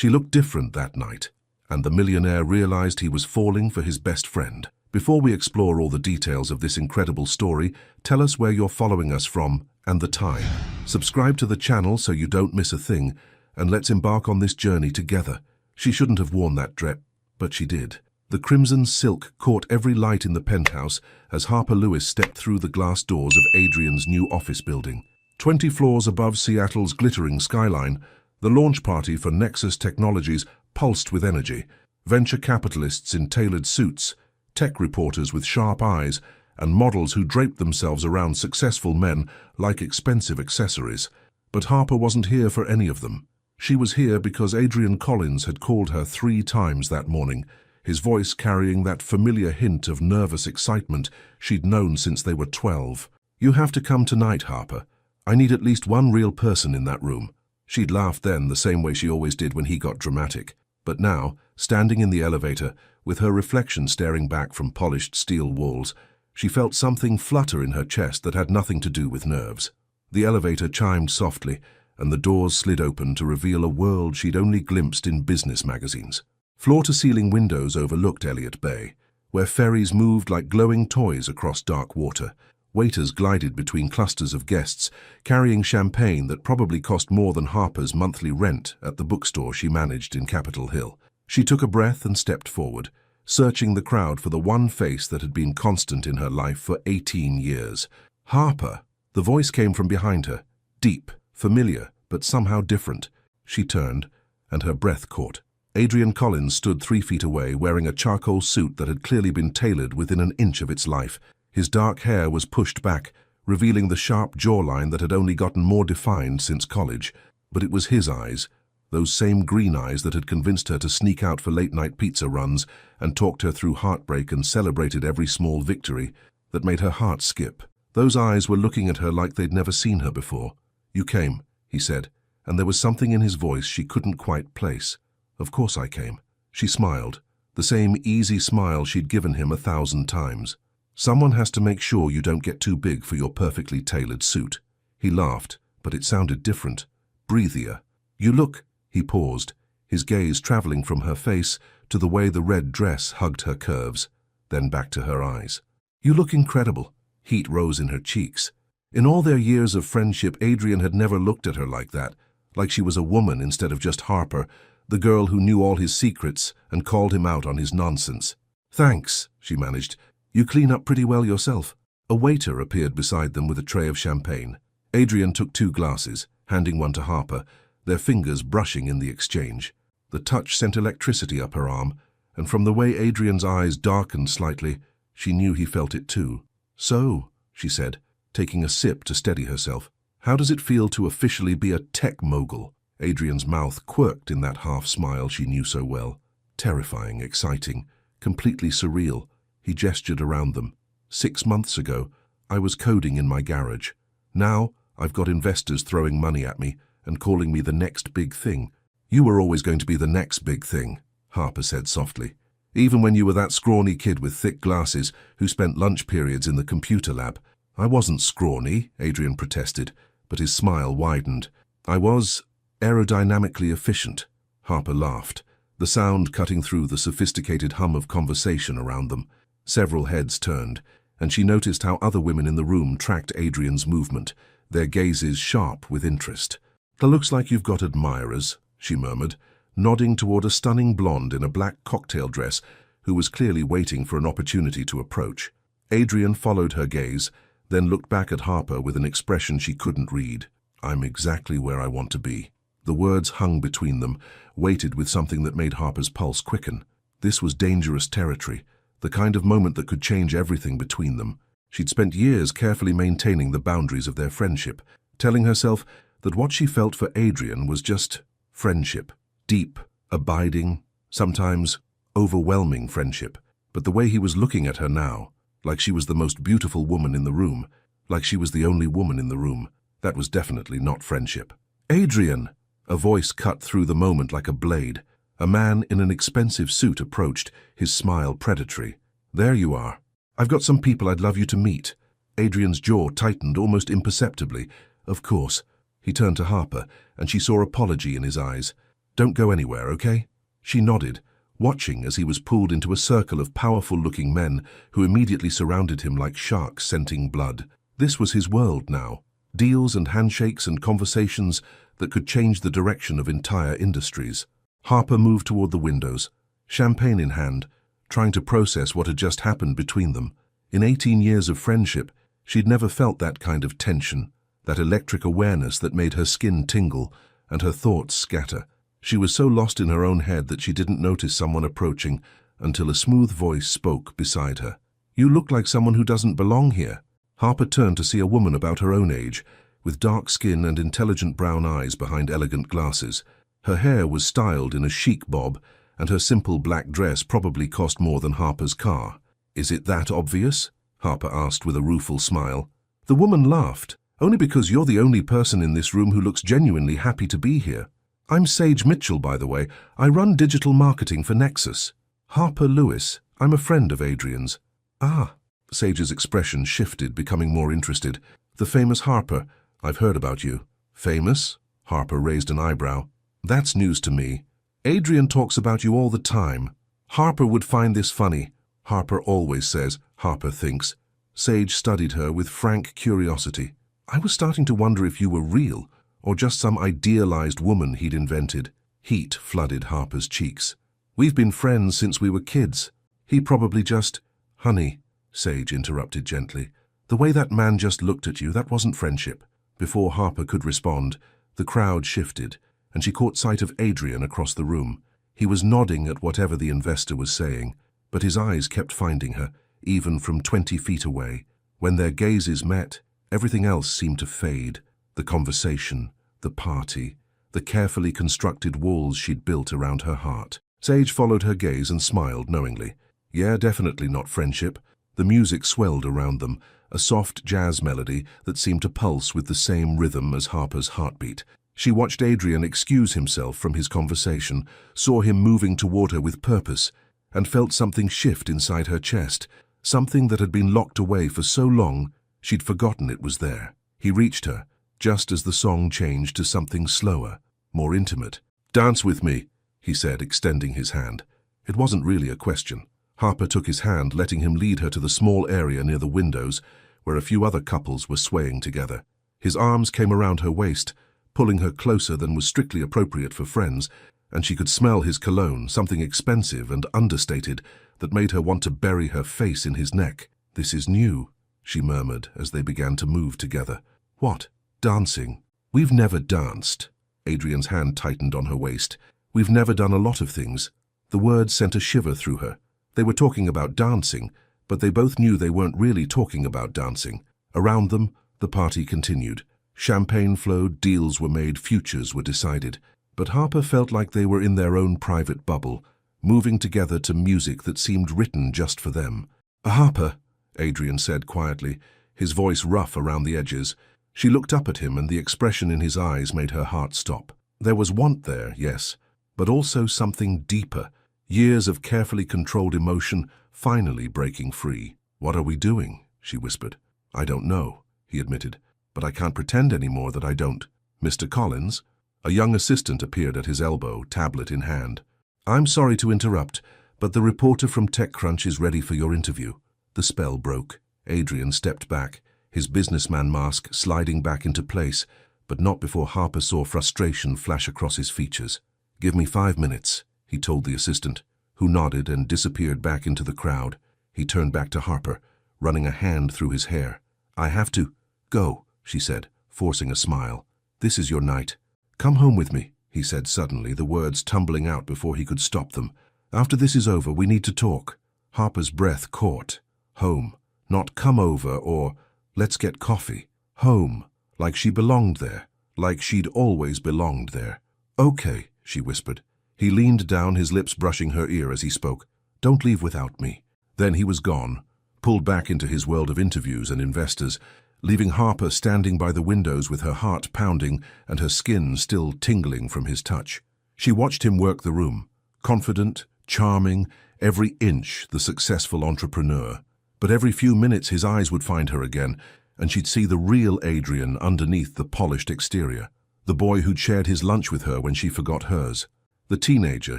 She looked different that night, and the millionaire realized he was falling for his best friend. Before we explore all the details of this incredible story, tell us where you're following us from and the time. Subscribe to the channel so you don't miss a thing, and let's embark on this journey together. She shouldn't have worn that dress, but she did. The crimson silk caught every light in the penthouse as Harper Lewis stepped through the glass doors of Adrian's new office building. 20 floors above Seattle's glittering skyline, the launch party for Nexus Technologies pulsed with energy. Venture capitalists in tailored suits, tech reporters with sharp eyes, and models who draped themselves around successful men like expensive accessories. But Harper wasn't here for any of them. She was here because Adrian Collins had called her 3 times that morning, his voice carrying that familiar hint of nervous excitement she'd known since they were 12. "You have to come tonight, Harper. I need at least one real person in that room." She'd laughed then the same way she always did when he got dramatic. But now, standing in the elevator, with her reflection staring back from polished steel walls, she felt something flutter in her chest that had nothing to do with nerves. The elevator chimed softly, and the doors slid open to reveal a world she'd only glimpsed in business magazines. Floor-to-ceiling windows overlooked Elliott Bay, where ferries moved like glowing toys across dark water. Waiters glided between clusters of guests, carrying champagne that probably cost more than Harper's monthly rent at the bookstore she managed in Capitol Hill. She took a breath and stepped forward, searching the crowd for the one face that had been constant in her life for 18 years. "Harper!" The voice came from behind her, deep, familiar, but somehow different. She turned, and her breath caught. Adrian Collins stood 3 feet away, wearing a charcoal suit that had clearly been tailored within an inch of its life. His dark hair was pushed back, revealing the sharp jawline that had only gotten more defined since college. But it was his eyes, those same green eyes that had convinced her to sneak out for late-night pizza runs and talked her through heartbreak and celebrated every small victory, that made her heart skip. Those eyes were looking at her like they'd never seen her before. "You came," he said, and there was something in his voice she couldn't quite place. "Of course I came." She smiled, the same easy smile she'd given him 1,000 times. "Someone has to make sure you don't get too big for your perfectly tailored suit." He laughed, but it sounded different, breathier. "You look—" He paused, his gaze traveling from her face to the way the red dress hugged her curves, then back to her eyes. "You look incredible." Heat rose in her cheeks. In all their years of friendship, Adrian had never looked at her like that, like she was a woman instead of just Harper, the girl who knew all his secrets and called him out on his nonsense. "Thanks," she managed. "You clean up pretty well yourself." A waiter appeared beside them with a tray of champagne. Adrian took 2 glasses, handing one to Harper, their fingers brushing in the exchange. The touch sent electricity up her arm, and from the way Adrian's eyes darkened slightly, she knew he felt it too. "So," she said, taking a sip to steady herself, "how does it feel to officially be a tech mogul?" Adrian's mouth quirked in that half-smile she knew so well. Terrifying, exciting, completely surreal. He gestured around them. 6 months ago, I was coding in my garage. Now, I've got investors throwing money at me and calling me the next big thing. "You were always going to be the next big thing," Harper said softly. "Even when you were that scrawny kid with thick glasses who spent lunch periods in the computer lab." "I wasn't scrawny," Adrian protested, but his smile widened. "I was aerodynamically efficient." Harper laughed, the sound cutting through the sophisticated hum of conversation around them. Several heads turned, and she noticed how other women in the room tracked Adrian's movement, their gazes sharp with interest. "It looks like you've got admirers," she murmured, nodding toward a stunning blonde in a black cocktail dress who was clearly waiting for an opportunity to approach. Adrian followed her gaze, then looked back at Harper with an expression she couldn't read. "I'm exactly where I want to be." The words hung between them, weighted with something that made Harper's pulse quicken. This was dangerous territory, the kind of moment that could change everything between them. She'd spent years carefully maintaining the boundaries of their friendship, telling herself that what she felt for Adrian was just friendship. Deep, abiding, sometimes overwhelming friendship. But the way he was looking at her now, like she was the most beautiful woman in the room, like she was the only woman in the room, that was definitely not friendship. "Adrian!" A voice cut through the moment like a blade. A man in an expensive suit approached, his smile predatory. "There you are. I've got some people I'd love you to meet." Adrian's jaw tightened almost imperceptibly. "Of course." He turned to Harper, and she saw apology in his eyes. Don't go anywhere, okay? She nodded, watching as he was pulled into a circle of powerful-looking men who immediately surrounded him like sharks scenting blood. This was his world now. Deals and handshakes and conversations that could change the direction of entire industries. Harper moved toward the windows, champagne in hand, trying to process what had just happened between them. In 18 years of friendship, she'd never felt that kind of tension, that electric awareness that made her skin tingle and her thoughts scatter. She was so lost in her own head that she didn't notice someone approaching until a smooth voice spoke beside her. "You look like someone who doesn't belong here." Harper turned to see a woman about her own age, with dark skin and intelligent brown eyes behind elegant glasses. Her hair was styled in a chic bob, and her simple black dress probably cost more than Harper's car. "Is it that obvious?" Harper asked with a rueful smile. The woman laughed. "Only because you're the only person in this room who looks genuinely happy to be here. I'm Sage Mitchell, by the way. I run digital marketing for Nexus." "Harper Lewis. I'm a friend of Adrian's." "Ah." Sage's expression shifted, becoming more interested. "The famous Harper. I've heard about you." "Famous?" Harper raised an eyebrow. "That's news to me. Adrian talks about you all the time. Harper would find this funny." "Harper always says," Harper thinks. Sage studied her with frank curiosity. "I was starting to wonder if you were real, or just some idealized woman he'd invented." Heat flooded Harper's cheeks. "We've been friends since we were kids. He probably just—" "Honey," Sage interrupted gently. "The way that man just looked at you, that wasn't friendship." Before Harper could respond, the crowd shifted, and she caught sight of Adrian across the room. He was nodding at whatever the investor was saying, but his eyes kept finding her, even from 20 feet away. When their gazes met, everything else seemed to fade. The conversation, the party, the carefully constructed walls she'd built around her heart. Sage followed her gaze and smiled knowingly. Yeah, definitely not friendship. The music swelled around them, a soft jazz melody that seemed to pulse with the same rhythm as Harper's heartbeat. She watched Adrian excuse himself from his conversation, saw him moving toward her with purpose, and felt something shift inside her chest, something that had been locked away for so long she'd forgotten it was there. He reached her, just as the song changed to something slower, more intimate. "Dance with me," he said, extending his hand. It wasn't really a question. Harper took his hand, letting him lead her to the small area near the windows, where a few other couples were swaying together. His arms came around her waist, pulling her closer than was strictly appropriate for friends, and she could smell his cologne, something expensive and understated that made her want to bury her face in his neck. "This is new," she murmured as they began to move together. "What? Dancing?" "We've never danced." Adrian's hand tightened on her waist. "We've never done a lot of things." The words sent a shiver through her. They were talking about dancing, but they both knew they weren't really talking about dancing. Around them, the party continued. Champagne flowed, deals were made, futures were decided. But Harper felt like they were in their own private bubble, moving together to music that seemed written just for them. "Harper," Adrian said quietly, his voice rough around the edges. She looked up at him, and the expression in his eyes made her heart stop. There was want there, yes, but also something deeper. Years of carefully controlled emotion finally breaking free. "What are we doing?" she whispered. "I don't know," he admitted, "but I can't pretend anymore that I don't." "Mr. Collins?" A young assistant appeared at his elbow, tablet in hand. "I'm sorry to interrupt, but the reporter from TechCrunch is ready for your interview." The spell broke. Adrian stepped back, his businessman mask sliding back into place, but not before Harper saw frustration flash across his features. "Give me 5 minutes," he told the assistant, who nodded and disappeared back into the crowd. He turned back to Harper, running a hand through his hair. "I have to go," she said, forcing a smile. "This is your night. Come home with me," he said suddenly, the words tumbling out before he could stop them. "After this is over, we need to talk." Harper's breath caught. Home. Not come over or let's get coffee. Home. Like she belonged there. Like she'd always belonged there. "Okay," she whispered. He leaned down, his lips brushing her ear as he spoke. "Don't leave without me." Then he was gone, pulled back into his world of interviews and investors, leaving Harper standing by the windows with her heart pounding and her skin still tingling from his touch. She watched him work the room, confident, charming, every inch the successful entrepreneur. But every few minutes his eyes would find her again, and she'd see the real Adrian underneath the polished exterior, the boy who'd shared his lunch with her when she forgot hers. The teenager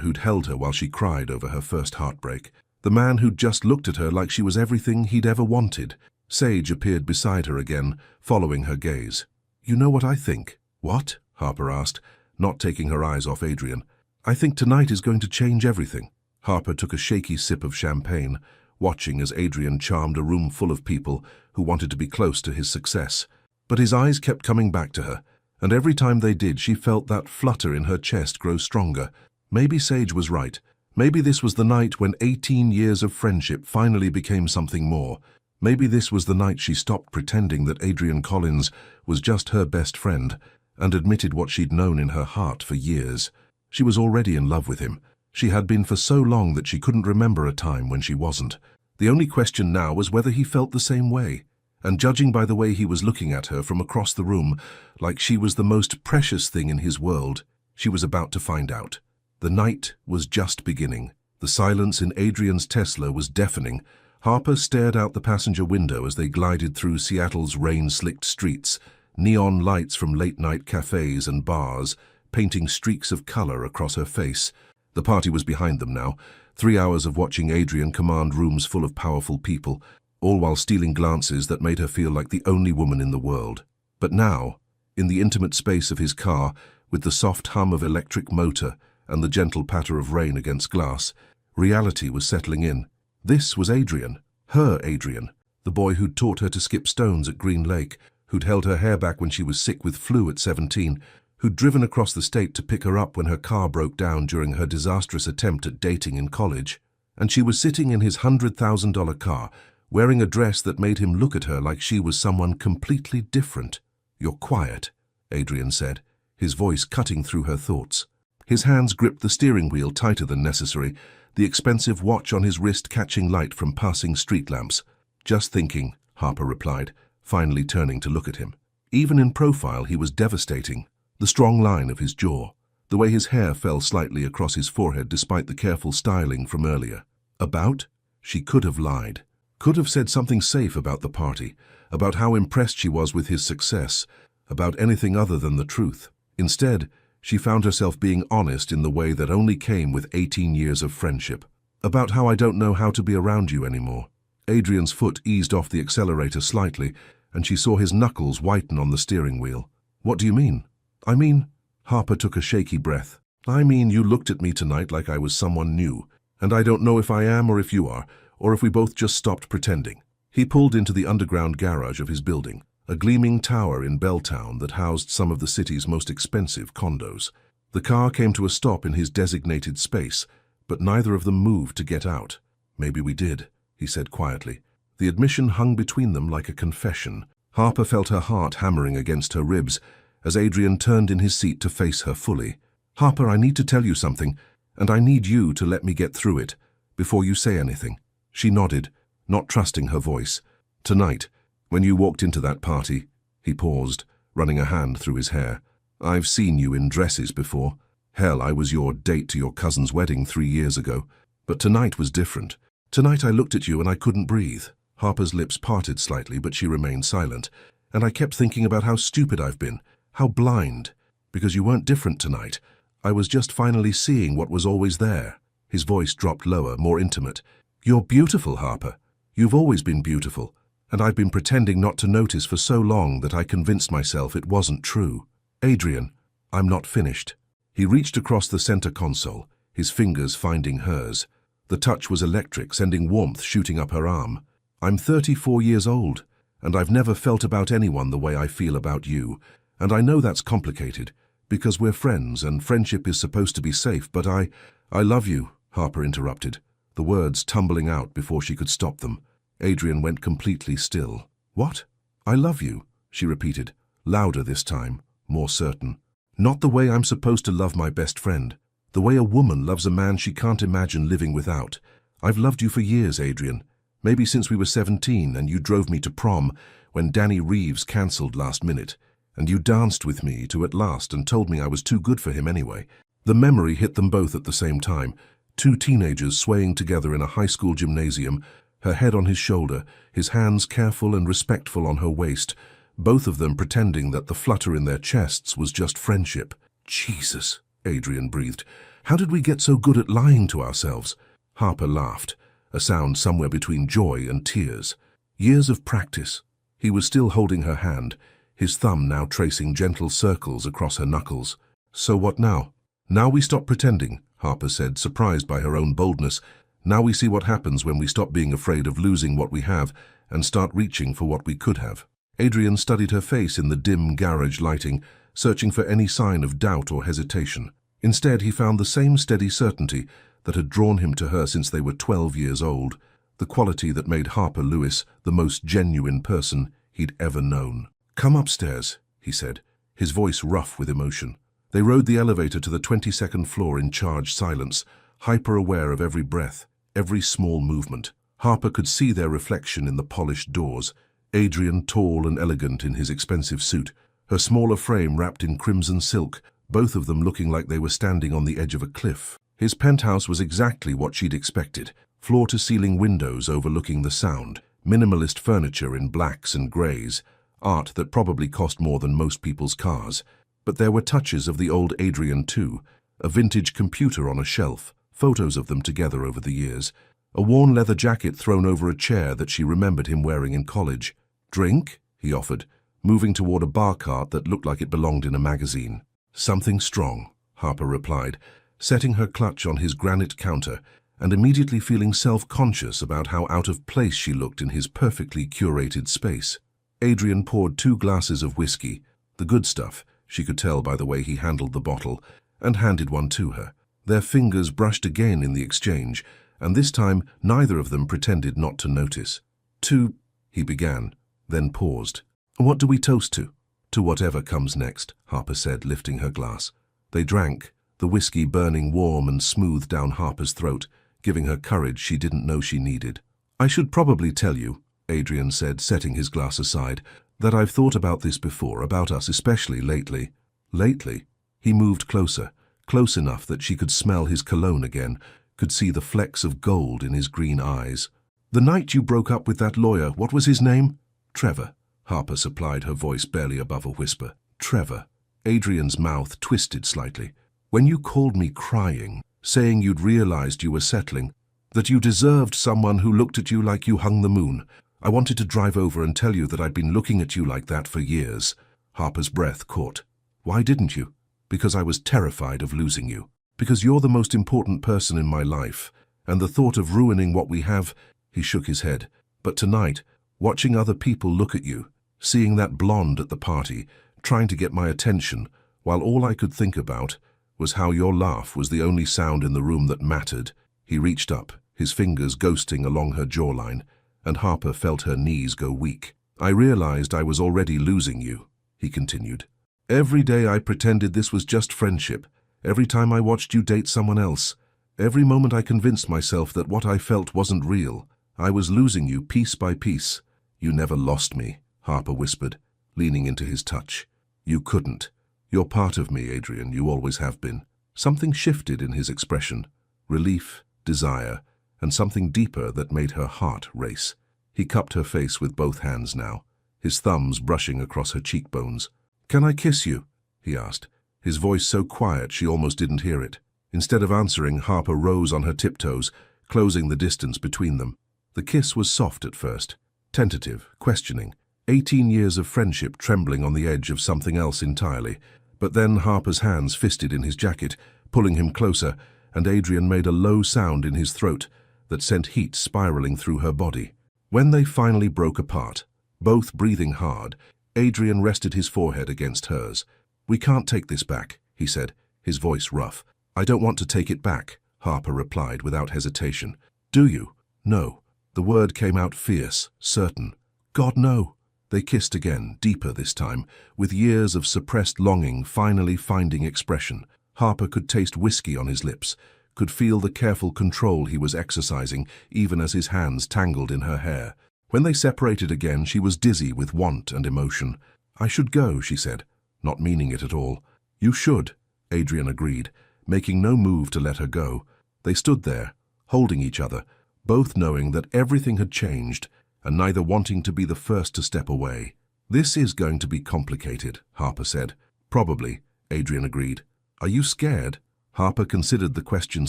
who'd held her while she cried over her first heartbreak. The man who'd just looked at her like she was everything he'd ever wanted. Sage appeared beside her again, following her gaze. "You know what I think?" "What?" Harper asked, not taking her eyes off Adrian. "I think tonight is going to change everything." Harper took a shaky sip of champagne, watching as Adrian charmed a room full of people who wanted to be close to his success. But his eyes kept coming back to her, and every time they did, she felt that flutter in her chest grow stronger. Maybe Sage was right. Maybe this was the night when 18 years of friendship finally became something more. Maybe this was the night she stopped pretending that Adrian Collins was just her best friend and admitted what she'd known in her heart for years. She was already in love with him. She had been for so long that she couldn't remember a time when she wasn't. The only question now was whether he felt the same way. And judging by the way he was looking at her from across the room, like she was the most precious thing in his world, she was about to find out. The night was just beginning. The silence in Adrian's Tesla was deafening. Harper stared out the passenger window as they glided through Seattle's rain-slicked streets, neon lights from late-night cafes and bars, painting streaks of color across her face. The party was behind them now, 3 hours of watching Adrian command rooms full of powerful people, all while stealing glances that made her feel like the only woman in the world. But now, in the intimate space of his car, with the soft hum of electric motor and the gentle patter of rain against glass, reality was settling in. This was Adrian, her Adrian, the boy who'd taught her to skip stones at Green Lake, who'd held her hair back when she was sick with flu at 17, who'd driven across the state to pick her up when her car broke down during her disastrous attempt at dating in college. And she was sitting in his $100,000 car, wearing a dress that made him look at her like she was someone completely different. "You're quiet," Adrian said, his voice cutting through her thoughts. His hands gripped the steering wheel tighter than necessary, the expensive watch on his wrist catching light from passing street lamps. "Just thinking," Harper replied, finally turning to look at him. Even in profile, he was devastating. The strong line of his jaw, the way his hair fell slightly across his forehead despite the careful styling from earlier. About? She could have lied. Could have said something safe about the party, about how impressed she was with his success, about anything other than the truth. Instead, she found herself being honest in the way that only came with 18 years of friendship. "About how I don't know how to be around you anymore." Adrian's foot eased off the accelerator slightly, and she saw his knuckles whiten on the steering wheel. "What do you mean?" "I mean," Harper took a shaky breath, "I mean you looked at me tonight like I was someone new, and I don't know if I am or if you are, or if we both just stopped pretending." He pulled into the underground garage of his building, a gleaming tower in Belltown that housed some of the city's most expensive condos. The car came to a stop in his designated space, but neither of them moved to get out. "Maybe we did," he said quietly. The admission hung between them like a confession. Harper felt her heart hammering against her ribs as Adrian turned in his seat to face her fully. "Harper, I need to tell you something, and I need you to let me get through it, before you say anything." She nodded, not trusting her voice. "Tonight, when you walked into that party," he paused, running a hand through his hair. "I've seen you in dresses before. Hell, I was your date to your cousin's wedding 3 years ago. But tonight was different. Tonight I looked at you and I couldn't breathe." Harper's lips parted slightly, but she remained silent. "And I kept thinking about how stupid I've been, how blind. Because you weren't different tonight. I was just finally seeing what was always there." His voice dropped lower, more intimate. "You're beautiful, Harper. You've always been beautiful. And I've been pretending not to notice for so long that I convinced myself it wasn't true. Adrian, I'm not finished." He reached across the center console, his fingers finding hers. The touch was electric, sending warmth shooting up her arm. "I'm 34 years old, and I've never felt about anyone the way I feel about you. And I know that's complicated, because we're friends and friendship is supposed to be safe, but I love you," Harper interrupted, the words tumbling out before she could stop them. Adrian went completely still. "What?" "I love you," she repeated, louder this time, more certain. "Not the way I'm supposed to love my best friend. The way a woman loves a man she can't imagine living without. I've loved you for years, Adrian. Maybe since we were 17 and you drove me to prom when Danny Reeves cancelled last minute. And you danced with me to At Last and told me I was too good for him anyway." The memory hit them both at the same time. Two teenagers swaying together in a high school gymnasium, her head on his shoulder, his hands careful and respectful on her waist, both of them pretending that the flutter in their chests was just friendship. "Jesus," Adrian breathed. "How did we get so good at lying to ourselves?" Harper laughed, a sound somewhere between joy and tears. Years of practice. He was still holding her hand, his thumb now tracing gentle circles across her knuckles. "So what now?" "Now we stop pretending," Harper said, surprised by her own boldness. "Now we see what happens when we stop being afraid of losing what we have and start reaching for what we could have." Adrian studied her face in the dim garage lighting, searching for any sign of doubt or hesitation. Instead, he found the same steady certainty that had drawn him to her since they were 12 years old, the quality that made Harper Lewis the most genuine person he'd ever known. "Come upstairs," he said, his voice rough with emotion. They rode the elevator to the 22nd floor in charged silence, hyper-aware of every breath, every small movement. Harper could see their reflection in the polished doors, Adrian tall and elegant in his expensive suit, her smaller frame wrapped in crimson silk, both of them looking like they were standing on the edge of a cliff. His penthouse was exactly what she'd expected, floor-to-ceiling windows overlooking the Sound, minimalist furniture in blacks and greys, art that probably cost more than most people's cars. But there were touches of the old Adrian too, a vintage computer on a shelf, photos of them together over the years, a worn leather jacket thrown over a chair that she remembered him wearing in college. "Drink?" he offered, moving toward a bar cart that looked like it belonged in a magazine. "Something strong," Harper replied, setting her clutch on his granite counter and immediately feeling self-conscious about how out of place she looked in his perfectly curated space. Adrian poured 2 glasses of whiskey, the good stuff, she could tell by the way he handled the bottle, and handed one to her. Their fingers brushed again in the exchange, and this time neither of them pretended not to notice. "To," he began, then paused. "What do we toast to?" "To whatever comes next," Harper said, lifting her glass. They drank, the whiskey burning warm and smooth down Harper's throat, giving her courage she didn't know she needed. "I should probably tell you," Adrian said, setting his glass aside, "that I've thought about this before, about us, especially lately." "Lately?" He moved closer, close enough that she could smell his cologne again, could see the flecks of gold in his green eyes. "The night you broke up with that lawyer, what was his name?" "Trevor," Harper supplied, her voice barely above a whisper. "Trevor." Adrian's mouth twisted slightly. "When you called me crying, saying you'd realized you were settling, that you deserved someone who looked at you like you hung the moon, I wanted to drive over and tell you that I'd been looking at you like that for years." Harper's breath caught. "Why didn't you?" "Because I was terrified of losing you. Because you're the most important person in my life, and the thought of ruining what we have—" He shook his head. "But tonight, watching other people look at you, seeing that blonde at the party, trying to get my attention, while all I could think about was how your laugh was the only sound in the room that mattered." He reached up, his fingers ghosting along her jawline, and Harper felt her knees go weak. "I realized I was already losing you," he continued. "Every day I pretended this was just friendship, every time I watched you date someone else, every moment I convinced myself that what I felt wasn't real. I was losing you piece by piece." "You never lost me," Harper whispered, leaning into his touch. "You couldn't. You're part of me, Adrian, you always have been." Something shifted in his expression, relief, desire, and something deeper that made her heart race. He cupped her face with both hands now, his thumbs brushing across her cheekbones. "Can I kiss you?" he asked, his voice so quiet she almost didn't hear it. Instead of answering, Harper rose on her tiptoes, closing the distance between them. The kiss was soft at first, tentative, questioning, 18 years of friendship trembling on the edge of something else entirely. But then Harper's hands fisted in his jacket, pulling him closer, and Adrian made a low sound in his throat that sent heat spiraling through her body. When they finally broke apart, both breathing hard, Adrian rested his forehead against hers. "We can't take this back," he said, his voice rough. "I don't want to take it back," Harper replied without hesitation. "Do you?" "No." The word came out fierce, certain. "God, no." They kissed again, deeper this time, with years of suppressed longing finally finding expression. Harper could taste whiskey on his lips, could feel the careful control he was exercising, even as his hands tangled in her hair. When they separated again, she was dizzy with want and emotion. "I should go," she said, not meaning it at all. "You should," Adrian agreed, making no move to let her go. They stood there, holding each other, both knowing that everything had changed, and neither wanting to be the first to step away. "This is going to be complicated," Harper said. "Probably," Adrian agreed. Are you scared? Harper considered the question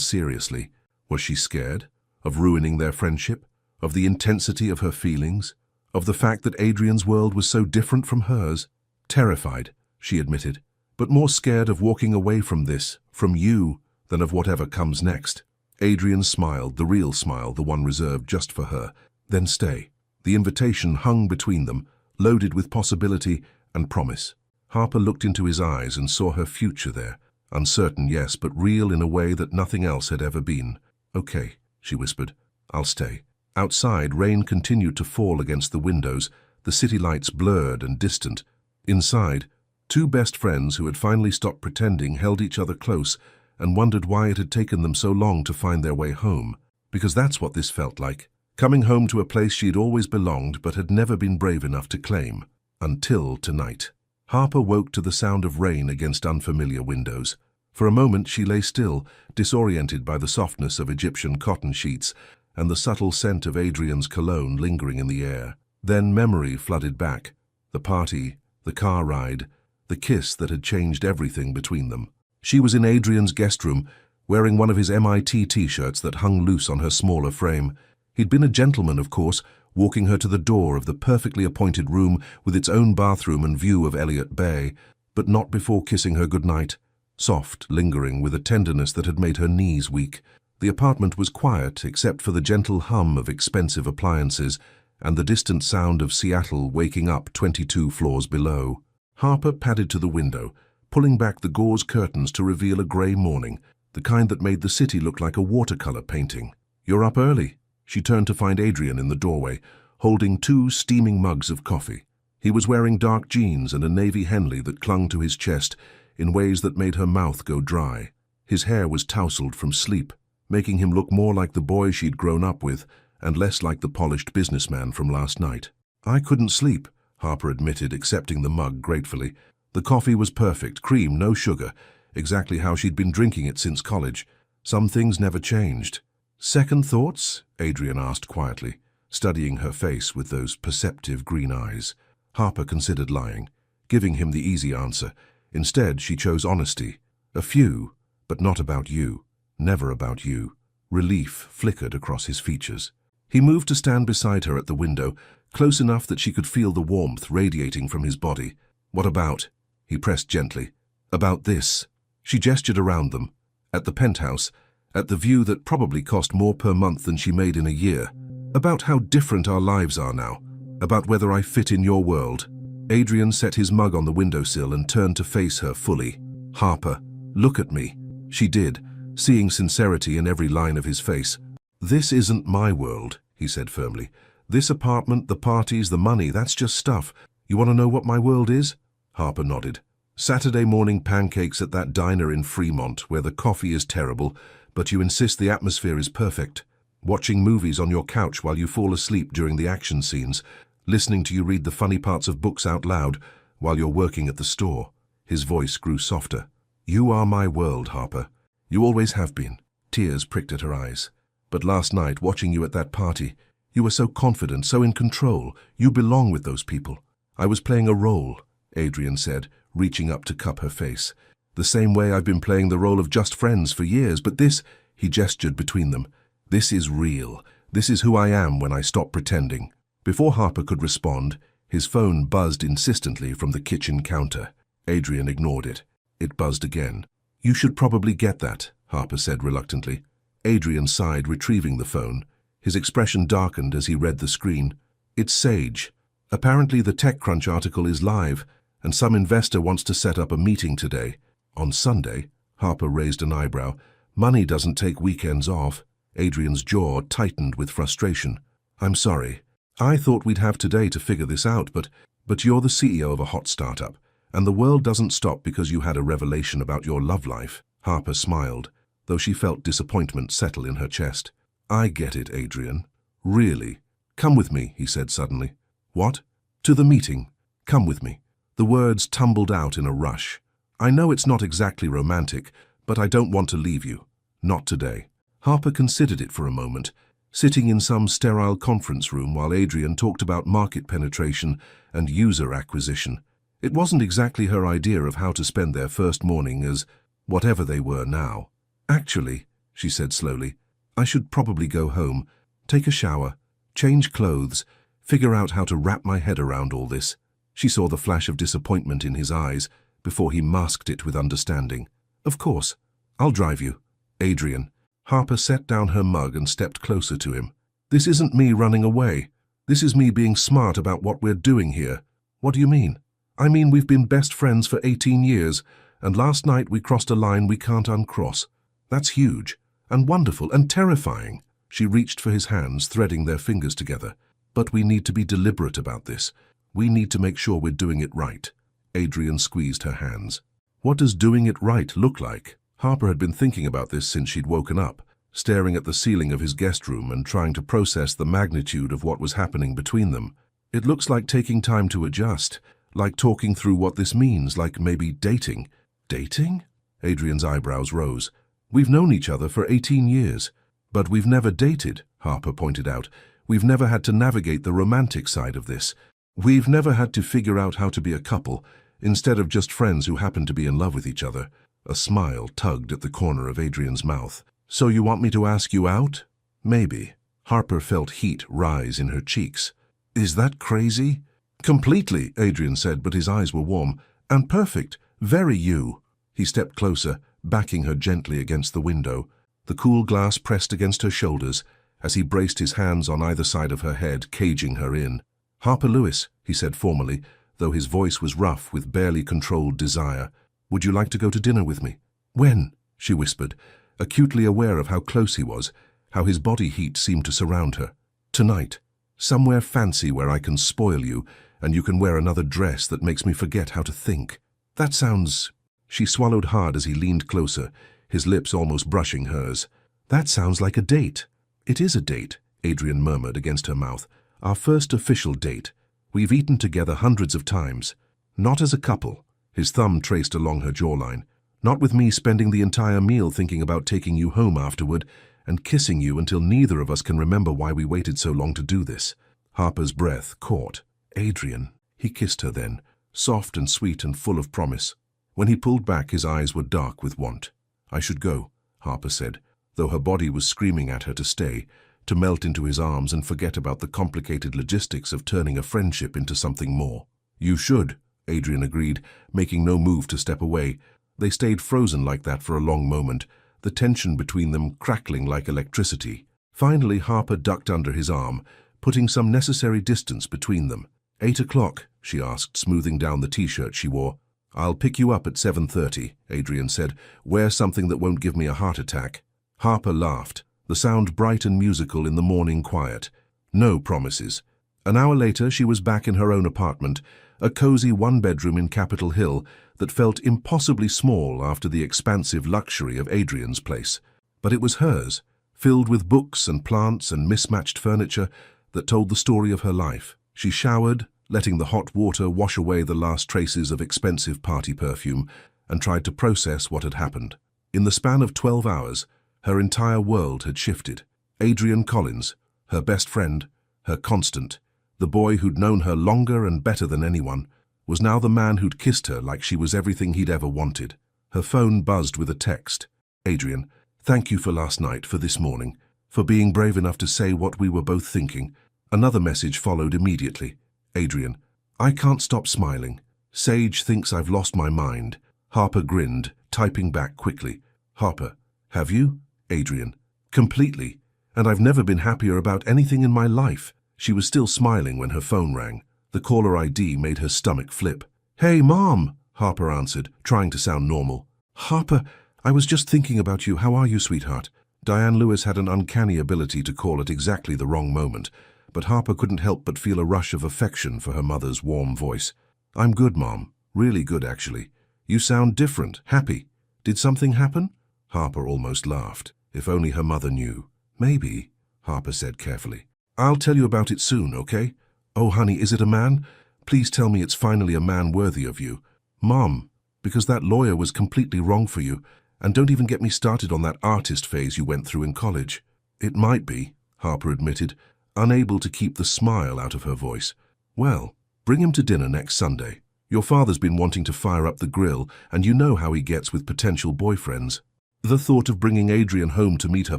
seriously. Was she scared? Of ruining their friendship? Of the intensity of her feelings? Of the fact that Adrian's world was so different from hers? Terrified, she admitted, but more scared of walking away from this, from you, than of whatever comes next. Adrian smiled, the real smile, the one reserved just for her. Then stay. The invitation hung between them, loaded with possibility and promise. Harper looked into his eyes and saw her future there. Uncertain, yes, but real in a way that nothing else had ever been. Okay, she whispered. I'll stay. Outside, rain continued to fall against the windows, the city lights blurred and distant. Inside, two best friends who had finally stopped pretending held each other close and wondered why it had taken them so long to find their way home. Because that's what this felt like. Coming home to a place she'd always belonged but had never been brave enough to claim. Until tonight. Harper woke to the sound of rain against unfamiliar windows. For a moment she lay still, disoriented by the softness of Egyptian cotton sheets and the subtle scent of Adrian's cologne lingering in the air. Then memory flooded back. The party, the car ride, the kiss that had changed everything between them. She was in Adrian's guest room, wearing one of his MIT t-shirts that hung loose on her smaller frame. He'd been a gentleman, of course, walking her to the door of the perfectly appointed room with its own bathroom and view of Elliott Bay, but not before kissing her goodnight. Soft, lingering, with a tenderness that had made her knees weak. The apartment was quiet, except for the gentle hum of expensive appliances and the distant sound of Seattle waking up 22 floors below. Harper padded to the window, pulling back the gauze curtains to reveal a grey morning, the kind that made the city look like a watercolor painting. "You're up early." She turned to find Adrian in the doorway, holding 2 steaming mugs of coffee. He was wearing dark jeans and a navy Henley that clung to his chest in ways that made her mouth go dry. His hair was tousled from sleep, making him look more like the boy she'd grown up with and less like the polished businessman from last night. "I couldn't sleep," Harper admitted, accepting the mug gratefully. The coffee was perfect, cream, no sugar, exactly how she'd been drinking it since college. Some things never changed. "Second thoughts?" Adrian asked quietly, studying her face with those perceptive green eyes. Harper considered lying, giving him the easy answer. Instead, she chose honesty. "A few, but not about you. Never about you." Relief flickered across his features. He moved to stand beside her at the window, close enough that she could feel the warmth radiating from his body. "What about?" He pressed gently. "About this." She gestured around them. At the penthouse, at the view that probably cost more per month than she made in a year. "About how different our lives are now. About whether I fit in your world." Adrian set his mug on the windowsill and turned to face her fully. "Harper, look at me." She did, seeing sincerity in every line of his face. "This isn't my world," he said firmly. "This apartment, the parties, the money, that's just stuff. You want to know what my world is?" Harper nodded. "Saturday morning pancakes at that diner in Fremont where the coffee is terrible, but you insist the atmosphere is perfect. Watching movies on your couch while you fall asleep during the action scenes. Listening to you read the funny parts of books out loud while you're working at the store." His voice grew softer. "You are my world, Harper. You always have been." Tears pricked at her eyes. "But last night, watching you at that party, you were so confident, so in control. You belong with those people." "I was playing a role," Adrian said, reaching up to cup her face. "The same way I've been playing the role of just friends for years, but this," he gestured between them, "this is real. This is who I am when I stop pretending." Before Harper could respond, his phone buzzed insistently from the kitchen counter. Adrian ignored it. It buzzed again. "You should probably get that," Harper said reluctantly. Adrian sighed, retrieving the phone. His expression darkened as he read the screen. "It's Sage. Apparently the TechCrunch article is live, and some investor wants to set up a meeting today." "On Sunday?" Harper raised an eyebrow. "Money doesn't take weekends off." Adrian's jaw tightened with frustration. "I'm sorry. I thought we'd have today to figure this out, but you're the CEO of a hot startup, and the world doesn't stop because you had a revelation about your love life." Harper smiled, though she felt disappointment settle in her chest. "I get it, Adrian. Really. Come with me," he said suddenly. "What?" "To the meeting. Come with me." The words tumbled out in a rush. "I know it's not exactly romantic, but I don't want to leave you. Not today." Harper considered it for a moment, sitting in some sterile conference room while Adrian talked about market penetration and user acquisition. It wasn't exactly her idea of how to spend their first morning as whatever they were now. Actually, she said slowly, I should probably go home, take a shower, change clothes, figure out how to wrap my head around all this. She saw the flash of disappointment in his eyes before he masked it with understanding. Of course, I'll drive you. Adrian. Harper set down her mug and stepped closer to him. This isn't me running away. This is me being smart about what we're doing here. What do you mean? I mean we've been best friends for 18 years, and last night we crossed a line we can't uncross. That's huge, and wonderful, and terrifying. She reached for his hands, threading their fingers together. But we need to be deliberate about this. We need to make sure we're doing it right. Adrian squeezed her hands. What does doing it right look like? Harper had been thinking about this since she'd woken up, staring at the ceiling of his guest room and trying to process the magnitude of what was happening between them. It looks like taking time to adjust, like talking through what this means, like maybe dating. Dating? Adrian's eyebrows rose. We've known each other for 18 years. But we've never dated, Harper pointed out. We've never had to navigate the romantic side of this. We've never had to figure out how to be a couple, instead of just friends who happen to be in love with each other. A smile tugged at the corner of Adrian's mouth. So you want me to ask you out? Maybe. Harper felt heat rise in her cheeks. Is that crazy? Completely, Adrian said, but his eyes were warm. And perfect. Very you. He stepped closer, backing her gently against the window. The cool glass pressed against her shoulders as he braced his hands on either side of her head, caging her in. Harper Lewis, he said formally, though his voice was rough with barely controlled desire. Would you like to go to dinner with me? When? She whispered, acutely aware of how close he was, how his body heat seemed to surround her. Tonight. Somewhere fancy where I can spoil you, and you can wear another dress that makes me forget how to think. That sounds... She swallowed hard as he leaned closer, his lips almost brushing hers. That sounds like a date. It is a date, Adrian murmured against her mouth. Our first official date. We've eaten together hundreds of times. Not as a couple. His thumb traced along her jawline. Not with me spending the entire meal thinking about taking you home afterward and kissing you until neither of us can remember why we waited so long to do this. Harper's breath caught. Adrian. He kissed her then, soft and sweet and full of promise. When he pulled back, his eyes were dark with want. I should go, Harper said, though her body was screaming at her to stay, to melt into his arms and forget about the complicated logistics of turning a friendship into something more. You should, Adrian agreed, making no move to step away. They stayed frozen like that for a long moment, the tension between them crackling like electricity. Finally, Harper ducked under his arm, putting some necessary distance between them. 8 o'clock, she asked, smoothing down the t-shirt she wore. I'll pick you up at 7:30, Adrian said. Wear something that won't give me a heart attack. Harper laughed, the sound bright and musical in the morning quiet. No promises. An hour later, she was back in her own apartment, a cozy one-bedroom in Capitol Hill that felt impossibly small after the expansive luxury of Adrian's place. But it was hers, filled with books and plants and mismatched furniture that told the story of her life. She showered, letting the hot water wash away the last traces of expensive party perfume, and tried to process what had happened. In the span of 12 hours, her entire world had shifted. Adrian Collins, her best friend, her constant, the boy who'd known her longer and better than anyone, was now the man who'd kissed her like she was everything he'd ever wanted. Her phone buzzed with a text. Adrian, thank you for last night, for this morning, for being brave enough to say what we were both thinking. Another message followed immediately. Adrian, I can't stop smiling. Sage thinks I've lost my mind. Harper grinned, typing back quickly. Harper, have you? Adrian, completely. And I've never been happier about anything in my life. She was still smiling when her phone rang. The caller ID made her stomach flip. Hey, Mom, Harper answered, trying to sound normal. Harper, I was just thinking about you. How are you, sweetheart? Diane Lewis had an uncanny ability to call at exactly the wrong moment, but Harper couldn't help but feel a rush of affection for her mother's warm voice. I'm good, Mom. Really good, actually. You sound different, happy. Did something happen? Harper almost laughed. If only her mother knew. Maybe, Harper said carefully. I'll tell you about it soon, okay? Oh, honey, is it a man? Please tell me it's finally a man worthy of you. Mom, because that lawyer was completely wrong for you, and don't even get me started on that artist phase you went through in college. It might be, Harper admitted, unable to keep the smile out of her voice. Well, bring him to dinner next Sunday. Your father's been wanting to fire up the grill, and you know how he gets with potential boyfriends. The thought of bringing Adrian home to meet her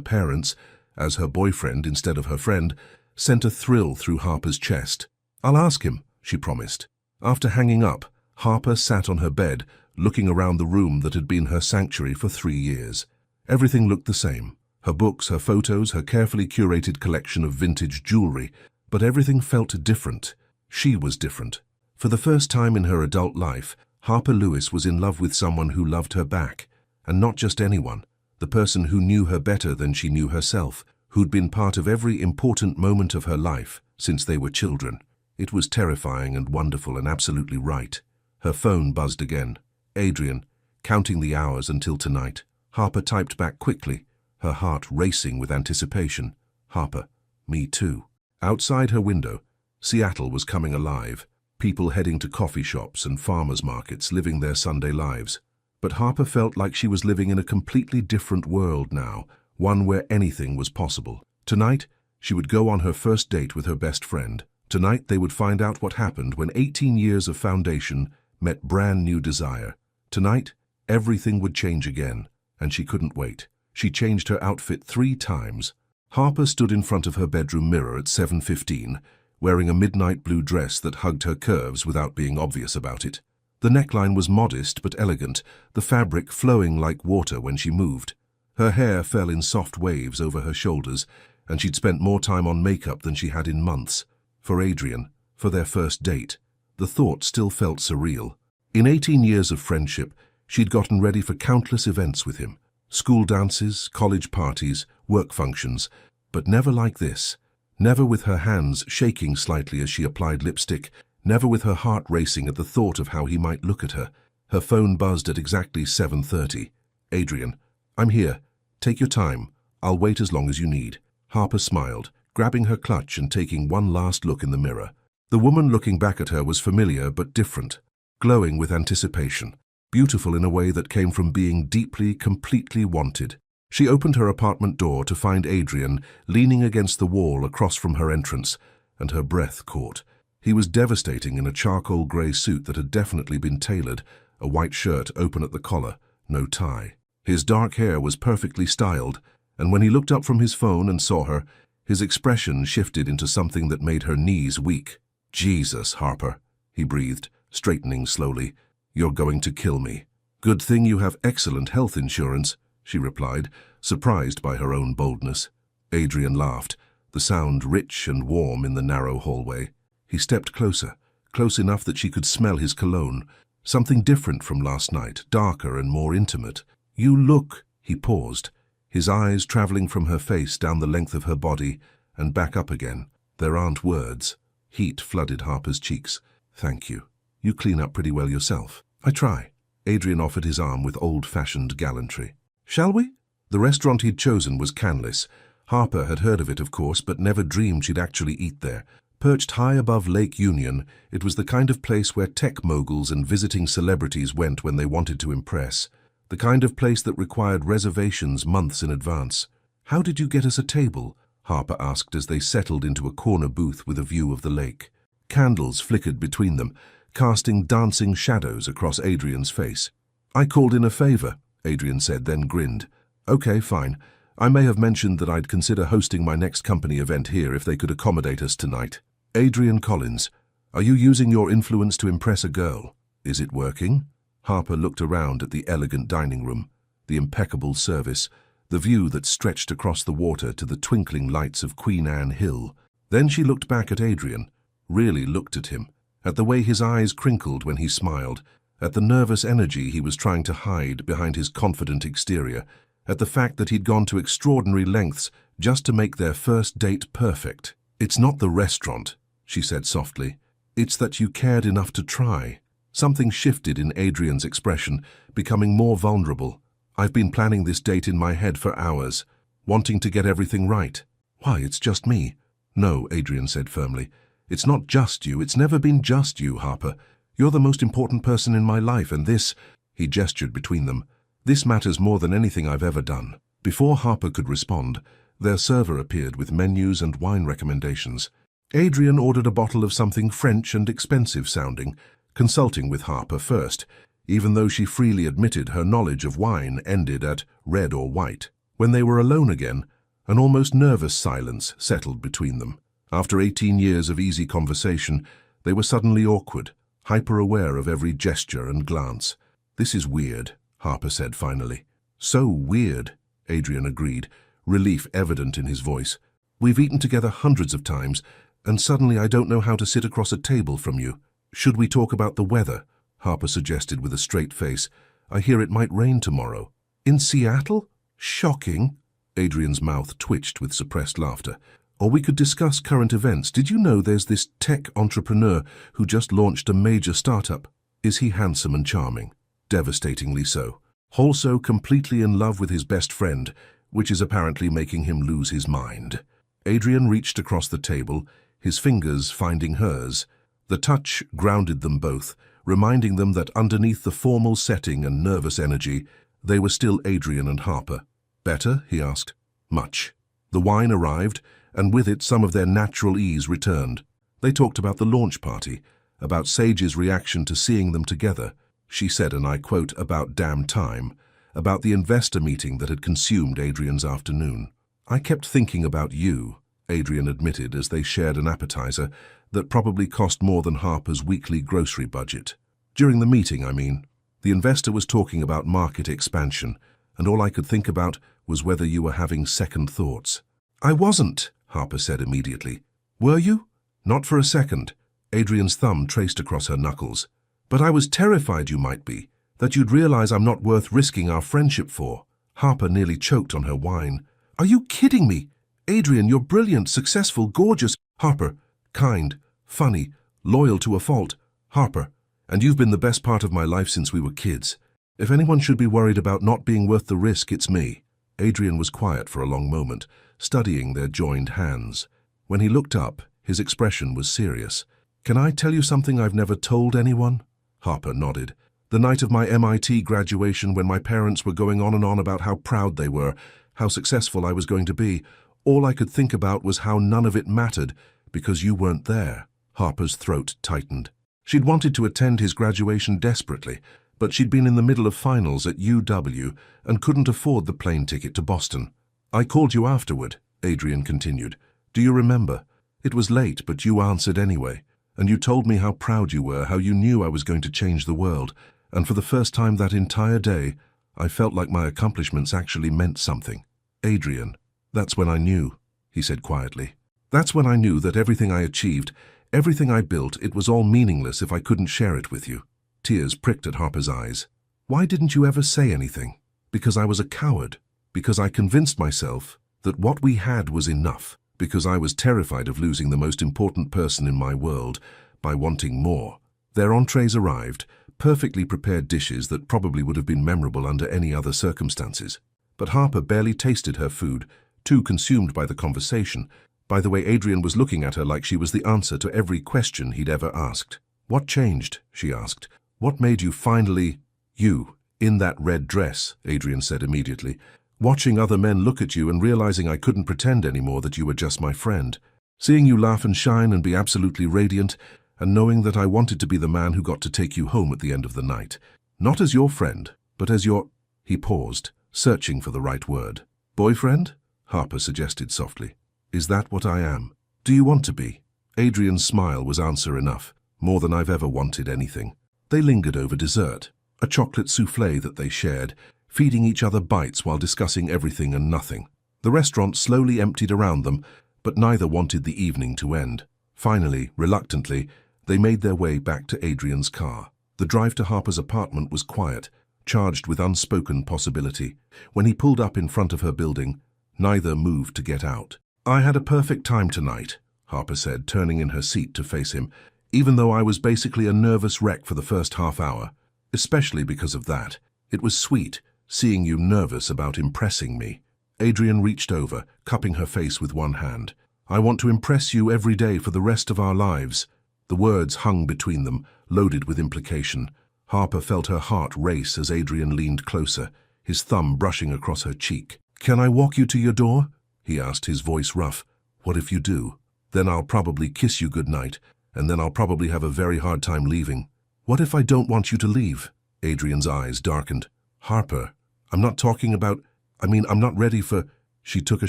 parents, as her boyfriend instead of her friend, sent a thrill through Harper's chest. "I'll ask him," she promised. After hanging up, Harper sat on her bed, looking around the room that had been her sanctuary for 3 years. Everything looked the same. Her books, her photos, her carefully curated collection of vintage jewelry. But everything felt different. She was different. For the first time in her adult life, Harper Lewis was in love with someone who loved her back. And not just anyone. The person who knew her better than she knew herself, who'd been part of every important moment of her life since they were children. It was terrifying and wonderful and absolutely right. Her phone buzzed again. Adrian, counting the hours until tonight. Harper typed back quickly, her heart racing with anticipation. Harper, me too. Outside her window, Seattle was coming alive. People heading to coffee shops and farmers markets, living their Sunday lives. But Harper felt like she was living in a completely different world now, one where anything was possible. Tonight, she would go on her first date with her best friend. Tonight, they would find out what happened when 18 years of foundation met brand new desire. Tonight, everything would change again, and she couldn't wait. She changed her outfit 3 times. Harper stood in front of her bedroom mirror at 7:15, wearing a midnight blue dress that hugged her curves without being obvious about it. The neckline was modest but elegant, the fabric flowing like water when she moved. Her hair fell in soft waves over her shoulders, and she'd spent more time on makeup than she had in months. For Adrian, for their first date, the thought still felt surreal. In 18 years of friendship, she'd gotten ready for countless events with him. School dances, college parties, work functions, but never like this. Never with her hands shaking slightly as she applied lipstick, never with her heart racing at the thought of how he might look at her. Her phone buzzed at exactly 7:30. "Adrian, I'm here. Take your time. I'll wait as long as you need." Harper smiled, grabbing her clutch and taking one last look in the mirror. The woman looking back at her was familiar but different, glowing with anticipation. Beautiful in a way that came from being deeply, completely wanted. She opened her apartment door to find Adrian leaning against the wall across from her entrance, and her breath caught. He was devastating in a charcoal grey suit that had definitely been tailored, a white shirt open at the collar, no tie. His dark hair was perfectly styled, and when he looked up from his phone and saw her, his expression shifted into something that made her knees weak. "Jesus, Harper," he breathed, straightening slowly. "You're going to kill me." "Good thing you have excellent health insurance," she replied, surprised by her own boldness. Adrian laughed, the sound rich and warm in the narrow hallway. He stepped closer, close enough that she could smell his cologne, something different from last night, darker and more intimate. "You look—" He paused, his eyes traveling from her face down the length of her body and back up again. "There aren't words." Heat flooded Harper's cheeks. "Thank you. You clean up pretty well yourself." "I try." Adrian offered his arm with old-fashioned gallantry. "Shall we?" The restaurant he'd chosen was Canlis. Harper had heard of it, of course, but never dreamed she'd actually eat there. Perched high above Lake Union, it was the kind of place where tech moguls and visiting celebrities went when they wanted to impress. The kind of place that required reservations months in advance. "How did you get us a table?" Harper asked as they settled into a corner booth with a view of the lake. Candles flickered between them, casting dancing shadows across Adrian's face. "I called in a favor," Adrian said, then grinned. "Okay, fine. I may have mentioned that I'd consider hosting my next company event here if they could accommodate us tonight." "Adrian Collins, are you using your influence to impress a girl? Is it working?" Harper looked around at the elegant dining room, the impeccable service, the view that stretched across the water to the twinkling lights of Queen Anne Hill. Then she looked back at Adrian, really looked at him, at the way his eyes crinkled when he smiled, at the nervous energy he was trying to hide behind his confident exterior, at the fact that he'd gone to extraordinary lengths just to make their first date perfect. "It's not the restaurant," she said softly. "It's that you cared enough to try." Something shifted in Adrian's expression, becoming more vulnerable. "I've been planning this date in my head for hours, wanting to get everything right." "Why, it's just me." "No," Adrian said firmly. "It's not just you. It's never been just you, Harper. You're the most important person in my life, and this—" He gestured between them. "This matters more than anything I've ever done." Before Harper could respond, their server appeared with menus and wine recommendations. Adrian ordered a bottle of something French and expensive sounding, consulting with Harper first, even though she freely admitted her knowledge of wine ended at red or white. When they were alone again, an almost nervous silence settled between them. After 18 years of easy conversation, they were suddenly awkward, hyper-aware of every gesture and glance. "This is weird," Harper said finally. "So weird," Adrian agreed, relief evident in his voice. "We've eaten together hundreds of times, and suddenly I don't know how to sit across a table from you. Should we talk about the weather?" Harper suggested with a straight face. "I hear it might rain tomorrow." "In Seattle? Shocking." Adrian's mouth twitched with suppressed laughter. "Or we could discuss current events. Did you know there's this tech entrepreneur who just launched a major startup? Is he handsome and charming?" "Devastatingly so. Also completely in love with his best friend, which is apparently making him lose his mind." Adrian reached across the table, his fingers finding hers. The touch grounded them both, reminding them that underneath the formal setting and nervous energy, they were still Adrian and Harper. "Better?" he asked. "Much." The wine arrived, and with it some of their natural ease returned. They talked about the launch party, about Sage's reaction to seeing them together. She said, and I quote, "about damn time," about the investor meeting that had consumed Adrian's afternoon. "I kept thinking about you," Adrian admitted as they shared an appetizer that probably cost more than Harper's weekly grocery budget. "During the meeting, I mean. The investor was talking about market expansion, and all I could think about was whether you were having second thoughts." "I wasn't," Harper said immediately. "Were you?" "Not for a second." Adrian's thumb traced across her knuckles. "But I was terrified you might be, that you'd realize I'm not worth risking our friendship for." Harper nearly choked on her wine. "Are you kidding me? Adrian, you're brilliant, successful, gorgeous." "Harper, kind, funny, loyal to a fault." "Harper, and you've been the best part of my life since we were kids. If anyone should be worried about not being worth the risk, it's me." Adrian was quiet for a long moment, studying their joined hands. When he looked up, his expression was serious. "Can I tell you something I've never told anyone?" Harper nodded. "The night of my MIT graduation, when my parents were going on and on about how proud they were, how successful I was going to be, all I could think about was how none of it mattered, because you weren't there." Harper's throat tightened. She'd wanted to attend his graduation desperately, but she'd been in the middle of finals at UW and couldn't afford the plane ticket to Boston. "I called you afterward," Adrian continued. "Do you remember? It was late, but you answered anyway, and you told me how proud you were, how you knew I was going to change the world, and for the first time that entire day, I felt like my accomplishments actually meant something." "Adrian, that's when I knew," he said quietly. "That's when I knew that everything I achieved, everything I built, it was all meaningless if I couldn't share it with you." Tears pricked at Harper's eyes. "Why didn't you ever say anything?" "Because I was a coward. Because I convinced myself that what we had was enough. Because I was terrified of losing the most important person in my world by wanting more." Their entrees arrived, perfectly prepared dishes that probably would have been memorable under any other circumstances. But Harper barely tasted her food, too consumed by the conversation, by the way Adrian was looking at her like she was the answer to every question he'd ever asked. "What changed?" she asked. "What made you finally—" "You, in that red dress," Adrian said immediately. "Watching other men look at you and realizing I couldn't pretend anymore that you were just my friend. Seeing you laugh and shine and be absolutely radiant, and knowing that I wanted to be the man who got to take you home at the end of the night. Not as your friend, but as your—" He paused, searching for the right word. "Boyfriend?" Harper suggested softly. "Is that what I am? Do you want to be?" Adrian's smile was answer enough, more than I've ever wanted anything. They lingered over dessert, a chocolate soufflé that they shared, feeding each other bites while discussing everything and nothing. The restaurant slowly emptied around them, but neither wanted the evening to end. Finally, reluctantly, they made their way back to Adrian's car. The drive to Harper's apartment was quiet, charged with unspoken possibility. When he pulled up in front of her building, neither moved to get out. "I had a perfect time tonight," Harper said, turning in her seat to face him, "even though I was basically a nervous wreck for the first half hour. Especially because of that. It was sweet, seeing you nervous about impressing me." Adrian reached over, cupping her face with one hand. "I want to impress you every day for the rest of our lives." The words hung between them, loaded with implication. Harper felt her heart race as Adrian leaned closer, his thumb brushing across her cheek. "Can I walk you to your door?" he asked, his voice rough. "What if you do? Then I'll probably kiss you goodnight, and then I'll probably have a very hard time leaving." What if I don't want you to leave? Adrian's eyes darkened. Harper, I'm not talking about, I'm not ready for... She took a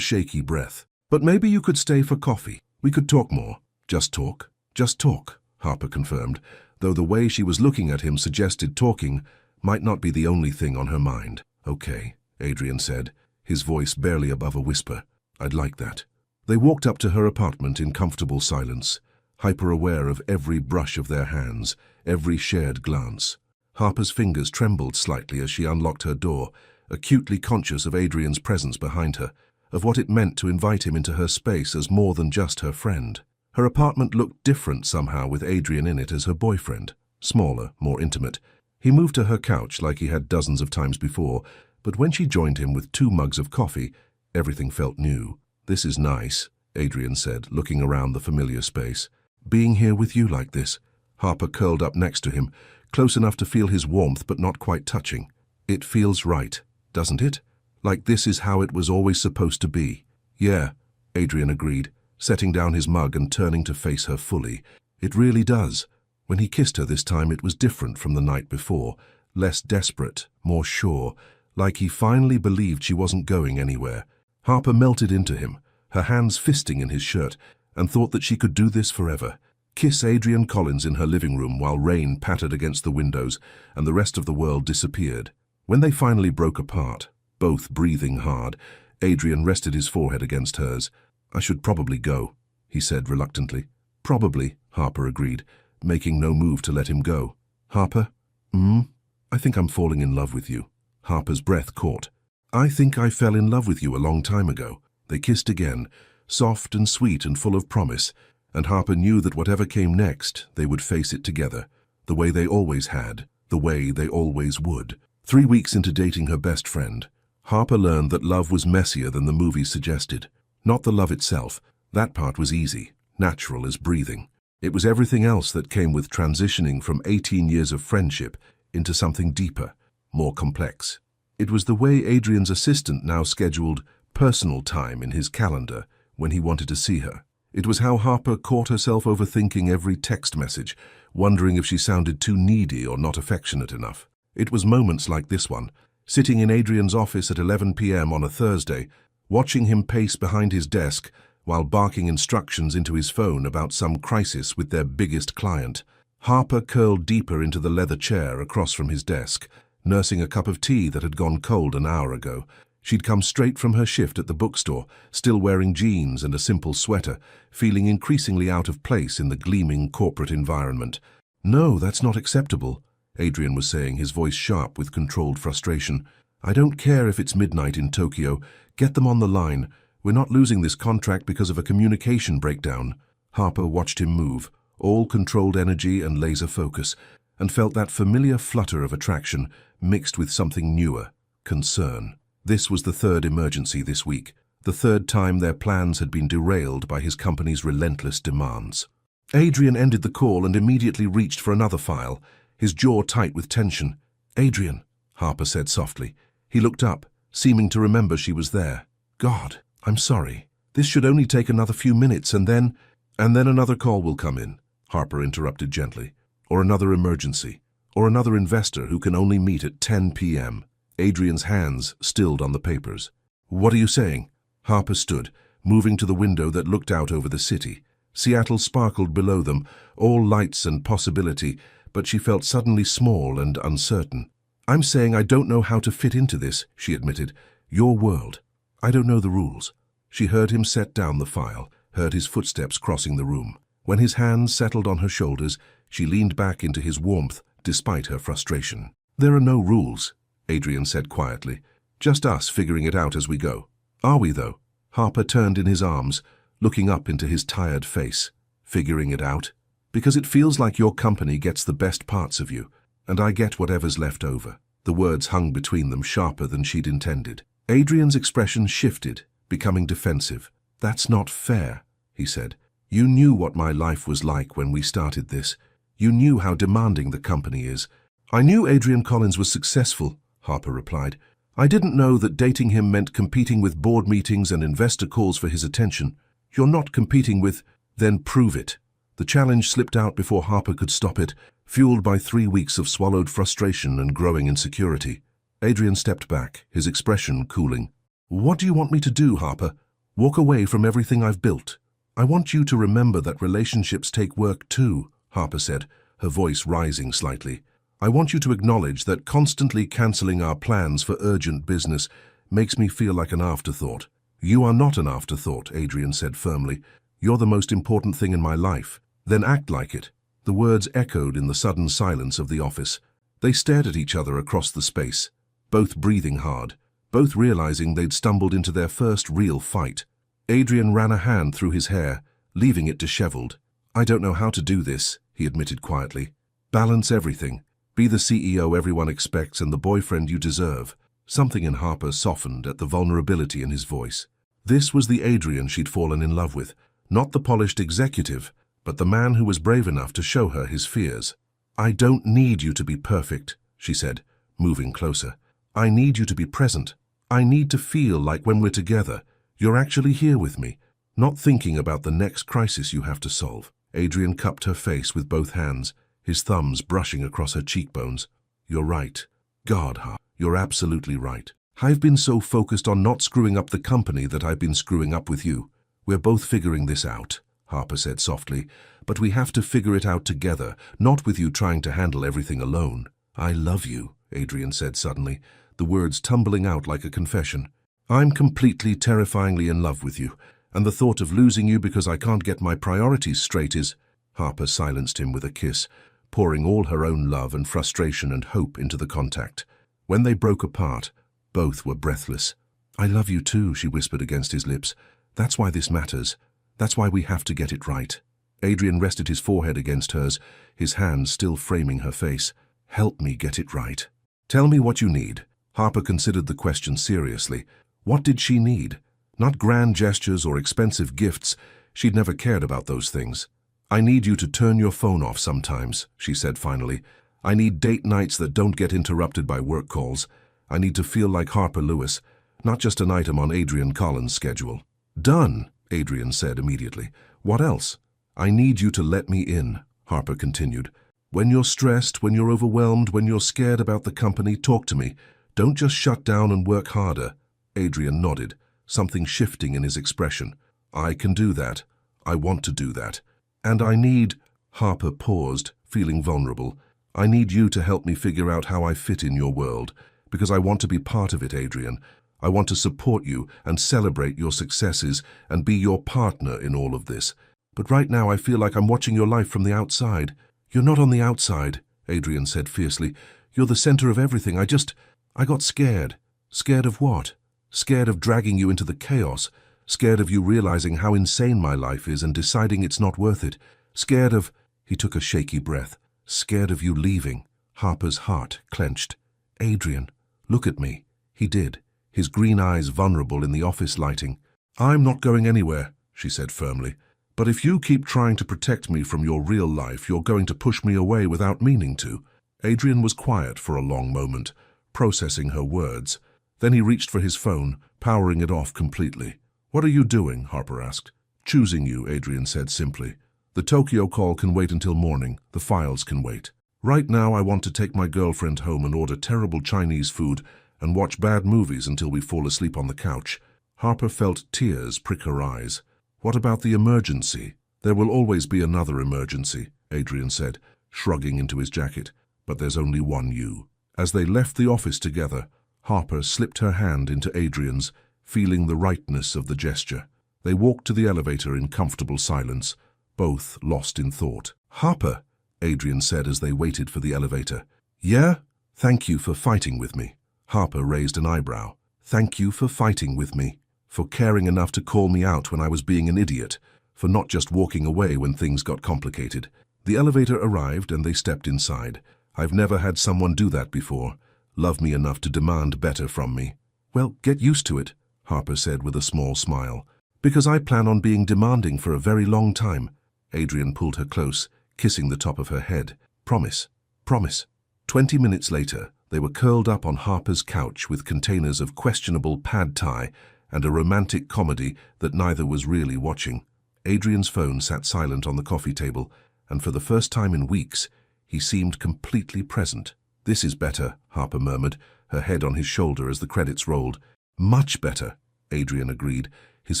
shaky breath. But maybe you could stay for coffee. We could talk more. Just talk. Just talk, Harper confirmed, though the way she was looking at him suggested talking might not be the only thing on her mind. Okay, Adrian said, his voice barely above a whisper. I'd like that. They walked up to her apartment in comfortable silence, hyper-aware of every brush of their hands, every shared glance. Harper's fingers trembled slightly as she unlocked her door, acutely conscious of Adrian's presence behind her, of what it meant to invite him into her space as more than just her friend. Her apartment looked different somehow with Adrian in it as her boyfriend, smaller, more intimate. He moved to her couch like he had dozens of times before, but when she joined him with 2 mugs of coffee, everything felt new. This is nice, Adrian said, looking around the familiar space. Being here with you like this. Harper curled up next to him, close enough to feel his warmth but not quite touching. It feels right, doesn't it? Like this is how it was always supposed to be. Yeah, Adrian agreed, setting down his mug and turning to face her fully. It really does. When he kissed her this time it was different from the night before, less desperate, more sure, like he finally believed she wasn't going anywhere. Harper melted into him, her hands fisting in his shirt, and thought that she could do this forever. Kiss Adrian Collins in her living room while rain pattered against the windows and the rest of the world disappeared. When they finally broke apart, both breathing hard, Adrian rested his forehead against hers. I should probably go, he said reluctantly. Probably, Harper agreed, making no move to let him go. Harper? I think I'm falling in love with you. Harper's breath caught. I think I fell in love with you a long time ago. They kissed again, soft and sweet and full of promise, and Harper knew that whatever came next, they would face it together, the way they always had, the way they always would. 3 weeks into dating her best friend, Harper learned that love was messier than the movies suggested. Not the love itself, that part was easy, natural as breathing. It was everything else that came with transitioning from 18 years of friendship into something deeper, more complex. It was the way Adrian's assistant now scheduled personal time in his calendar when he wanted to see her. It was how Harper caught herself overthinking every text message, wondering if she sounded too needy or not affectionate enough. It was moments like this one, sitting in Adrian's office at 11 p.m. on a Thursday, watching him pace behind his desk while barking instructions into his phone about some crisis with their biggest client. Harper curled deeper into the leather chair across from his desk, nursing a cup of tea that had gone cold an hour ago. She'd come straight from her shift at the bookstore, still wearing jeans and a simple sweater, feeling increasingly out of place in the gleaming corporate environment. No, that's not acceptable, Adrian was saying, his voice sharp with controlled frustration. I don't care if it's midnight in Tokyo. Get them on the line. We're not losing this contract because of a communication breakdown. Harper watched him move, all controlled energy and laser focus, and felt that familiar flutter of attraction mixed with something newer, concern. This was the 3rd emergency this week, the 3rd time their plans had been derailed by his company's relentless demands. Adrian ended the call and immediately reached for another file, his jaw tight with tension. Adrian, Harper said softly. He looked up, seeming to remember she was there. God, I'm sorry. This should only take another few minutes and then another call will come in, Harper interrupted gently. Or another emergency. Or another investor who can only meet at 10 p.m. Adrian's hands stilled on the papers. What are you saying? Harper stood, moving to the window that looked out over the city. Seattle sparkled below them, all lights and possibility, but she felt suddenly small and uncertain. I'm saying I don't know how to fit into this, she admitted. Your world. I don't know the rules. She heard him set down the file, heard his footsteps crossing the room. When his hands settled on her shoulders, she leaned back into his warmth, despite her frustration. There are no rules, Adrian said quietly. Just us figuring it out as we go. Are we, though? Harper turned in his arms, looking up into his tired face. Figuring it out? Because it feels like your company gets the best parts of you, and I get whatever's left over. The words hung between them sharper than she'd intended. Adrian's expression shifted, becoming defensive. That's not fair, he said. You knew what my life was like when we started this. You knew how demanding the company is. I knew Adrian Collins was successful, Harper replied. I didn't know that dating him meant competing with board meetings and investor calls for his attention. You're not competing with, then prove it. The challenge slipped out before Harper could stop it, fueled by 3 weeks of swallowed frustration and growing insecurity. Adrian stepped back, his expression cooling. "What do you want me to do, Harper? Walk away from everything I've built? I want you to remember that relationships take work too," Harper said, her voice rising slightly. "I want you to acknowledge that constantly cancelling our plans for urgent business makes me feel like an afterthought." "You are not an afterthought," Adrian said firmly. "You're the most important thing in my life. Then act like it." The words echoed in the sudden silence of the office. They stared at each other across the space, both breathing hard, both realizing they'd stumbled into their first real fight. Adrian ran a hand through his hair, leaving it disheveled. "I don't know how to do this," he admitted quietly. "Balance everything. Be the CEO everyone expects and the boyfriend you deserve." Something in Harper softened at the vulnerability in his voice. This was the Adrian she'd fallen in love with, not the polished executive, but the man who was brave enough to show her his fears. "I don't need you to be perfect," she said, moving closer. "I need you to be present. I need to feel like when we're together, you're actually here with me, not thinking about the next crisis you have to solve." Adrian cupped her face with both hands, his thumbs brushing across her cheekbones. "You're right. God, you're absolutely right. I've been so focused on not screwing up the company that I've been screwing up with you. We're both figuring this out," Harper said softly, "but we have to figure it out together, not with you trying to handle everything alone." "I love you," Adrian said suddenly, the words tumbling out like a confession. "I'm completely, terrifyingly in love with you, and the thought of losing you because I can't get my priorities straight is—" Harper silenced him with a kiss, pouring all her own love and frustration and hope into the contact. When they broke apart, both were breathless. "I love you too," she whispered against his lips. "That's why this matters. That's why we have to get it right." Adrian rested his forehead against hers, his hands still framing her face. "Help me get it right. Tell me what you need." Harper considered the question seriously. What did she need? Not grand gestures or expensive gifts. She'd never cared about those things. "I need you to turn your phone off sometimes," she said finally. "I need date nights that don't get interrupted by work calls. I need to feel like Harper Lewis, not just an item on Adrian Collins' schedule." "Done," Adrian said immediately. "What else?" "I need you to let me in," Harper continued. "When you're stressed, when you're overwhelmed, when you're scared about the company, talk to me. Don't just shut down and work harder." Adrian nodded, something shifting in his expression. "I can do that. I want to do that. And I need—" Harper paused, feeling vulnerable. "I need you to help me figure out how I fit in your world, because I want to be part of it, Adrian. I want to support you and celebrate your successes and be your partner in all of this. But right now I feel like I'm watching your life from the outside." "You're not on the outside," Adrian said fiercely. "You're the center of everything. I got scared." "Scared of what?" "Scared of dragging you into the chaos. Scared of you realizing how insane my life is and deciding it's not worth it. Scared of—" He took a shaky breath. "Scared of you leaving." Harper's heart clenched. "Adrian, look at me." He did, his green eyes vulnerable in the office lighting. "I'm not going anywhere," she said firmly. "But if you keep trying to protect me from your real life, you're going to push me away without meaning to." Adrian was quiet for a long moment, processing her words. Then he reached for his phone, powering it off completely. "What are you doing?" Harper asked. "Choosing you," Adrian said simply. "The Tokyo call can wait until morning. The files can wait. Right now I want to take my girlfriend home and order terrible Chinese food and watch bad movies until we fall asleep on the couch." Harper felt tears prick her eyes. "What about the emergency?" "There will always be another emergency," Adrian said, shrugging into his jacket. "But there's only one you." As they left the office together, Harper slipped her hand into Adrian's, feeling the rightness of the gesture. They walked to the elevator in comfortable silence, both lost in thought. "Harper," Adrian said as they waited for the elevator. "Yeah? Thank you for fighting with me." Harper raised an eyebrow. "Thank you for fighting with me, for caring enough to call me out when I was being an idiot, for not just walking away when things got complicated." The elevator arrived and they stepped inside. "I've never had someone do that before. Love me enough to demand better from me." "Well, get used to it," Harper said with a small smile. "Because I plan on being demanding for a very long time." Adrian pulled her close, kissing the top of her head. "Promise. Promise." 20 minutes later, they were curled up on Harper's couch with containers of questionable pad thai and a romantic comedy that neither was really watching. Adrian's phone sat silent on the coffee table, and for the first time in weeks, he seemed completely present. "This is better," Harper murmured, her head on his shoulder as the credits rolled. "Much better," Adrian agreed, his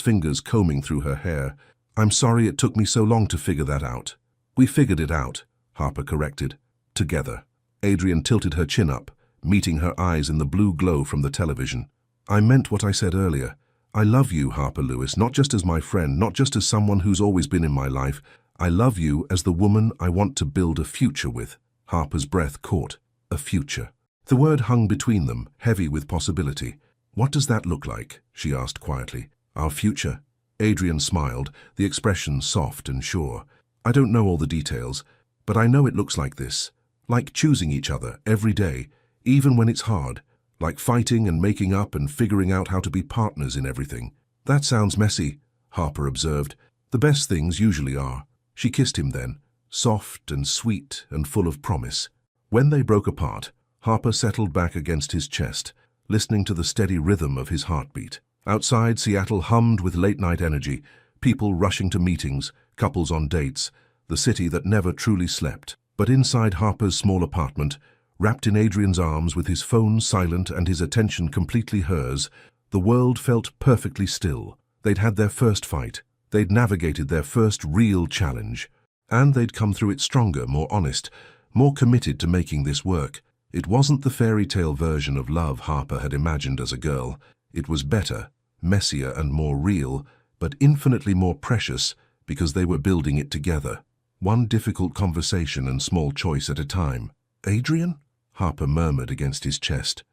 fingers combing through her hair. "I'm sorry it took me so long to figure that out." "We figured it out," Harper corrected. "Together." Adrian tilted her chin up, meeting her eyes in the blue glow from the television. "I meant what I said earlier. I love you, Harper Lewis, not just as my friend, not just as someone who's always been in my life. I love you as the woman I want to build a future with." Harper's breath caught. A future. The word hung between them, heavy with possibility. "What does that look like?" she asked quietly. "Our future?" Adrian smiled, the expression soft and sure. "I don't know all the details, but I know it looks like this. Like choosing each other every day, even when it's hard. Like fighting and making up and figuring out how to be partners in everything." "That sounds messy," Harper observed. "The best things usually are." She kissed him then, soft and sweet and full of promise. When they broke apart, Harper settled back against his chest, listening to the steady rhythm of his heartbeat. Outside, Seattle hummed with late-night energy, people rushing to meetings, couples on dates, the city that never truly slept. But inside Harper's small apartment, wrapped in Adrian's arms with his phone silent and his attention completely hers, the world felt perfectly still. They'd had their first fight. They'd navigated their first real challenge. And they'd come through it stronger, more honest, more committed to making this work. It wasn't the fairy tale version of love Harper had imagined as a girl. It was better, messier and more real, but infinitely more precious because they were building it together. One difficult conversation and small choice at a time. "Adrian?" Harper murmured against his chest.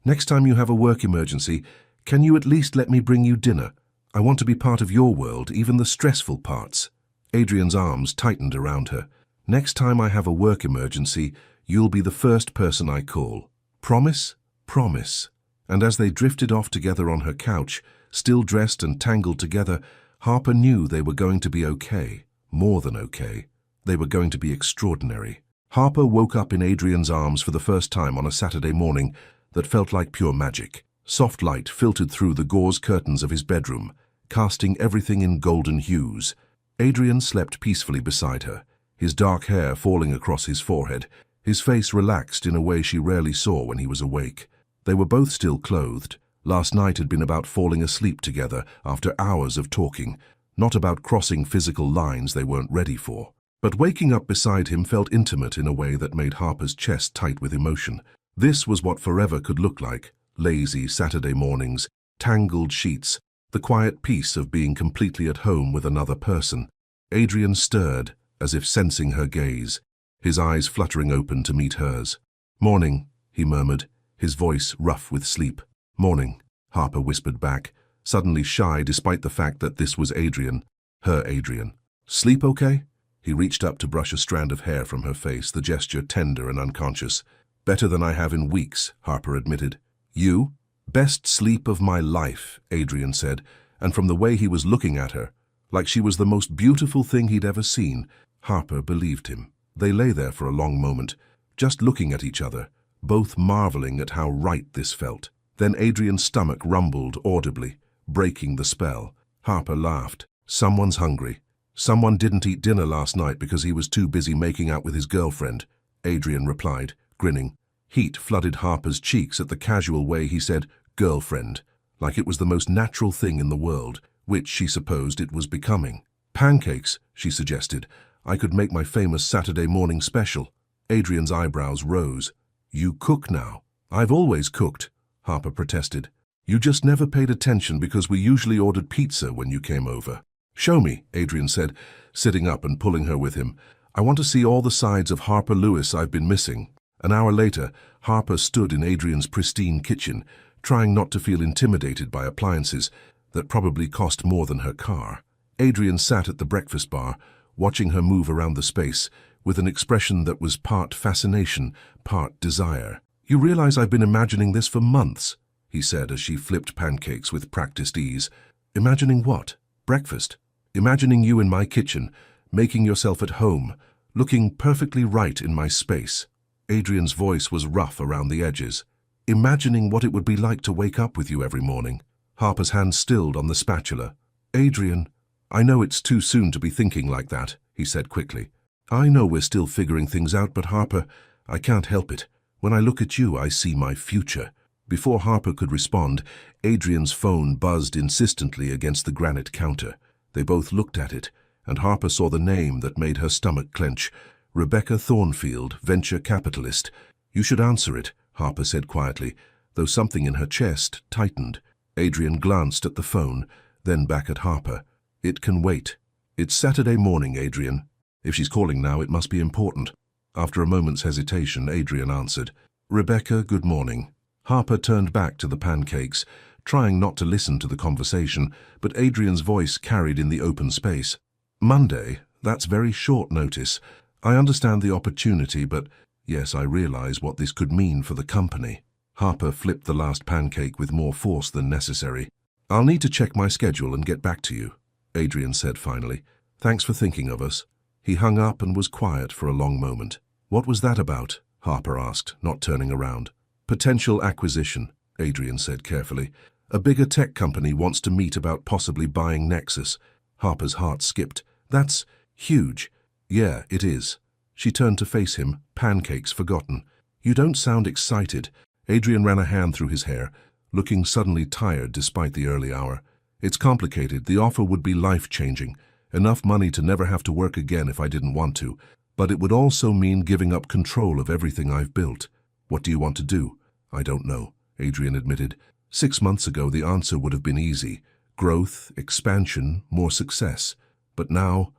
Next time you have a work emergency, can you at least let me bring you dinner? I want to be part of your world, even the stressful parts." Adrian's arms tightened around her. "Next time I have a work emergency, you'll be the first person I call. Promise?" "Promise." And as they drifted off together on her couch, still dressed and tangled together, Harper knew they were going to be okay. More than okay. They were going to be extraordinary. Harper woke up in Adrian's arms for the first time on a Saturday morning that felt like pure magic. Soft light filtered through the gauze curtains of his bedroom, casting everything in golden hues. Adrian slept peacefully beside her, his dark hair falling across his forehead, his face relaxed in a way she rarely saw when he was awake. They were both still clothed. Last night had been about falling asleep together after hours of talking, not about crossing physical lines they weren't ready for. But waking up beside him felt intimate in a way that made Harper's chest tight with emotion. This was what forever could look like: lazy Saturday mornings, tangled sheets, the quiet peace of being completely at home with another person. Adrian stirred, as if sensing her gaze, his eyes fluttering open to meet hers. "Morning," he murmured, his voice rough with sleep. "Morning," Harper whispered back, suddenly shy despite the fact that this was Adrian, her Adrian. "Sleep okay?" He reached up to brush a strand of hair from her face, the gesture tender and unconscious. "Better than I have in weeks," Harper admitted. "You?" "Best sleep of my life," Adrian said, and from the way he was looking at her, like she was the most beautiful thing he'd ever seen, Harper believed him. They lay there for a long moment, just looking at each other, both marveling at how right this felt. Then Adrian's stomach rumbled audibly, breaking the spell. Harper laughed. "Someone's hungry. Someone didn't eat dinner last night because he was too busy making out with his girlfriend," Adrian replied, grinning. Heat flooded Harper's cheeks at the casual way he said "girlfriend," like it was the most natural thing in the world, which she supposed it was becoming. "Pancakes," she suggested. "I could make my famous Saturday morning special." Adrian's eyebrows rose. "You cook now?" "I've always cooked," Harper protested. "You just never paid attention because we usually ordered pizza when you came over." "Show me," Adrian said, sitting up and pulling her with him. "I want to see all the sides of Harper Lewis I've been missing." An hour later, Harper stood in Adrian's pristine kitchen, trying not to feel intimidated by appliances that probably cost more than her car. Adrian sat at the breakfast bar, watching her move around the space, with an expression that was part fascination, part desire. "You realize I've been imagining this for months," he said as she flipped pancakes with practiced ease. "Imagining what?" "Breakfast. Imagining you in my kitchen, making yourself at home, looking perfectly right in my space." Adrian's voice was rough around the edges. "Imagining what it would be like to wake up with you every morning." Harper's hand stilled on the spatula. "Adrian," I know it's too soon to be thinking like that, he said quickly. I know we're still figuring things out, but Harper, I can't help it. When I look at you, I see my future. Before Harper could respond, Adrian's phone buzzed insistently against the granite counter. They both looked at it, and Harper saw the name that made her stomach clench. Rebecca Thornfield, venture capitalist. You should answer it, Harper said quietly, though something in her chest tightened. Adrian glanced at the phone, then back at Harper. It can wait. It's Saturday morning, Adrian. If she's calling now, it must be important. After a moment's hesitation, Adrian answered. Rebecca, good morning. Harper turned back to the pancakes, trying not to listen to the conversation, but Adrian's voice carried in the open space. Monday, that's very short notice. I understand the opportunity, but yes, I realize what this could mean for the company. Harper flipped the last pancake with more force than necessary. I'll need to check my schedule and get back to you, Adrian said finally. Thanks for thinking of us. He hung up and was quiet for a long moment. What was that about? Harper asked, not turning around. Potential acquisition, Adrian said carefully. A bigger tech company wants to meet about possibly buying Nexus. Harper's heart skipped. That's huge. Yeah, it is. She turned to face him, pancakes forgotten. You don't sound excited. Adrian ran a hand through his hair, looking suddenly tired despite the early hour. It's complicated. The offer would be life-changing. Enough money to never have to work again if I didn't want to. But it would also mean giving up control of everything I've built. What do you want to do? I don't know, Adrian admitted. 6 months ago, the answer would have been easy. Growth, expansion, more success. But now?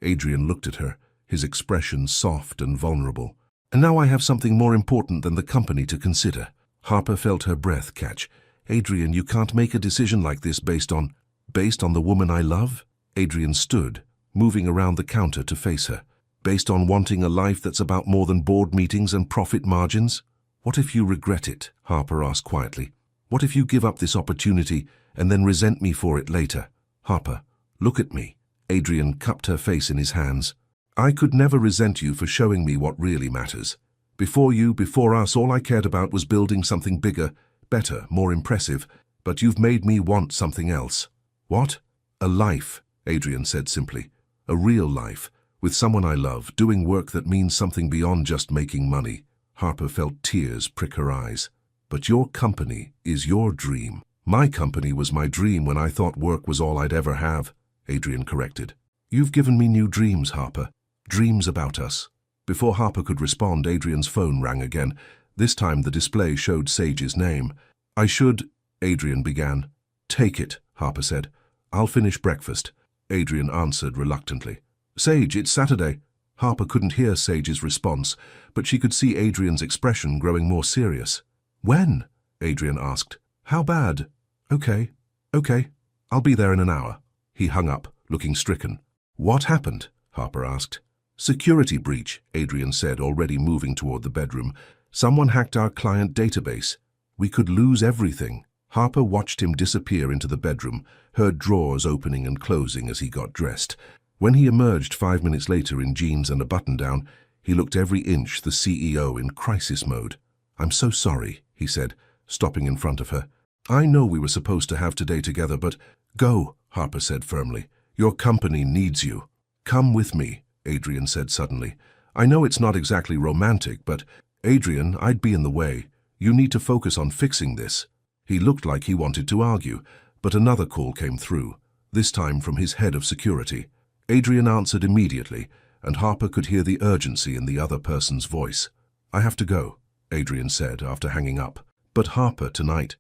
Adrian looked at her, his expression soft and vulnerable. And now I have something more important than the company to consider. Harper felt her breath catch. Adrian, you can't make a decision like this based on the woman I love? Adrian stood, moving around the counter to face her. Based on wanting a life that's about more than board meetings and profit margins? What if you regret it? Harper asked quietly. What if you give up this opportunity and then resent me for it later? Harper, look at me. Adrian cupped her face in his hands. I could never resent you for showing me what really matters. Before you, before us, all I cared about was building something bigger, better, more impressive. But you've made me want something else. What? A life, Adrian said simply. A real life, with someone I love, doing work that means something beyond just making money. Harper felt tears prick her eyes. But your company is your dream. My company was my dream when I thought work was all I'd ever have, Adrian corrected. You've given me new dreams, Harper. Dreams about us. Before Harper could respond, Adrian's phone rang again. This time the display showed Sage's name. I should, Adrian began. Take it, Harper said. I'll finish breakfast. Adrian answered reluctantly. Sage, it's Saturday. Harper couldn't hear Sage's response, but she could see Adrian's expression growing more serious. When? Adrian asked. How bad? Okay. I'll be there in an hour. He hung up, looking stricken. What happened? Harper asked. Security breach, Adrian said, already moving toward the bedroom. Someone hacked our client database. We could lose everything. Harper watched him disappear into the bedroom, heard drawers opening and closing as he got dressed. When he emerged 5 minutes later in jeans and a button-down, he looked every inch the CEO in crisis mode. I'm so sorry, he said, stopping in front of her. I know we were supposed to have today together, but go, Harper said firmly. Your company needs you. Come with me, Adrian said suddenly. I know it's not exactly romantic, but Adrian, I'd be in the way. You need to focus on fixing this. He looked like he wanted to argue, but another call came through, this time from his head of security. Adrian answered immediately, and Harper could hear the urgency in the other person's voice. I have to go, Adrian said after hanging up. But Harper, tonight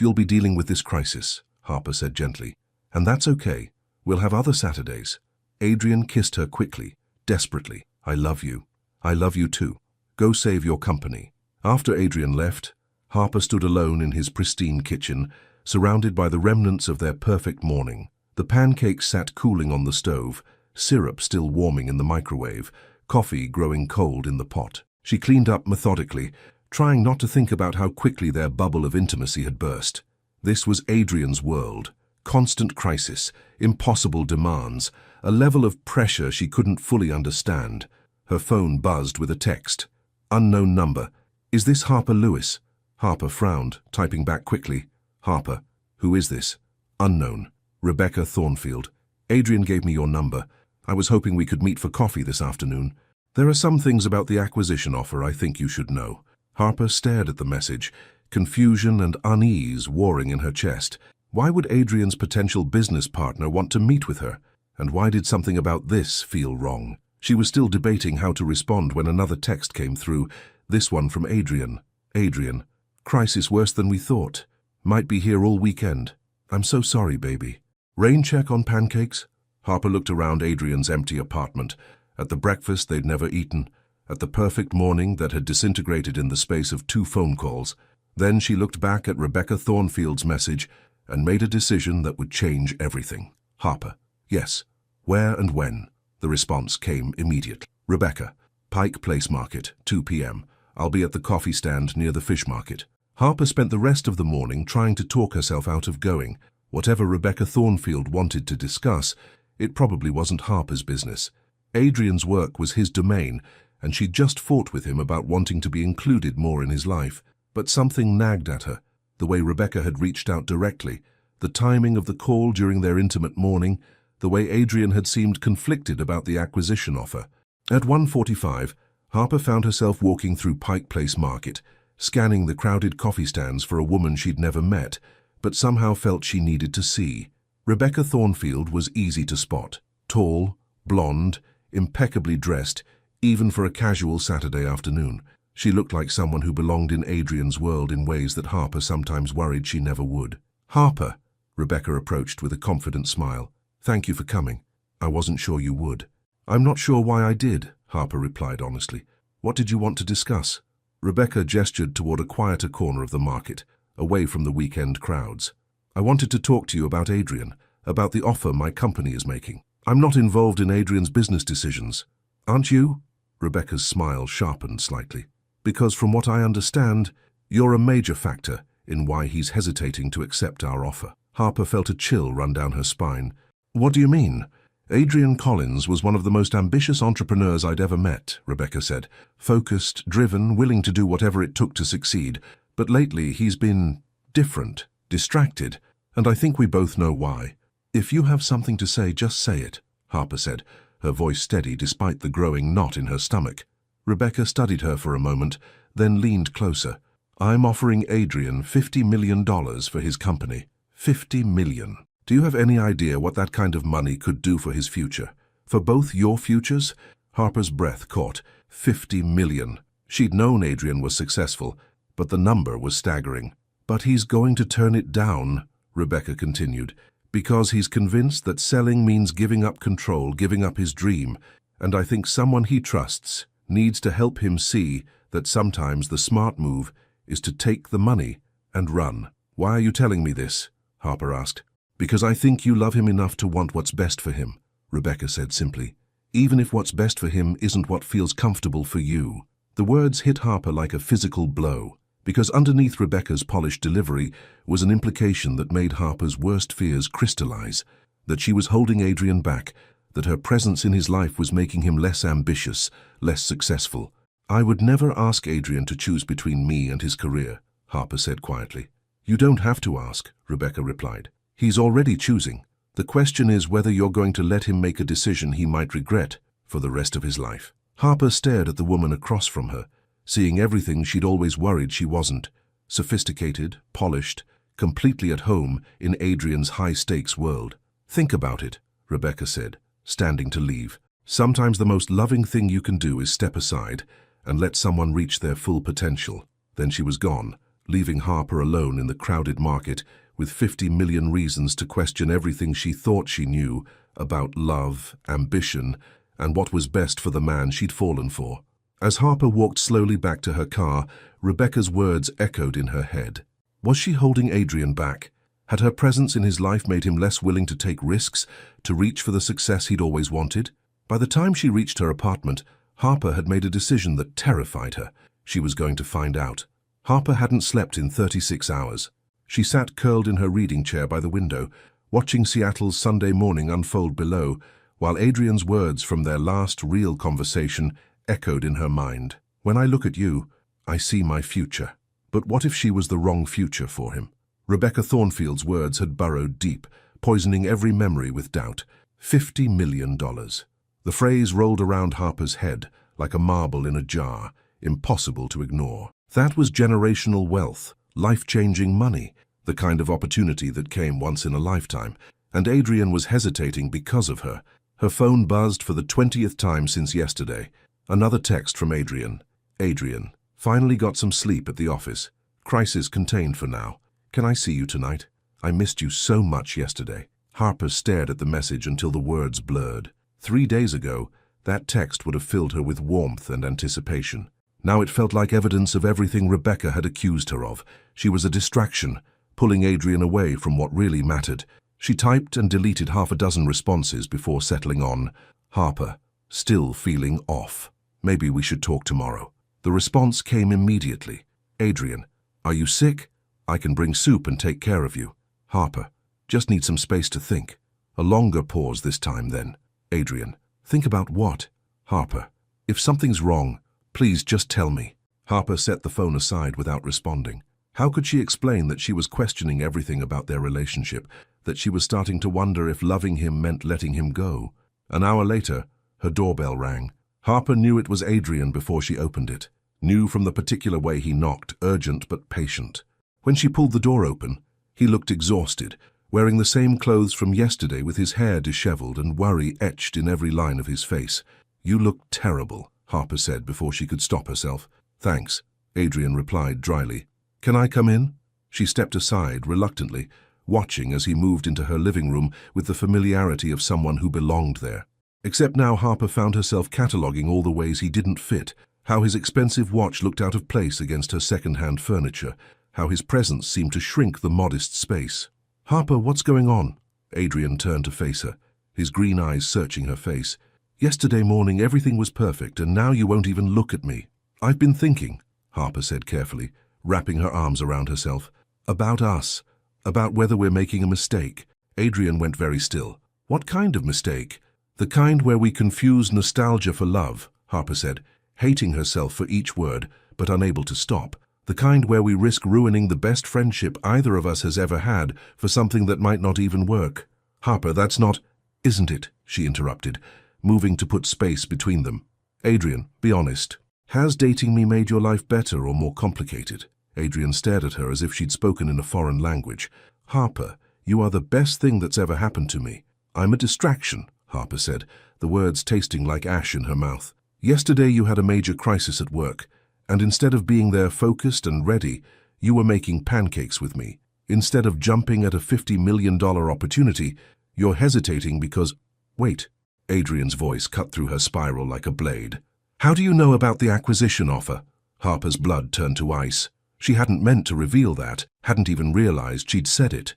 you'll be dealing with this crisis, Harper said gently. And that's okay. We'll have other Saturdays. Adrian kissed her quickly, desperately. I love you. I love you too. Go save your company. After Adrian left, Harper stood alone in his pristine kitchen, surrounded by the remnants of their perfect morning. The pancakes sat cooling on the stove, syrup still warming in the microwave, coffee growing cold in the pot. She cleaned up methodically, trying not to think about how quickly their bubble of intimacy had burst. This was Adrian's world. Constant crisis, impossible demands, a level of pressure she couldn't fully understand. Her phone buzzed with a text. Unknown number. Is this Harper Lewis? Harper frowned, typing back quickly. Harper. Who is this? Unknown. Rebecca Thornfield. Adrian gave me your number. I was hoping we could meet for coffee this afternoon. There are some things about the acquisition offer I think you should know. Harper stared at the message, confusion and unease warring in her chest. Why would Adrian's potential business partner want to meet with her? And why did something about this feel wrong? She was still debating how to respond when another text came through, this one from Adrian. Adrian, crisis worse than we thought. Might be here all weekend. I'm so sorry, baby. Rain check on pancakes? Harper looked around Adrian's empty apartment, at the breakfast they'd never eaten, at the perfect morning that had disintegrated in the space of 2 phone calls. Then she looked back at Rebecca Thornfield's message and made a decision that would change everything. Harper, yes. Where and when? The response came immediately. Rebecca, Pike Place Market, 2 p.m. I'll be at the coffee stand near the fish market. Harper spent the rest of the morning trying to talk herself out of going. Whatever Rebecca Thornfield wanted to discuss, it probably wasn't Harper's business. Adrian's work was his domain, and she'd just fought with him about wanting to be included more in his life. But something nagged at her. The way Rebecca had reached out directly, the timing of the call during their intimate morning, the way Adrian had seemed conflicted about the acquisition offer. At 1:45, Harper found herself walking through Pike Place Market, scanning the crowded coffee stands for a woman she'd never met, but somehow felt she needed to see. Rebecca Thornfield was easy to spot. Tall, blonde, impeccably dressed, even for a casual Saturday afternoon. She looked like someone who belonged in Adrian's world in ways that Harper sometimes worried she never would. Harper, Rebecca approached with a confident smile. Thank you for coming. I wasn't sure you would. I'm not sure why I did, Harper replied honestly. What did you want to discuss? Rebecca gestured toward a quieter corner of the market, away from the weekend crowds. I wanted to talk to you about Adrian, about the offer my company is making. I'm not involved in Adrian's business decisions. Aren't you? Rebecca's smile sharpened slightly. Because from what I understand, you're a major factor in why he's hesitating to accept our offer. Harper felt a chill run down her spine. What do you mean? Adrian Collins was one of the most ambitious entrepreneurs I'd ever met, Rebecca said. Focused, driven, willing to do whatever it took to succeed. But lately he's been different, distracted, and I think we both know why. If you have something to say, just say it, Harper said, her voice steady despite the growing knot in her stomach. Rebecca studied her for a moment, then leaned closer. I'm offering Adrian $50 million for his company. $50 million. Do you have any idea what that kind of money could do for his future? For both your futures? Harper's breath caught. $50 million. She'd known Adrian was successful, but the number was staggering. But he's going to turn it down, Rebecca continued, because he's convinced that selling means giving up control, giving up his dream, and I think someone he trusts needs to help him see that sometimes the smart move is to take the money and run. Why are you telling me this? Harper asked. Because I think you love him enough to want what's best for him, Rebecca said simply. Even if what's best for him isn't what feels comfortable for you. The words hit Harper like a physical blow, because underneath Rebecca's polished delivery was an implication that made Harper's worst fears crystallize, that she was holding Adrian back, that her presence in his life was making him less ambitious, less successful. I would never ask Adrian to choose between me and his career, Harper said quietly. You don't have to ask, Rebecca replied. He's already choosing. The question is whether you're going to let him make a decision he might regret for the rest of his life. Harper stared at the woman across from her, seeing everything she'd always worried she wasn't. Sophisticated, polished, completely at home in Adrian's high-stakes world. Think about it, Rebecca said, standing to leave. Sometimes the most loving thing you can do is step aside and let someone reach their full potential. Then she was gone, leaving Harper alone in the crowded market with 50 million reasons to question everything she thought she knew about love, ambition, and what was best for the man she'd fallen for. As Harper walked slowly back to her car, Rebecca's words echoed in her head. Was she holding Adrian back? Had her presence in his life made him less willing to take risks, to reach for the success he'd always wanted? By the time she reached her apartment, Harper had made a decision that terrified her. She was going to find out. Harper hadn't slept in 36 hours. She sat curled in her reading chair by the window, watching Seattle's Sunday morning unfold below, while Adrian's words from their last real conversation echoed in her mind. When I look at you, I see my future. But what if she was the wrong future for him? Rebecca Thornfield's words had burrowed deep, poisoning every memory with doubt. $50 million. The phrase rolled around Harper's head like a marble in a jar, impossible to ignore. That was generational wealth, life-changing money, the kind of opportunity that came once in a lifetime. And Adrian was hesitating because of her. Her phone buzzed for the 20th time since yesterday. Another text from Adrian. Adrian, finally got some sleep at the office. Crisis contained for now. Can I see you tonight? I missed you so much yesterday. Harper stared at the message until the words blurred. 3 days ago, that text would have filled her with warmth and anticipation. Now it felt like evidence of everything Rebecca had accused her of. She was a distraction, pulling Adrian away from what really mattered. She typed and deleted half a dozen responses before settling on, Harper, still feeling off. Maybe we should talk tomorrow. The response came immediately. Adrian, are you sick? I can bring soup and take care of you. Harper, just need some space to think. A longer pause this time then. Adrian, think about what? Harper, if something's wrong, please just tell me. Harper set the phone aside without responding. How could she explain that she was questioning everything about their relationship, that she was starting to wonder if loving him meant letting him go? An hour later, her doorbell rang. Harper knew it was Adrian before she opened it, knew from the particular way he knocked, urgent but patient. When she pulled the door open, he looked exhausted, wearing the same clothes from yesterday with his hair disheveled and worry etched in every line of his face. You look terrible, Harper said before she could stop herself. Thanks, Adrian replied dryly. Can I come in? She stepped aside reluctantly, watching as he moved into her living room with the familiarity of someone who belonged there. Except now Harper found herself cataloguing all the ways he didn't fit, how his expensive watch looked out of place against her second-hand furniture, how his presence seemed to shrink the modest space. Harper, what's going on? Adrian turned to face her, his green eyes searching her face. Yesterday morning everything was perfect, and now you won't even look at me. I've been thinking, Harper said carefully, wrapping her arms around herself. About us. About whether we're making a mistake. Adrian went very still. What kind of mistake? The kind where we confuse nostalgia for love, Harper said, hating herself for each word, but unable to stop. The kind where we risk ruining the best friendship either of us has ever had for something that might not even work. Harper, that's not... Isn't it? She interrupted, moving to put space between them. Adrian, be honest. Has dating me made your life better or more complicated? Adrian stared at her as if she'd spoken in a foreign language. Harper, you are the best thing that's ever happened to me. I'm a distraction, Harper said, the words tasting like ash in her mouth. Yesterday you had a major crisis at work, and instead of being there focused and ready, you were making pancakes with me. Instead of jumping at a $50 million opportunity, you're hesitating because... Wait. Adrian's voice cut through her spiral like a blade. How do you know about the acquisition offer? Harper's blood turned to ice. She hadn't meant to reveal that, hadn't even realized she'd said it.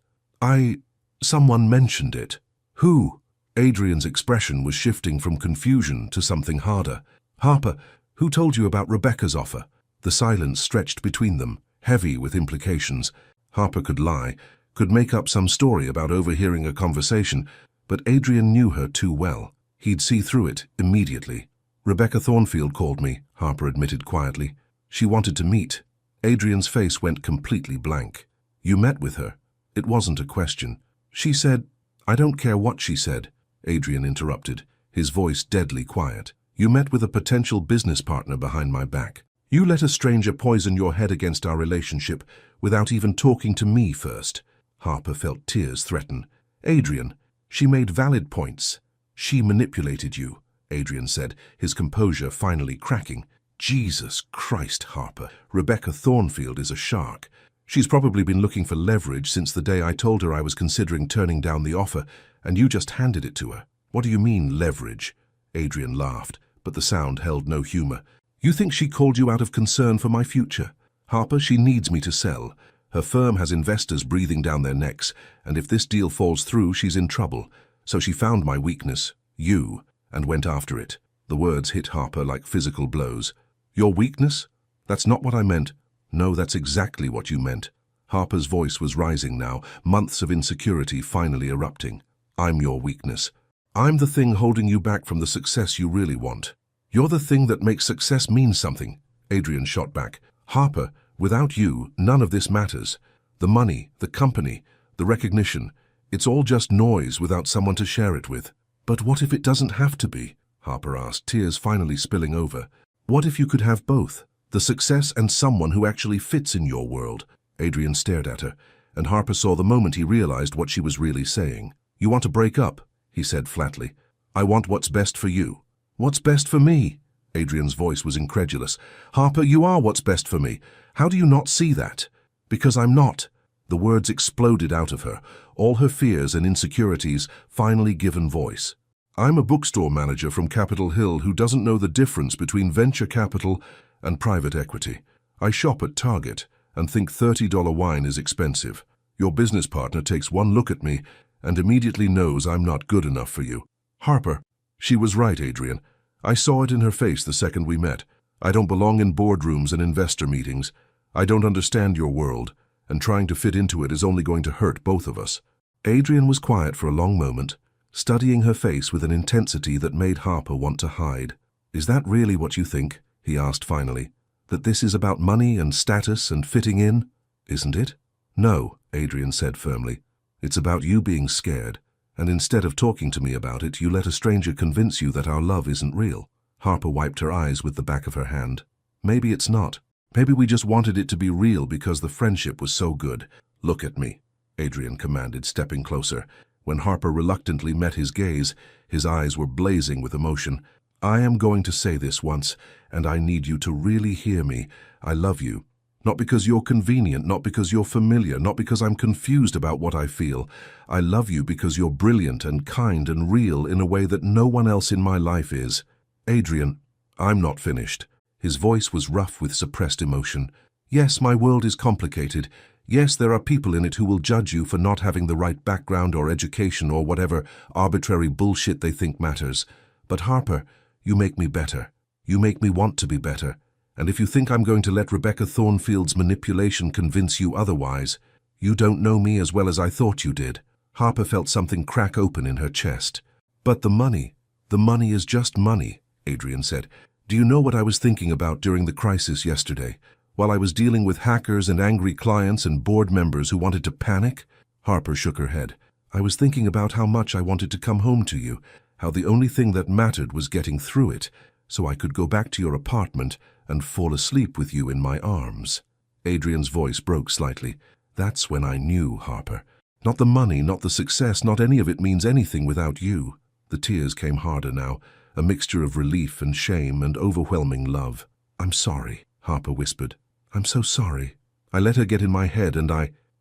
Someone mentioned it. Who? Adrian's expression was shifting from confusion to something harder. Harper, who told you about Rebecca's offer? The silence stretched between them, heavy with implications. Harper could lie, could make up some story about overhearing a conversation, but Adrian knew her too well. He'd see through it immediately. Rebecca Thornfield called me, Harper admitted quietly. She wanted to meet. Adrian's face went completely blank. You met with her? It wasn't a question. She said... I don't care what she said, Adrian interrupted, his voice deadly quiet. You met with a potential business partner behind my back. You let a stranger poison your head against our relationship without even talking to me first. Harper felt tears threaten. Adrian, she made valid points. She manipulated you, Adrian said, his composure finally cracking. Jesus Christ, Harper. Rebecca Thornfield is a shark. She's probably been looking for leverage since the day I told her I was considering turning down the offer, and you just handed it to her. What do you mean, leverage? Adrian laughed, but the sound held no humor. You think she called you out of concern for my future? Harper, she needs me to sell. Her firm has investors breathing down their necks, and if this deal falls through, she's in trouble. So she found my weakness, you, and went after it. The words hit Harper like physical blows. Your weakness? That's not what I meant. No, that's exactly what you meant. Harper's voice was rising now, months of insecurity finally erupting. I'm your weakness. I'm the thing holding you back from the success you really want. You're the thing that makes success mean something. Adrian shot back. Harper, without you, none of this matters. The money, the company, the recognition. It's all just noise without someone to share it with. But what if it doesn't have to be? Harper asked, tears finally spilling over. What if you could have both? The success and someone who actually fits in your world. Adrian stared at her, and Harper saw the moment he realized what she was really saying. You want to break up, he said flatly. I want what's best for you. What's best for me? Adrian's voice was incredulous. Harper, you are what's best for me. How do you not see that? Because I'm not. The words exploded out of her, all her fears and insecurities finally given voice. I'm a bookstore manager from Capitol Hill who doesn't know the difference between venture capital and private equity. I shop at Target and think $30 wine is expensive. Your business partner takes one look at me and immediately knows I'm not good enough for you. Harper, she was right, Adrian. I saw it in her face the second we met. I don't belong in boardrooms and investor meetings. I don't understand your world, and trying to fit into it is only going to hurt both of us. Adrian was quiet for a long moment, studying her face with an intensity that made Harper want to hide. Is that really what you think? He asked finally. That this is about money and status and fitting in? Isn't it? No, Adrian said firmly. It's about you being scared, and instead of talking to me about it, you let a stranger convince you that our love isn't real. Harper wiped her eyes with the back of her hand. Maybe it's not. Maybe we just wanted it to be real because the friendship was so good. Look at me, Adrian commanded, stepping closer. When Harper reluctantly met his gaze, his eyes were blazing with emotion. I am going to say this once, and I need you to really hear me. I love you. Not because you're convenient, not because you're familiar, not because I'm confused about what I feel. I love you because you're brilliant and kind and real in a way that no one else in my life is. Adrian, I'm not finished. His voice was rough with suppressed emotion. Yes, my world is complicated. Yes, there are people in it who will judge you for not having the right background or education or whatever arbitrary bullshit they think matters. But Harper, you make me better. You make me want to be better. And if you think I'm going to let Rebecca Thornfield's manipulation convince you otherwise, you don't know me as well as I thought you did. Harper felt something crack open in her chest. But the money is just money, Adrian said. Do you know what I was thinking about during the crisis yesterday, while I was dealing with hackers and angry clients and board members who wanted to panic? Harper shook her head. I was thinking about how much I wanted to come home to you, how the only thing that mattered was getting through it, so I could go back to your apartment and fall asleep with you in my arms. Adrian's voice broke slightly. That's when I knew, Harper. Not the money, not the success, not any of it means anything without you. The tears came harder now, a mixture of relief and shame and overwhelming love. I'm sorry, Harper whispered. I'm so sorry. I let her get in my head and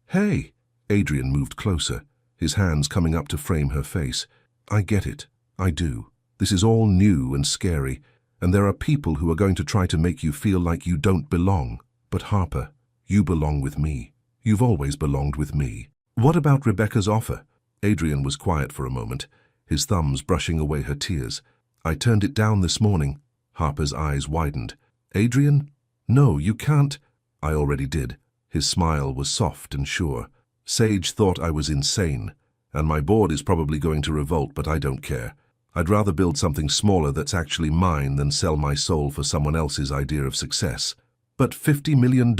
Hey! Adrian moved closer, his hands coming up to frame her face. I get it. I do. This is all new and scary, and there are people who are going to try to make you feel like you don't belong. But Harper, you belong with me. You've always belonged with me. What about Rebecca's offer? Adrian was quiet for a moment, his thumbs brushing away her tears. I turned it down this morning. Harper's eyes widened. Adrian? No, you can't. I already did. His smile was soft and sure. Sage thought I was insane, and my board is probably going to revolt, but I don't care. I'd rather build something smaller that's actually mine than sell my soul for someone else's idea of success. But $50 million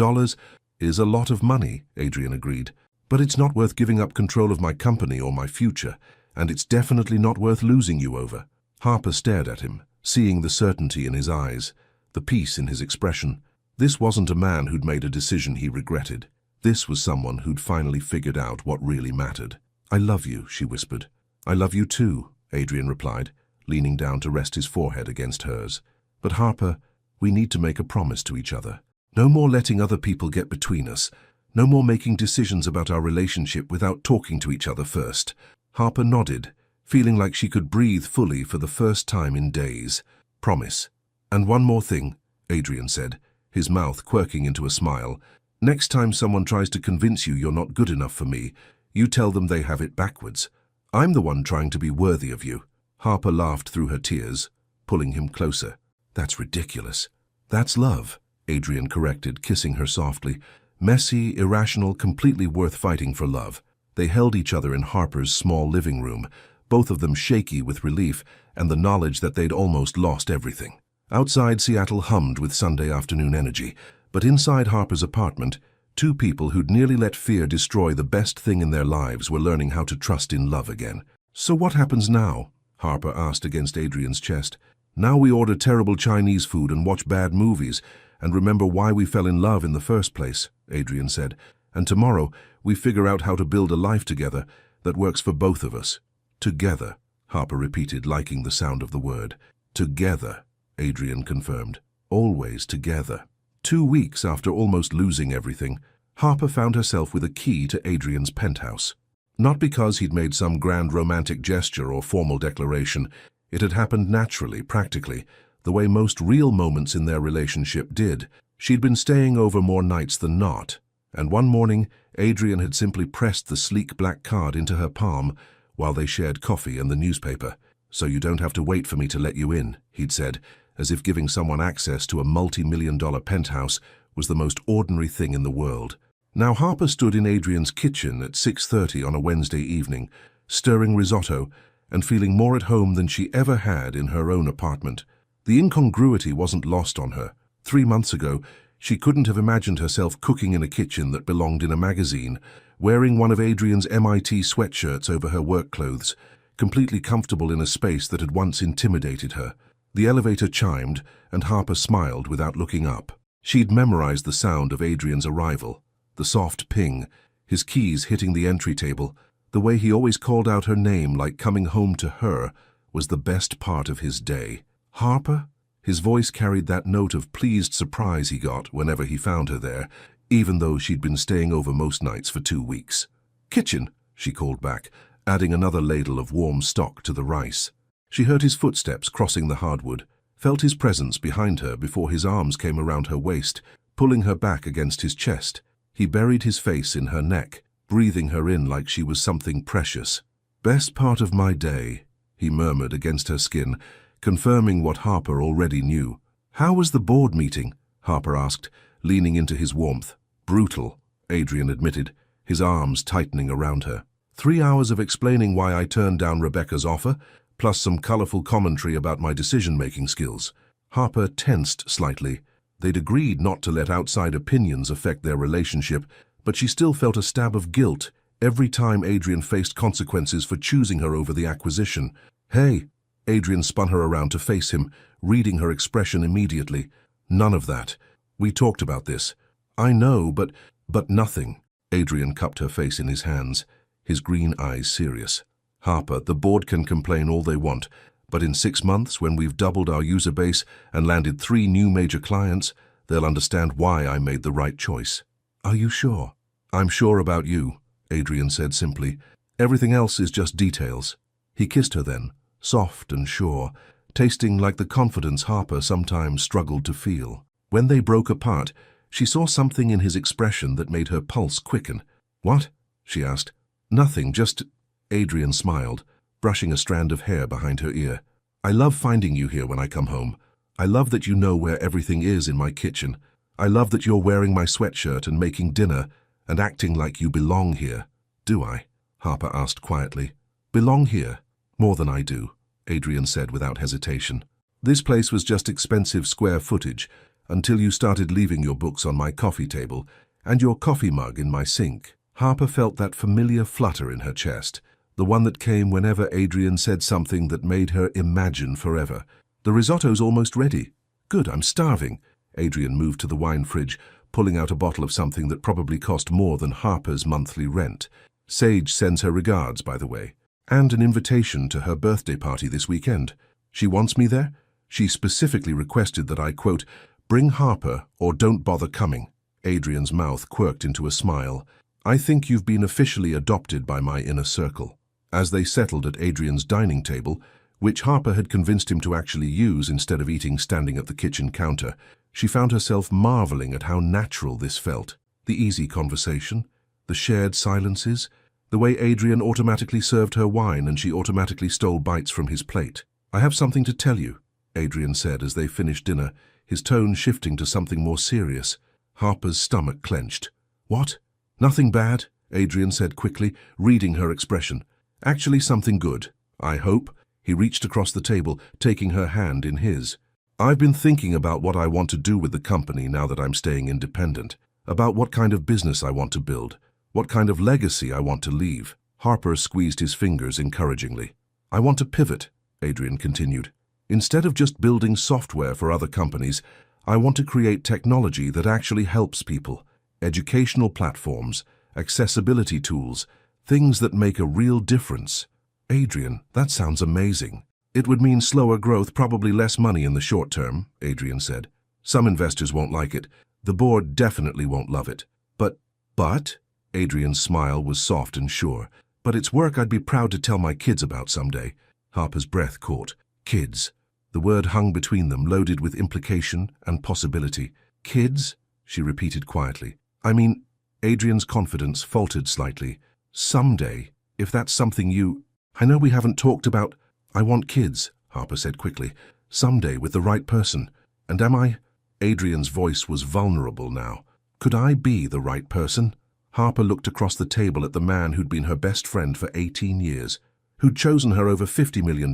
is a lot of money, Adrian agreed. But it's not worth giving up control of my company or my future, and it's definitely not worth losing you over. Harper stared at him, seeing the certainty in his eyes, the peace in his expression. This wasn't a man who'd made a decision he regretted. This was someone who'd finally figured out what really mattered. I love you, she whispered. I love you too, Adrian replied, leaning down to rest his forehead against hers. But Harper, we need to make a promise to each other. No more letting other people get between us. No more making decisions about our relationship without talking to each other first. Harper nodded, feeling like she could breathe fully for the first time in days. Promise. And one more thing, Adrian said, his mouth quirking into a smile. Next time someone tries to convince you you're not good enough for me, you tell them they have it backwards. I'm the one trying to be worthy of you. Harper laughed through her tears, pulling him closer. That's ridiculous. That's love, Adrian corrected, kissing her softly. Messy, irrational, completely worth fighting for love. They held each other in Harper's small living room, both of them shaky with relief and the knowledge that they'd almost lost everything. Outside, Seattle hummed with Sunday afternoon energy, but inside Harper's apartment, Two people who'd nearly let fear destroy the best thing in their lives were learning how to trust in love again. "So what happens now?" Harper asked against Adrian's chest. "Now we order terrible Chinese food and watch bad movies and remember why we fell in love in the first place," Adrian said. "And tomorrow we figure out how to build a life together that works for both of us." "Together," Harper repeated, liking the sound of the word. "Together," Adrian confirmed. "Always together." 2 weeks after almost losing everything, Harper found herself with a key to Adrian's penthouse. Not because he'd made some grand romantic gesture or formal declaration. It had happened naturally, practically, the way most real moments in their relationship did. She'd been staying over more nights than not, and one morning Adrian had simply pressed the sleek black card into her palm while they shared coffee and the newspaper. "So you don't have to wait for me to let you in," he'd said, as if giving someone access to a multi-million-dollar penthouse was the most ordinary thing in the world. Now Harper stood in Adrian's kitchen at 6:30 on a Wednesday evening, stirring risotto and feeling more at home than she ever had in her own apartment. The incongruity wasn't lost on her. 3 months ago, she couldn't have imagined herself cooking in a kitchen that belonged in a magazine, wearing one of Adrian's MIT sweatshirts over her work clothes, completely comfortable in a space that had once intimidated her. The elevator chimed, and Harper smiled without looking up. She'd memorized the sound of Adrian's arrival, the soft ping, his keys hitting the entry table. The way he always called out her name like coming home to her was the best part of his day. "Harper?" His voice carried that note of pleased surprise he got whenever he found her there, even though she'd been staying over most nights for 2 weeks. "Kitchen," she called back, adding another ladle of warm stock to the rice. She heard his footsteps crossing the hardwood, felt his presence behind her before his arms came around her waist, pulling her back against his chest. He buried his face in her neck, breathing her in like she was something precious. "Best part of my day," he murmured against her skin, confirming what Harper already knew. "How was the board meeting?" Harper asked, leaning into his warmth. "Brutal," Adrian admitted, his arms tightening around her. 3 hours of explaining why I turned down Rebecca's offer, plus some colorful commentary about my decision-making skills." Harper tensed slightly. They'd agreed not to let outside opinions affect their relationship, but she still felt a stab of guilt every time Adrian faced consequences for choosing her over the acquisition. "Hey," Adrian spun her around to face him, reading her expression immediately. "None of that. We talked about this." "I know, but nothing." Adrian cupped her face in his hands, his green eyes serious. "Harper, the board can complain all they want, but in 6 months, when we've doubled our user base and landed 3 new major clients, they'll understand why I made the right choice." "Are you sure?" "I'm sure about you," Adrian said simply. "Everything else is just details." He kissed her then, soft and sure, tasting like the confidence Harper sometimes struggled to feel. When they broke apart, she saw something in his expression that made her pulse quicken. "What?" she asked. "Nothing, just—" Adrian smiled, brushing a strand of hair behind her ear. "I love finding you here when I come home. I love that you know where everything is in my kitchen. I love that you're wearing my sweatshirt and making dinner and acting like you belong here." "Do I?" Harper asked quietly. "Belong here? More than I do," Adrian said without hesitation. "This place was just expensive square footage until you started leaving your books on my coffee table and your coffee mug in my sink." Harper felt that familiar flutter in her chest, the one that came whenever Adrian said something that made her imagine forever. "The risotto's almost ready." "Good, I'm starving." Adrian moved to the wine fridge, pulling out a bottle of something that probably cost more than Harper's monthly rent. "Sage sends her regards, by the way, and an invitation to her birthday party this weekend. She wants me there. She specifically requested that I, quote, bring Harper or don't bother coming." Adrian's mouth quirked into a smile. "I think you've been officially adopted by my inner circle." As they settled at Adrian's dining table, which Harper had convinced him to actually use instead of eating standing at the kitchen counter, she found herself marveling at how natural this felt. The easy conversation, the shared silences, the way Adrian automatically served her wine and she automatically stole bites from his plate. "I have something to tell you," Adrian said as they finished dinner, his tone shifting to something more serious. Harper's stomach clenched. "What?" "Nothing bad," Adrian said quickly, reading her expression. "Actually something good, I hope." He reached across the table, taking her hand in his. "I've been thinking about what I want to do with the company now that I'm staying independent. about what kind of business I want to build, what kind of legacy I want to leave. Harper squeezed his fingers encouragingly. I want to pivot, Adrian continued. Instead of just building software for other companies, I want to create technology that actually helps people, educational platforms, accessibility tools, things that make a real difference. Adrian, that sounds amazing. It would mean slower growth, probably less money in the short term, Adrian said. Some investors won't like it. The board definitely won't love it. But, Adrian's smile was soft and sure. But it's work I'd be proud to tell my kids about someday. Harper's breath caught. Kids. The word hung between them, loaded with implication and possibility. Kids? She repeated quietly. I mean, Adrian's confidence faltered slightly. Someday, if that's something you... I know we haven't talked about... I want kids, Harper said quickly. Someday with the right person. And am I... Adrian's voice was vulnerable now. Could I be the right person? Harper looked across the table at the man who'd been her best friend for 18 years, who'd chosen her over $50 million,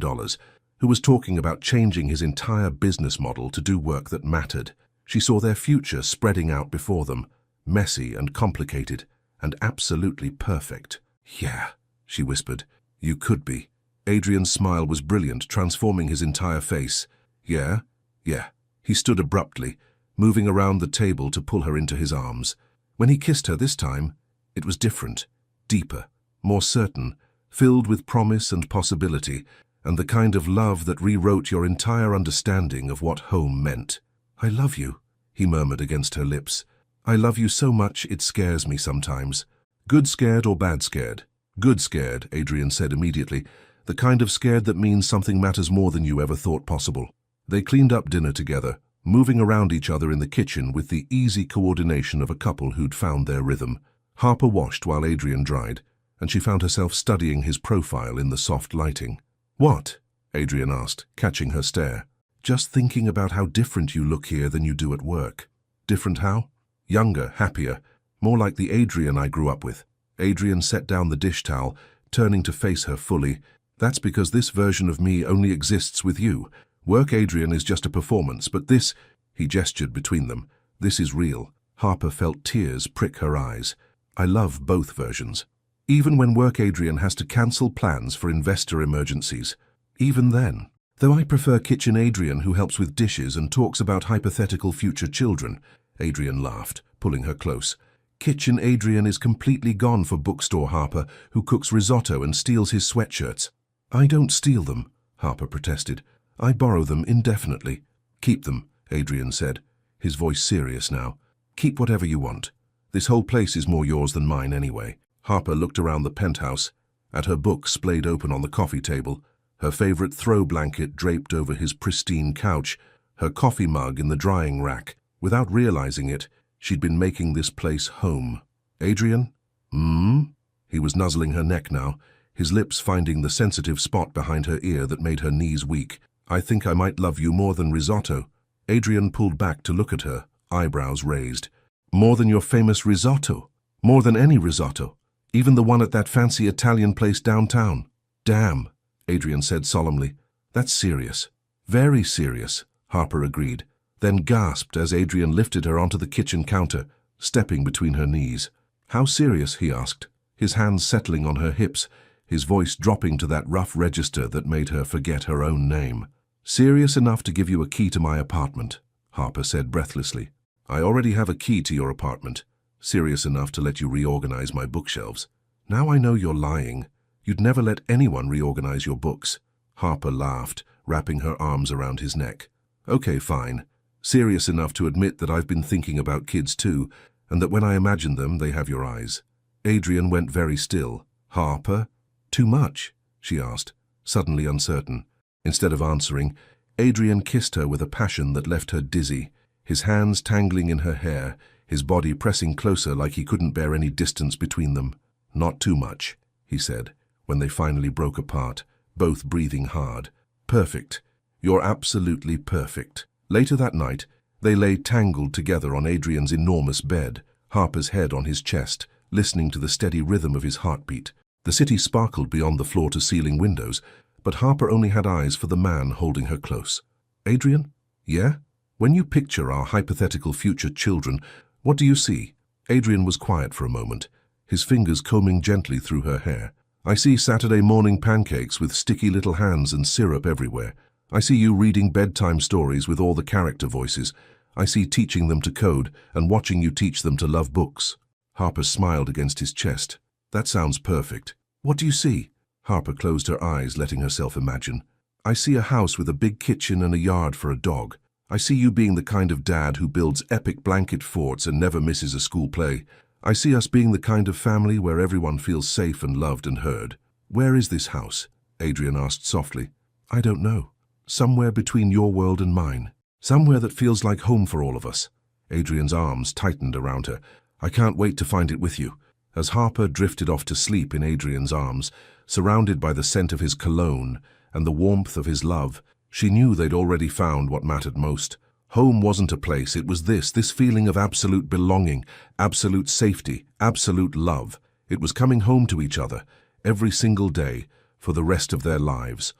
who was talking about changing his entire business model to do work that mattered. She saw their future spreading out before them, messy and complicated, and absolutely perfect. Yeah, she whispered. You could be. Adrian's smile was brilliant, transforming his entire face. Yeah. He stood abruptly, moving around the table to pull her into his arms. When he kissed her this time, it was different, deeper, more certain, filled with promise and possibility, and the kind of love that rewrote your entire understanding of what home meant. I love you, he murmured against her lips. I love you so much it scares me sometimes. Good scared or bad scared? Good scared, Adrian said immediately. The kind of scared that means something matters more than you ever thought possible. They cleaned up dinner together, moving around each other in the kitchen with the easy coordination of a couple who'd found their rhythm. Harper washed while Adrian dried, and she found herself studying his profile in the soft lighting. What? Adrian asked, catching her stare. Just thinking about how different you look here than you do at work. Different how? Younger, happier, more like the Adrian I grew up with. Adrian set down the dish towel, turning to face her fully. That's because this version of me only exists with you. Work Adrian is just a performance, but this, he gestured between them, this is real. Harper felt tears prick her eyes. I love both versions. Even when Work Adrian has to cancel plans for investor emergencies. Even then. Though I prefer Kitchen Adrian, who helps with dishes and talks about hypothetical future children. Adrian laughed, pulling her close. Kitchen Adrian is completely gone for Bookstore Harper, who cooks risotto and steals his sweatshirts. I don't steal them, Harper protested. I borrow them indefinitely. Keep them, Adrian said, his voice serious now. Keep whatever you want. This whole place is more yours than mine anyway. Harper looked around the penthouse, at her books splayed open on the coffee table, her favorite throw blanket draped over his pristine couch, her coffee mug in the drying rack. Without realizing it, she'd been making this place home. Adrian? He was nuzzling her neck now, his lips finding the sensitive spot behind her ear that made her knees weak. I think I might love you more than risotto. Adrian pulled back to look at her, eyebrows raised. More than your famous risotto? More than any risotto? Even the one at that fancy Italian place downtown? Damn, Adrian said solemnly. That's serious. Very serious, Harper agreed, then gasped as Adrian lifted her onto the kitchen counter, stepping between her knees. How serious, he asked, his hands settling on her hips, his voice dropping to that rough register that made her forget her own name. Serious enough to give you a key to my apartment, Harper said breathlessly. I already have a key to your apartment. Serious enough to let you reorganize my bookshelves. Now I know you're lying. You'd never let anyone reorganize your books. Harper laughed, wrapping her arms around his neck. Okay, fine. Serious enough to admit that I've been thinking about kids too, and that when I imagine them, they have your eyes. Adrian went very still. Harper? Too much? She asked, suddenly uncertain. Instead of answering, Adrian kissed her with a passion that left her dizzy, his hands tangling in her hair, his body pressing closer like he couldn't bear any distance between them. Not too much, he said, when they finally broke apart, both breathing hard. Perfect. You're absolutely perfect. Later that night, they lay tangled together on Adrian's enormous bed, Harper's head on his chest, listening to the steady rhythm of his heartbeat. The city sparkled beyond the floor-to-ceiling windows, but Harper only had eyes for the man holding her close. Adrian? Yeah? When you picture our hypothetical future children, what do you see? Adrian was quiet for a moment, his fingers combing gently through her hair. I see Saturday morning pancakes with sticky little hands and syrup everywhere. I see you reading bedtime stories with all the character voices. I see teaching them to code and watching you teach them to love books. Harper smiled against his chest. That sounds perfect. What do you see? Harper closed her eyes, letting herself imagine. I see a house with a big kitchen and a yard for a dog. I see you being the kind of dad who builds epic blanket forts and never misses a school play. I see us being the kind of family where everyone feels safe and loved and heard. Where is this house? Adrian asked softly. I don't know. Somewhere between your world and mine. Somewhere that feels like home for all of us. Adrian's arms tightened around her. I can't wait to find it with you. As Harper drifted off to sleep in Adrian's arms, surrounded by the scent of his cologne and the warmth of his love, she knew they'd already found what mattered most. Home wasn't a place, it was this feeling of absolute belonging, absolute safety, absolute love. It was coming home to each other, every single day, for the rest of their lives.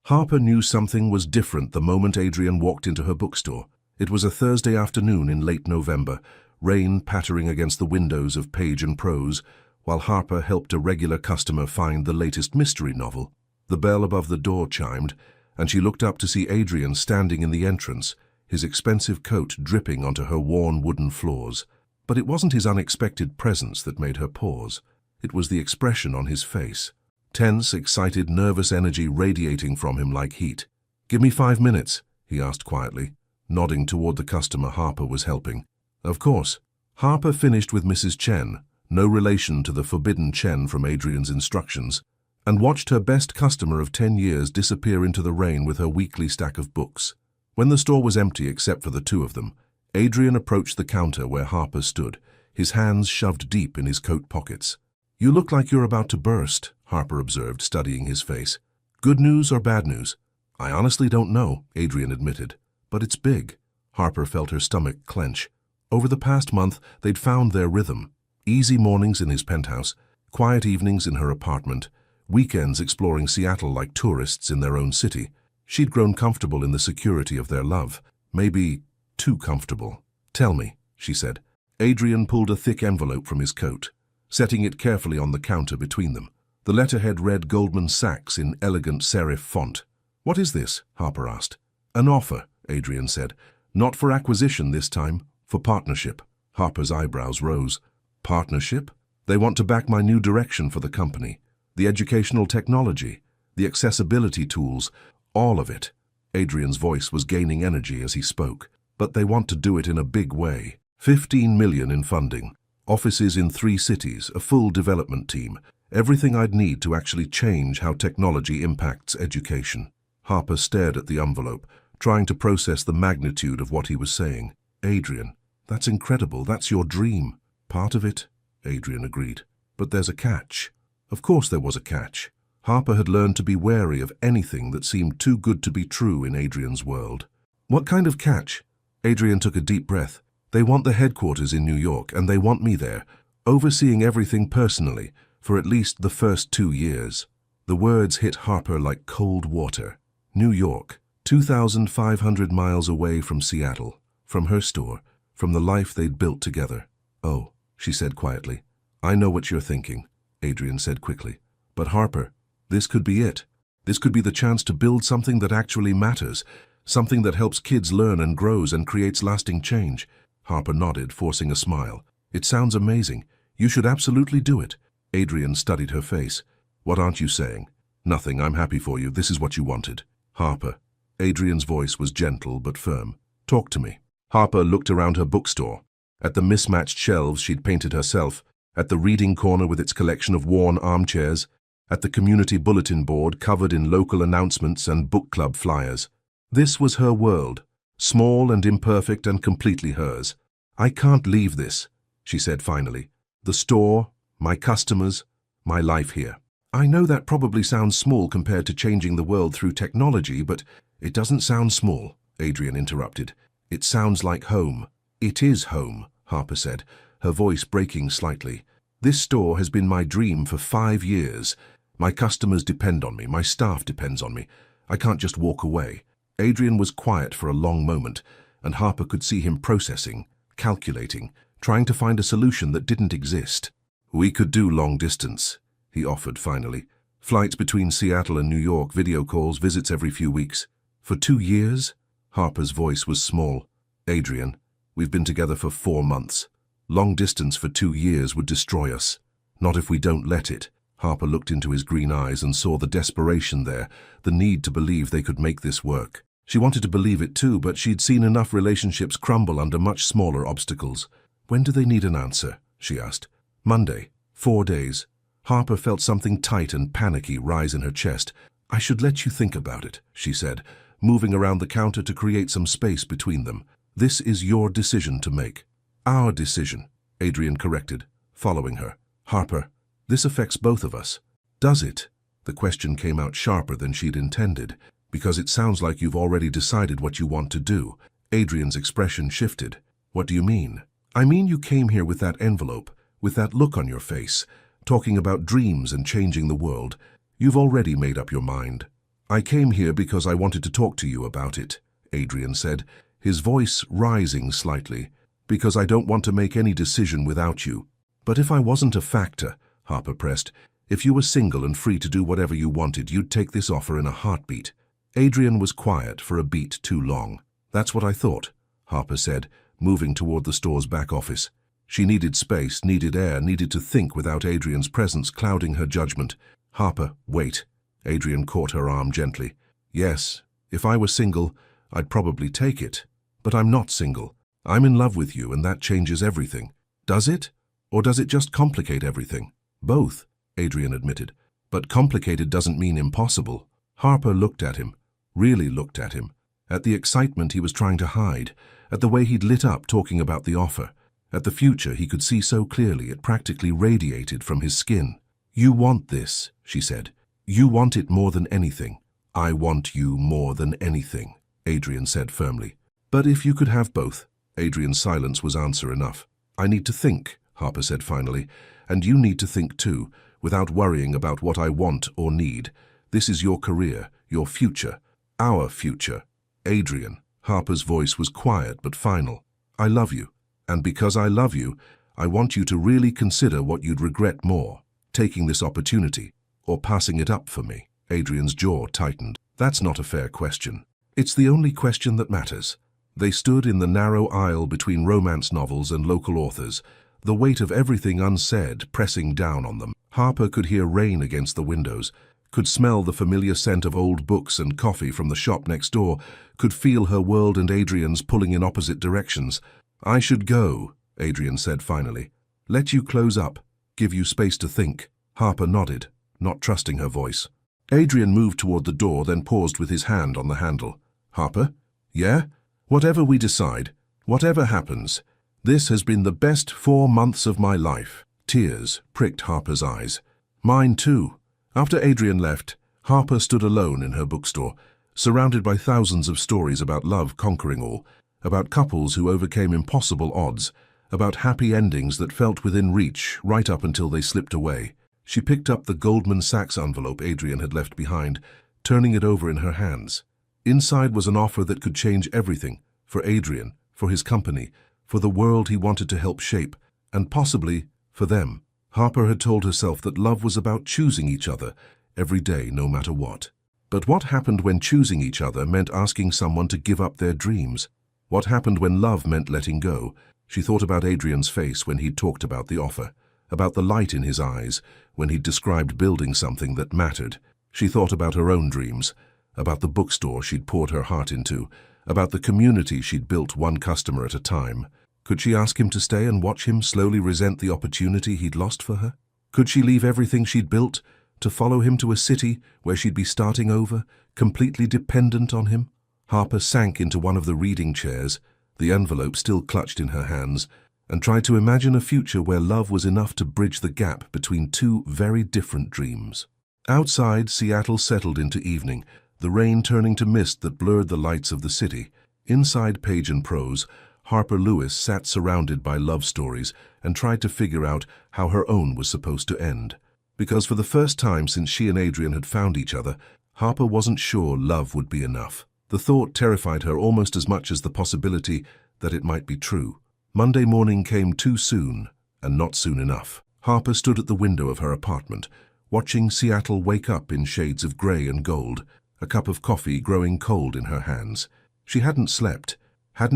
Harper knew something was different the moment Adrian walked into her bookstore. It was a Thursday afternoon in late November, rain pattering against the windows of Page and Prose, while Harper helped a regular customer find the latest mystery novel. The bell above the door chimed, and she looked up to see Adrian standing in the entrance, his expensive coat dripping onto her worn wooden floors. But it wasn't his unexpected presence that made her pause. It was the expression on his face. Tense, excited, nervous energy radiating from him like heat. "Give me 5 minutes," he asked quietly, nodding toward the customer Harper was helping. Of course. Harper finished with Mrs. Chen, no relation to the forbidden Chen from Adrian's instructions, and watched her best customer of 10 years disappear into the rain with her weekly stack of books. When the store was empty except for the two of them, Adrian approached the counter where Harper stood, his hands shoved deep in his coat pockets. "You look like you're about to burst," Harper observed, studying his face. "Good news or bad news?" "I honestly don't know," Adrian admitted. "But it's big." Harper felt her stomach clench. Over the past month, they'd found their rhythm. Easy mornings in his penthouse, quiet evenings in her apartment, weekends exploring Seattle like tourists in their own city. She'd grown comfortable in the security of their love. Maybe too comfortable. "Tell me," she said. Adrian pulled a thick envelope from his coat, setting it carefully on the counter between them. The letterhead read Goldman Sachs in elegant serif font. "What is this?" Harper asked. "An offer," Adrian said. "Not for acquisition this time, for partnership." Harper's eyebrows rose. "Partnership? They want to back my new direction for the company. The educational technology, the accessibility tools, all of it." Adrian's voice was gaining energy as he spoke. "But they want to do it in a big way. 15 million in funding. Offices in 3 cities, a full development team. Everything I'd need to actually change how technology impacts education." Harper stared at the envelope, trying to process the magnitude of what he was saying. "Adrian, that's incredible. That's your dream." "Part of it," Adrian agreed. "But there's a catch." Of course there was a catch. Harper had learned to be wary of anything that seemed too good to be true in Adrian's world. "What kind of catch?" Adrian took a deep breath. "They want the headquarters in New York, and they want me there, overseeing everything personally, for at least the first 2 years. The words hit Harper like cold water. New York, 2,500 miles away from Seattle, from her store, from the life they'd built together. "Oh," she said quietly. "I know what you're thinking," Adrian said quickly. "But Harper, this could be it. This could be the chance to build something that actually matters, something that helps kids learn and grows and creates lasting change." Harper nodded, forcing a smile. "It sounds amazing. You should absolutely do it." Adrian studied her face. "What aren't you saying?" "Nothing. I'm happy for you. This is what you wanted." "Harper." Adrian's voice was gentle but firm. "Talk to me." Harper looked around her bookstore, at the mismatched shelves she'd painted herself, at the reading corner with its collection of worn armchairs, at the community bulletin board covered in local announcements and book club flyers. This was her world, small and imperfect and completely hers. "I can't leave this," she said finally. "The store, my customers, my life here." "I know that probably sounds small compared to changing the world through technology, but it doesn't sound small," Adrian interrupted. "It sounds like home." "It is home," Harper said, her voice breaking slightly. "This store has been my dream for 5 years. My customers depend on me, my staff depends on me. I can't just walk away." Adrian was quiet for a long moment, and Harper could see him processing, calculating, trying to find a solution that didn't exist. "We could do long distance," he offered finally. "Flights between Seattle and New York, video calls, visits every few weeks." "For 2 years?" Harper's voice was small. "Adrian, we've been together for 4 months. Long distance for 2 years would destroy us. Not if we don't let it." Harper looked into his green eyes and saw the desperation there, the need to believe they could make this work. She wanted to believe it too, but she'd seen enough relationships crumble under much smaller obstacles. "When do they need an answer?" she asked. "Monday. 4 days." Harper felt something tight and panicky rise in her chest. "I should let you think about it," she said, moving around the counter to create some space between them. "This is your decision to make." "Our decision," Adrian corrected, following her. "Harper, this affects both of us." "Does it?" The question came out sharper than she'd intended. "Because it sounds like you've already decided what you want to do." Adrian's expression shifted. "What do you mean?" "I mean you came here with that envelope, with that look on your face, talking about dreams and changing the world. You've already made up your mind." "I came here because I wanted to talk to you about it," Adrian said, his voice rising slightly. "Because I don't want to make any decision without you." "But if I wasn't a factor," Harper pressed, "if you were single and free to do whatever you wanted, you'd take this offer in a heartbeat." Adrian was quiet for a beat too long. "That's what I thought," Harper said, moving toward the store's back office. She needed space, needed air, needed to think without Adrian's presence clouding her judgment. "Harper, wait." Adrian caught her arm gently. "Yes, if I were single, I'd probably take it. But I'm not single. I'm in love with you, and that changes everything." "Does it? Or does it just complicate everything?" "Both," Adrian admitted. "But complicated doesn't mean impossible." Harper looked at him, really looked at him, at the excitement he was trying to hide, at the way he'd lit up talking about the offer, at the future he could see so clearly it practically radiated from his skin. "You want this," she said. "You want it more than anything." "I want you more than anything," Adrian said firmly. "But if you could have both," Adrian's silence was answer enough. "I need to think," Harper said finally, "and you need to think too, without worrying about what I want or need. This is your career, your future, our future." "Adrian," Harper's voice was quiet but final. "I love you, and because I love you, I want you to really consider what you'd regret more, taking this opportunity, or passing it up for me." Adrian's jaw tightened. "That's not a fair question." "It's the only question that matters." They stood in the narrow aisle between romance novels and local authors, the weight of everything unsaid pressing down on them. Harper could hear rain against the windows, could smell the familiar scent of old books and coffee from the shop next door, could feel her world and Adrian's pulling in opposite directions. "I should go," Adrian said finally. "Let you close up, give you space to think." Harper nodded, not trusting her voice. Adrian moved toward the door, then paused with his hand on the handle. "Harper? Yeah? Whatever we decide, whatever happens, this has been the best 4 months of my life." Tears pricked Harper's eyes. "Mine too." After Adrian left, Harper stood alone in her bookstore, surrounded by thousands of stories about love conquering all, about couples who overcame impossible odds, about happy endings that felt within reach right up until they slipped away. She picked up the Goldman Sachs envelope Adrian had left behind, turning it over in her hands. Inside was an offer that could change everything, for Adrian, for his company, for the world he wanted to help shape, and possibly for them. Harper had told herself that love was about choosing each other, every day no matter what. But what happened when choosing each other meant asking someone to give up their dreams? What happened when love meant letting go? She thought about Adrian's face when he'd talked about the offer, about the light in his eyes when he'd described building something that mattered. She thought about her own dreams, about the bookstore she'd poured her heart into, about the community she'd built one customer at a time. Could she ask him to stay and watch him slowly resent the opportunity he'd lost for her? Could she leave everything she'd built to follow him to a city where she'd be starting over, completely dependent on him? Harper sank into one of the reading chairs, the envelope still clutched in her hands, and tried to imagine a future where love was enough to bridge the gap between two very different dreams. Outside, Seattle settled into evening, the rain turning to mist that blurred the lights of the city. Inside Page and Prose, Harper Lewis sat surrounded by love stories and tried to figure out how her own was supposed to end. Because for the first time since she and Adrian had found each other, Harper wasn't sure love would be enough. The thought terrified her almost as much as the possibility that it might be true. Monday morning came too soon, and not soon enough. Harper stood at the window of her apartment, watching Seattle wake up in shades of grey and gold, a cup of coffee growing cold in her hands. She hadn't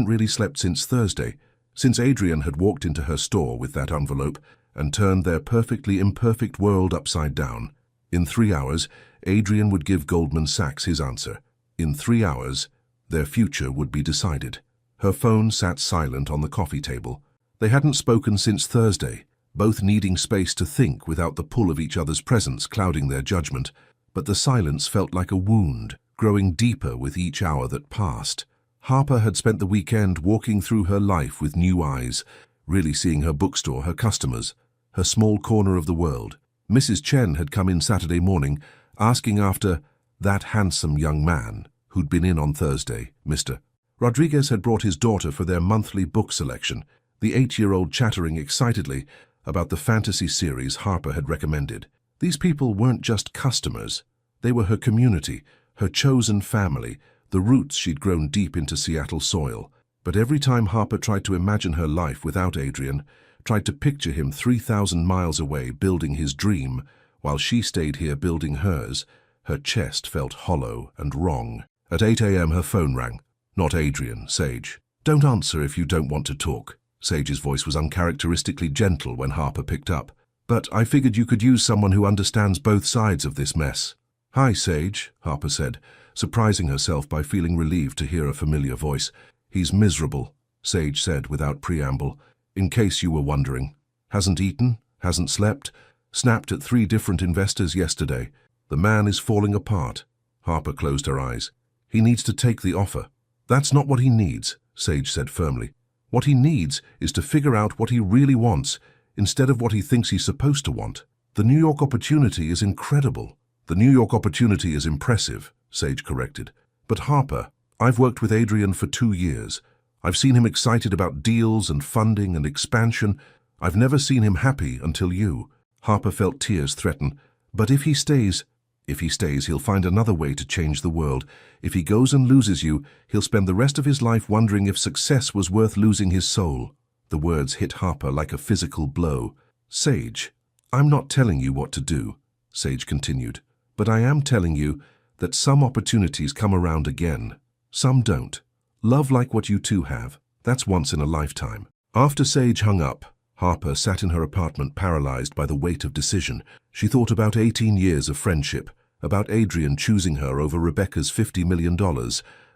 really slept since Thursday, since Adrian had walked into her store with that envelope and turned their perfectly imperfect world upside down. In 3 hours, Adrian would give Goldman Sachs his answer. In 3 hours, their future would be decided. Her phone sat silent on the coffee table. They hadn't spoken since Thursday, both needing space to think without the pull of each other's presence clouding their judgment. But the silence felt like a wound, growing deeper with each hour that passed. Harper had spent the weekend walking through her life with new eyes, really seeing her bookstore, her customers, her small corner of the world. Mrs. Chen had come in Saturday morning, asking after that handsome young man who'd been in on Thursday, Mr. Rodriguez had brought his daughter for their monthly book selection, the 8-year-old chattering excitedly about the fantasy series Harper had recommended. These people weren't just customers. They were her community, her chosen family, the roots she'd grown deep into Seattle soil. But every time Harper tried to imagine her life without Adrian, tried to picture him 3,000 miles away building his dream, while she stayed here building hers, her chest felt hollow and wrong. At 8 a.m. her phone rang. Not Adrian, Sage. Don't answer if you don't want to talk. Sage's voice was uncharacteristically gentle when Harper picked up. But I figured you could use someone who understands both sides of this mess. Hi, Sage, Harper said, surprising herself by feeling relieved to hear a familiar voice. He's miserable, Sage said without preamble. In case you were wondering. Hasn't eaten, hasn't slept, snapped at 3 different investors yesterday. The man is falling apart. Harper closed her eyes. He needs to take the offer. That's not what he needs, Sage said firmly. What he needs is to figure out what he really wants, instead of what he thinks he's supposed to want. The New York opportunity is incredible. The New York opportunity is impressive, Sage corrected. But Harper, I've worked with Adrian for 2 years. I've seen him excited about deals and funding and expansion. I've never seen him happy until you. Harper felt tears threaten. But if he stays, he'll find another way to change the world. If he goes and loses you, he'll spend the rest of his life wondering if success was worth losing his soul. The words hit Harper like a physical blow. Sage, I'm not telling you what to do, Sage continued, but I am telling you that some opportunities come around again. Some don't. Love like what you two have. That's once in a lifetime. After Sage hung up, Harper sat in her apartment paralyzed by the weight of decision. She thought about 18 years of friendship, about Adrian choosing her over Rebecca's $50 million,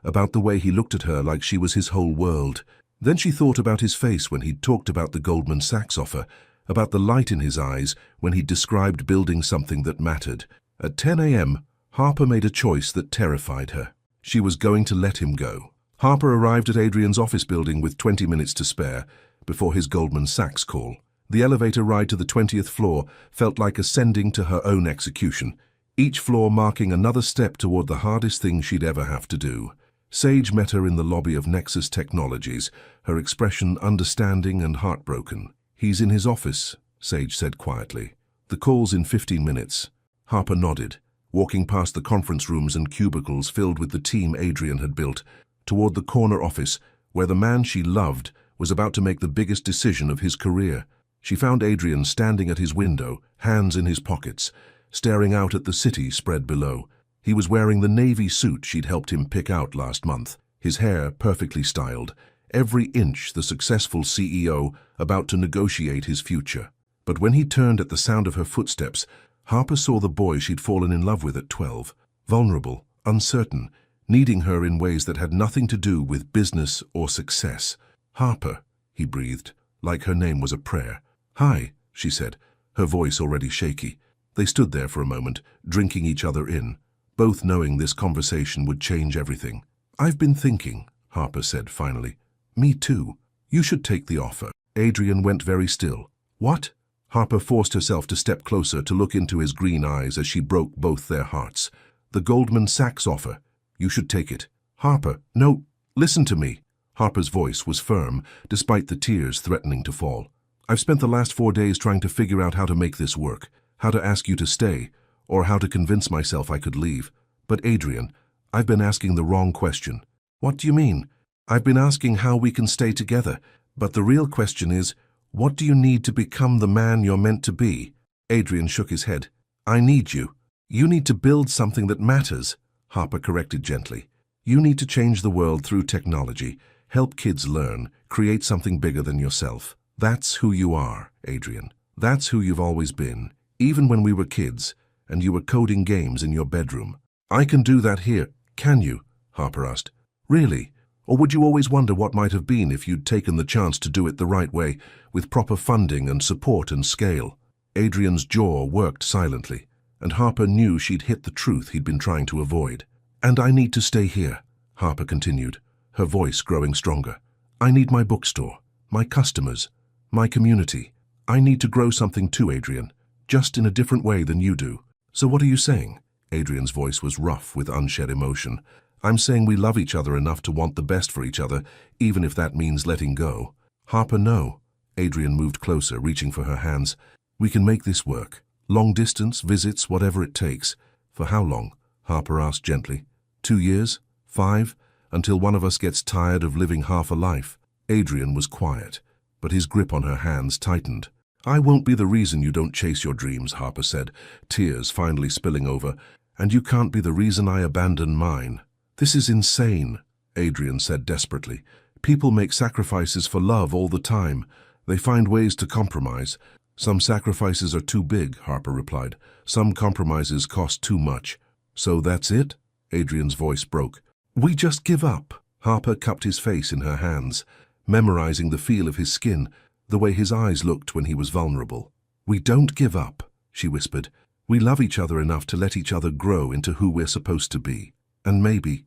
about the way he looked at her like she was his whole world. Then she thought about his face when he'd talked about the Goldman Sachs offer, about the light in his eyes when he'd described building something that mattered. At 10 a.m., Harper made a choice that terrified her. She was going to let him go. Harper arrived at Adrian's office building with 20 minutes to spare before his Goldman Sachs call. The elevator ride to the 20th floor felt like ascending to her own execution, each floor marking another step toward the hardest thing she'd ever have to do. Sage met her in the lobby of Nexus Technologies, her expression understanding and heartbroken. He's in his office, Sage said quietly. The call's in 15 minutes. Harper nodded, walking past the conference rooms and cubicles filled with the team Adrian had built, toward the corner office where the man she loved was about to make the biggest decision of his career. She found Adrian standing at his window, hands in his pockets, staring out at the city spread below. He was wearing the navy suit she'd helped him pick out last month, his hair perfectly styled, every inch the successful CEO about to negotiate his future. But when he turned at the sound of her footsteps, Harper saw the boy she'd fallen in love with at 12, vulnerable, uncertain, needing her in ways that had nothing to do with business or success. Harper, he breathed, like her name was a prayer. Hi, she said, her voice already shaky. They stood there for a moment, drinking each other in, both knowing this conversation would change everything. I've been thinking, Harper said finally. Me too. You should take the offer. Adrian went very still. What? Harper forced herself to step closer to look into his green eyes as she broke both their hearts. The Goldman Sachs offer. You should take it. Harper, no, listen to me. Harper's voice was firm, despite the tears threatening to fall. I've spent the last 4 days trying to figure out how to make this work, how to ask you to stay, or how to convince myself I could leave. But Adrian, I've been asking the wrong question. What do you mean? I've been asking how we can stay together, But the real question is, what do you need to become the man you're meant to be? Adrian shook his head. I need you. You need to build something that matters, Harper corrected gently. You need to change the world through technology, help kids learn, create something bigger than yourself. That's who you are, Adrian. That's who you've always been, even when we were kids, and you were coding games in your bedroom. I can do that here. Can you? Harper asked. Really? Or would you always wonder what might have been if you'd taken the chance to do it the right way, with proper funding and support and scale? Adrian's jaw worked silently, and Harper knew she'd hit the truth he'd been trying to avoid. And I need to stay here, Harper continued, her voice growing stronger. I need my bookstore, my customers, my community. I need to grow something too, Adrian, just in a different way than you do. So what are you saying? Adrian's voice was rough with unshed emotion. I'm saying we love each other enough to want the best for each other, even if that means letting go. Harper, no. Adrian moved closer, reaching for her hands. We can make this work. Long distance, visits, whatever it takes. For how long? Harper asked gently. 2 years? 5? Until one of us gets tired of living half a life. Adrian was quiet, but his grip on her hands tightened. I won't be the reason you don't chase your dreams, Harper said, tears finally spilling over. And you can't be the reason I abandon mine. This is insane, Adrian said desperately. People make sacrifices for love all the time. They find ways to compromise. Some sacrifices are too big, Harper replied. Some compromises cost too much. So that's it? Adrian's voice broke. We just give up. Harper cupped his face in her hands, memorizing the feel of his skin, the way his eyes looked when he was vulnerable. We don't give up, she whispered. We love each other enough to let each other grow into who we're supposed to be. And maybe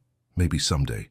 someday,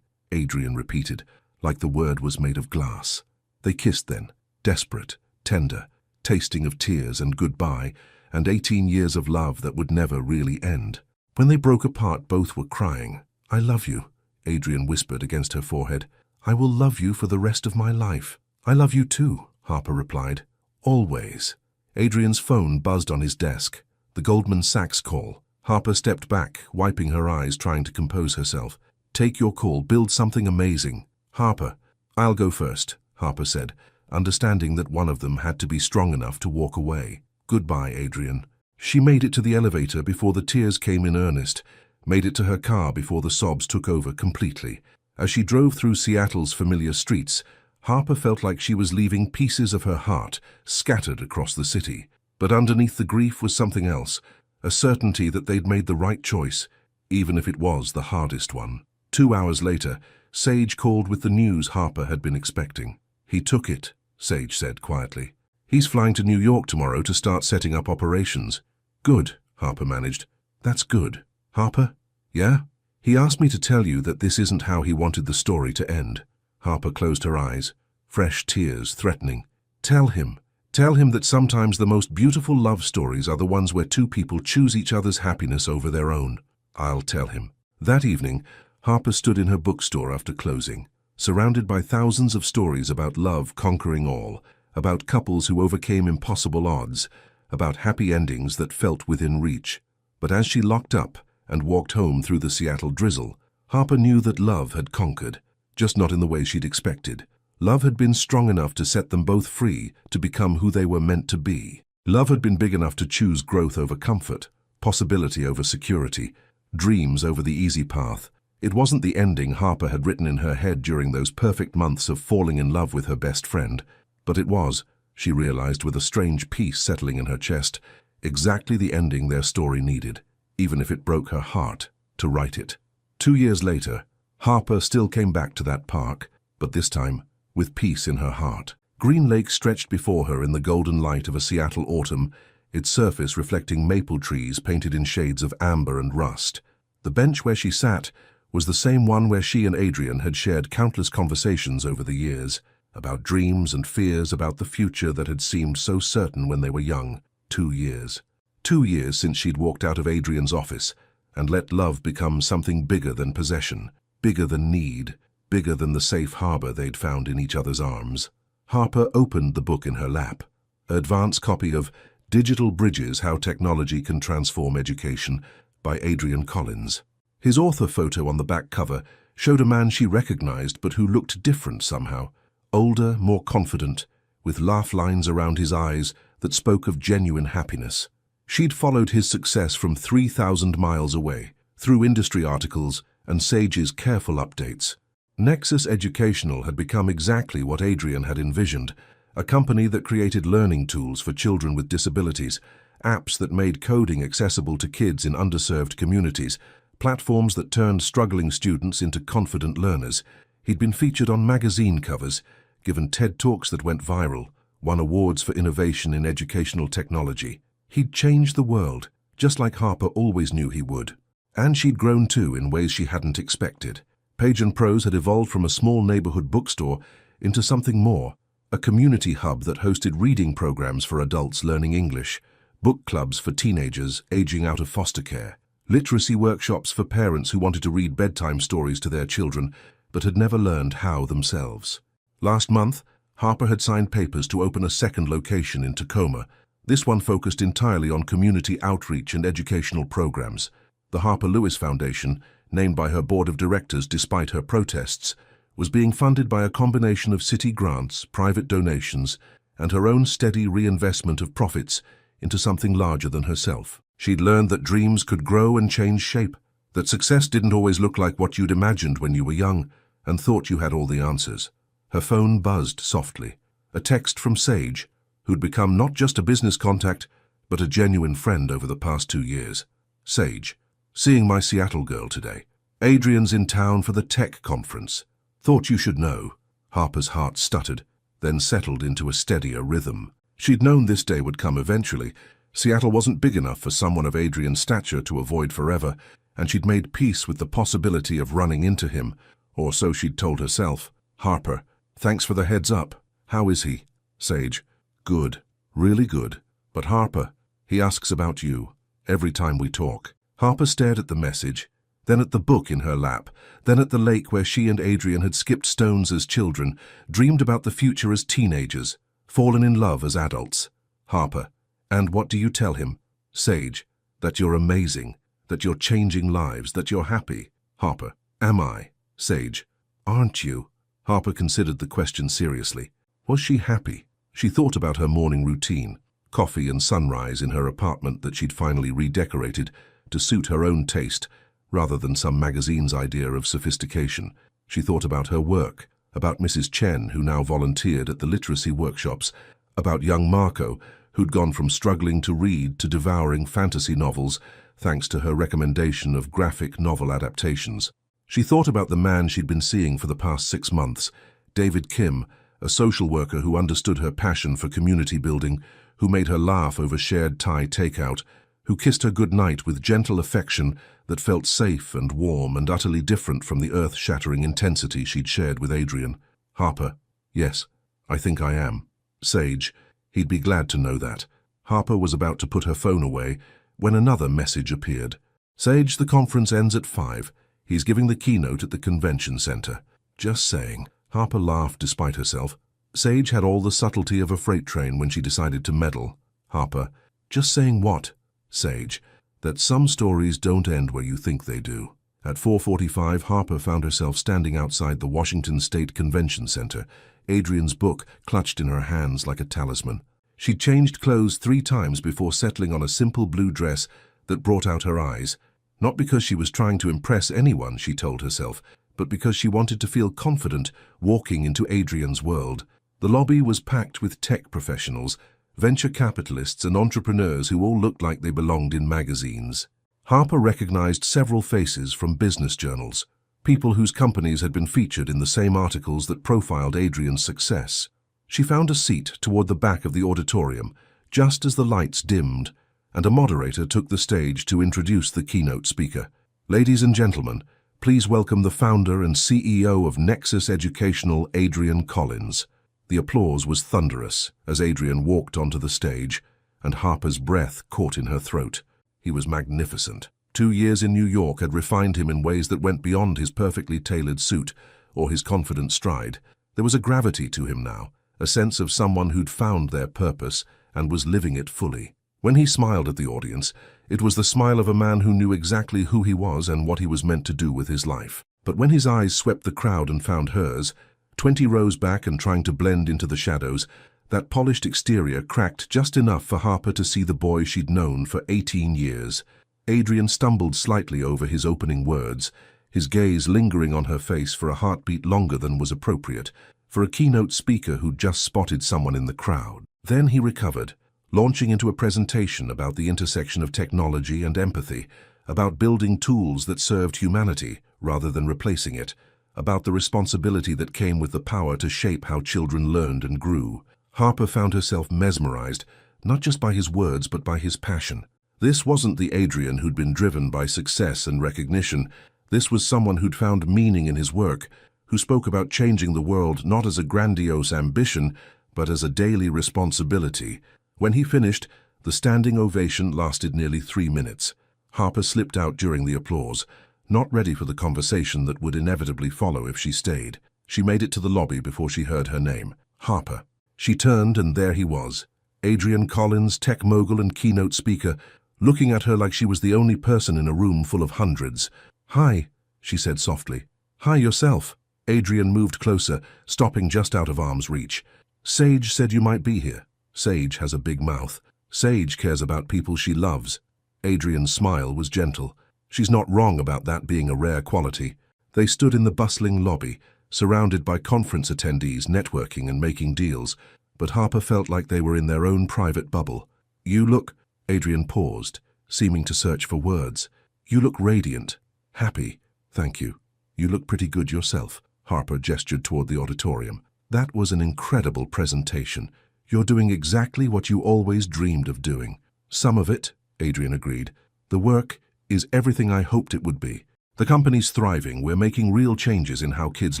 Adrian repeated, like the word was made of glass. They kissed then, desperate, tender, tasting of tears and goodbye, and 18 years of love that would never really end. When they broke apart, both were crying. I love you, Adrian whispered against her forehead. I will love you for the rest of my life. I love you too, Harper replied. Always. Adrian's phone buzzed on his desk. The Goldman Sachs call. Harper stepped back, wiping her eyes, trying to compose herself. Take your call, build something amazing. Harper. I'll go first, Harper said, understanding that one of them had to be strong enough to walk away. Goodbye, Adrian. She made it to the elevator before the tears came in earnest, made it to her car before the sobs took over completely. As she drove through Seattle's familiar streets, Harper felt like she was leaving pieces of her heart scattered across the city. But underneath the grief was something else, a certainty that they'd made the right choice, even if it was the hardest one. 2 hours later, Sage called with the news Harper had been expecting. He took it, Sage said quietly. He's flying to New York tomorrow to start setting up operations. Good, Harper managed. That's good. Harper? Yeah? He asked me to tell you that this isn't how he wanted the story to end. Harper closed her eyes, fresh tears threatening. Tell him that sometimes the most beautiful love stories are the ones where two people choose each other's happiness over their own. I'll tell him. That evening, Harper stood in her bookstore after closing, surrounded by thousands of stories about love conquering all, about couples who overcame impossible odds, about happy endings that felt within reach. But as she locked up and walked home through the Seattle drizzle, Harper knew that love had conquered, just not in the way she'd expected. Love had been strong enough to set them both free to become who they were meant to be. Love had been big enough to choose growth over comfort, possibility over security, dreams over the easy path. It wasn't the ending Harper had written in her head during those perfect months of falling in love with her best friend, but it was, she realized with a strange peace settling in her chest, exactly the ending their story needed, even if it broke her heart to write it. 2 years later, Harper still came back to that park, but this time with peace in her heart. Green Lake stretched before her in the golden light of a Seattle autumn, its surface reflecting maple trees painted in shades of amber and rust. The bench where she sat was the same one where she and Adrian had shared countless conversations over the years, about dreams and fears, about the future that had seemed so certain when they were young. 2 years. 2 years since she'd walked out of Adrian's office and let love become something bigger than possession, bigger than need, bigger than the safe harbor they'd found in each other's arms. Harper opened the book in her lap, an advanced copy of Digital Bridges: How Technology Can Transform Education by Adrian Collins. His author photo on the back cover showed a man she recognized but who looked different somehow, older, more confident, with laugh lines around his eyes that spoke of genuine happiness. She'd followed his success from 3,000 miles away, through industry articles and Sage's careful updates. Nexus Educational had become exactly what Adrian had envisioned, a company that created learning tools for children with disabilities, apps that made coding accessible to kids in underserved communities, platforms that turned struggling students into confident learners. He'd been featured on magazine covers, given TED Talks that went viral, won awards for innovation in educational technology. He'd changed the world, just like Harper always knew he would. And she'd grown too in ways she hadn't expected. Page & Prose had evolved from a small neighborhood bookstore into something more, a community hub that hosted reading programs for adults learning English, book clubs for teenagers aging out of foster care, literacy workshops for parents who wanted to read bedtime stories to their children but had never learned how themselves. Last month, Harper had signed papers to open a second location in Tacoma. This one focused entirely on community outreach and educational programs. The Harper Lewis Foundation, named by her board of directors despite her protests, was being funded by a combination of city grants, private donations, and her own steady reinvestment of profits into something larger than herself. She'd learned that dreams could grow and change shape, that success didn't always look like what you'd imagined when you were young and thought you had all the answers. Her phone buzzed softly. A text from Sage, who'd become not just a business contact, but a genuine friend over the past 2 years. Sage, seeing my Seattle girl today. Adrian's in town for the tech conference. Thought you should know. Harper's heart stuttered, then settled into a steadier rhythm. She'd known this day would come eventually. Seattle wasn't big enough for someone of Adrian's stature to avoid forever, and she'd made peace with the possibility of running into him, or so she'd told herself. Harper, thanks for the heads up. How is he? Sage, good, really good. But Harper, he asks about you, every time we talk. Harper stared at the message, then at the book in her lap, then at the lake where she and Adrian had skipped stones as children, dreamed about the future as teenagers, fallen in love as adults. Harper, and what do you tell him? Sage, that you're amazing, that you're changing lives, that you're happy. Harper, am I? Sage, aren't you? Harper considered the question seriously. Was she happy? She thought about her morning routine, coffee and sunrise in her apartment that she'd finally redecorated to suit her own taste, rather than some magazine's idea of sophistication. She thought about her work, about Mrs. Chen, who now volunteered at the literacy workshops, about young Marco, who'd gone from struggling to read to devouring fantasy novels, thanks to her recommendation of graphic novel adaptations. She thought about the man she'd been seeing for the past 6 months, David Kim, a social worker who understood her passion for community building, who made her laugh over shared Thai takeout, who kissed her goodnight with gentle affection that felt safe and warm and utterly different from the earth-shattering intensity she'd shared with Adrian. Harper, yes, I think I am. Sage, he'd be glad to know that. Harper was about to put her phone away when another message appeared. Sage, the conference ends at 5. He's giving the keynote at the convention center. Just saying. Harper laughed despite herself. Sage had all the subtlety of a freight train when she decided to meddle. Harper, just saying what? Sage, that some stories don't end where you think they do. At 4:45, Harper found herself standing outside the Washington State Convention Center, Adrian's book clutched in her hands like a talisman. She'd changed clothes 3 times before settling on a simple blue dress that brought out her eyes, not because she was trying to impress anyone, she told herself, but because she wanted to feel confident walking into Adrian's world. The lobby was packed with tech professionals, venture capitalists and entrepreneurs who all looked like they belonged in magazines. Harper recognized several faces from business journals, people whose companies had been featured in the same articles that profiled Adrian's success. She found a seat toward the back of the auditorium, just as the lights dimmed, and a moderator took the stage to introduce the keynote speaker. Ladies and gentlemen, please welcome the founder and CEO of Nexus Educational, Adrian Collins. The applause was thunderous as Adrian walked onto the stage, and Harper's breath caught in her throat. He was magnificent. 2 years in New York had refined him in ways that went beyond his perfectly tailored suit or his confident stride. There was a gravity to him now, a sense of someone who'd found their purpose and was living it fully. When he smiled at the audience, it was the smile of a man who knew exactly who he was and what he was meant to do with his life. But when his eyes swept the crowd and found hers, 20 rows back and trying to blend into the shadows, that polished exterior cracked just enough for Harper to see the boy she'd known for 18 years. Adrian stumbled slightly over his opening words, his gaze lingering on her face for a heartbeat longer than was appropriate, for a keynote speaker who'd just spotted someone in the crowd. Then he recovered, launching into a presentation about the intersection of technology and empathy, about building tools that served humanity rather than replacing it, about the responsibility that came with the power to shape how children learned and grew. Harper found herself mesmerized, not just by his words but by his passion. This wasn't the Adrian who'd been driven by success and recognition. This was someone who'd found meaning in his work, who spoke about changing the world not as a grandiose ambition, but as a daily responsibility. When he finished, the standing ovation lasted nearly 3 minutes. Harper slipped out during the applause, not ready for the conversation that would inevitably follow if she stayed. She made it to the lobby before she heard her name. Harper. She turned, and there he was, Adrian Collins, tech mogul and keynote speaker, looking at her like she was the only person in a room full of hundreds. "Hi," she said softly. "Hi yourself." Adrian moved closer, stopping just out of arm's reach. "Sage said you might be here." Sage has a big mouth. Sage cares about people she loves. Adrian's smile was gentle. She's not wrong about that being a rare quality. They stood in the bustling lobby, surrounded by conference attendees networking and making deals, but Harper felt like they were in their own private bubble. "You look—" Adrian paused, seeming to search for words. "You look radiant. Happy. Thank you. You look pretty good yourself." Harper gestured toward the auditorium. "That was an incredible presentation. You're doing exactly what you always dreamed of doing." "Some of it," Adrian agreed. "The work is everything I hoped it would be. The company's thriving. We're making real changes in how kids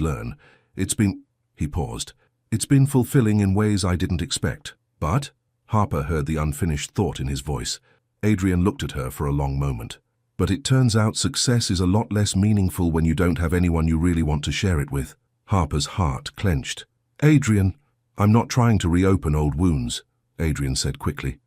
learn. It's been—" He paused. "It's been fulfilling in ways I didn't expect. But—" Harper heard the unfinished thought in his voice. Adrian looked at her for a long moment. "But it turns out success is a lot less meaningful when you don't have anyone you really want to share it with." Harper's heart clenched. "Adrian, I'm not trying to reopen old wounds," Adrian said quickly.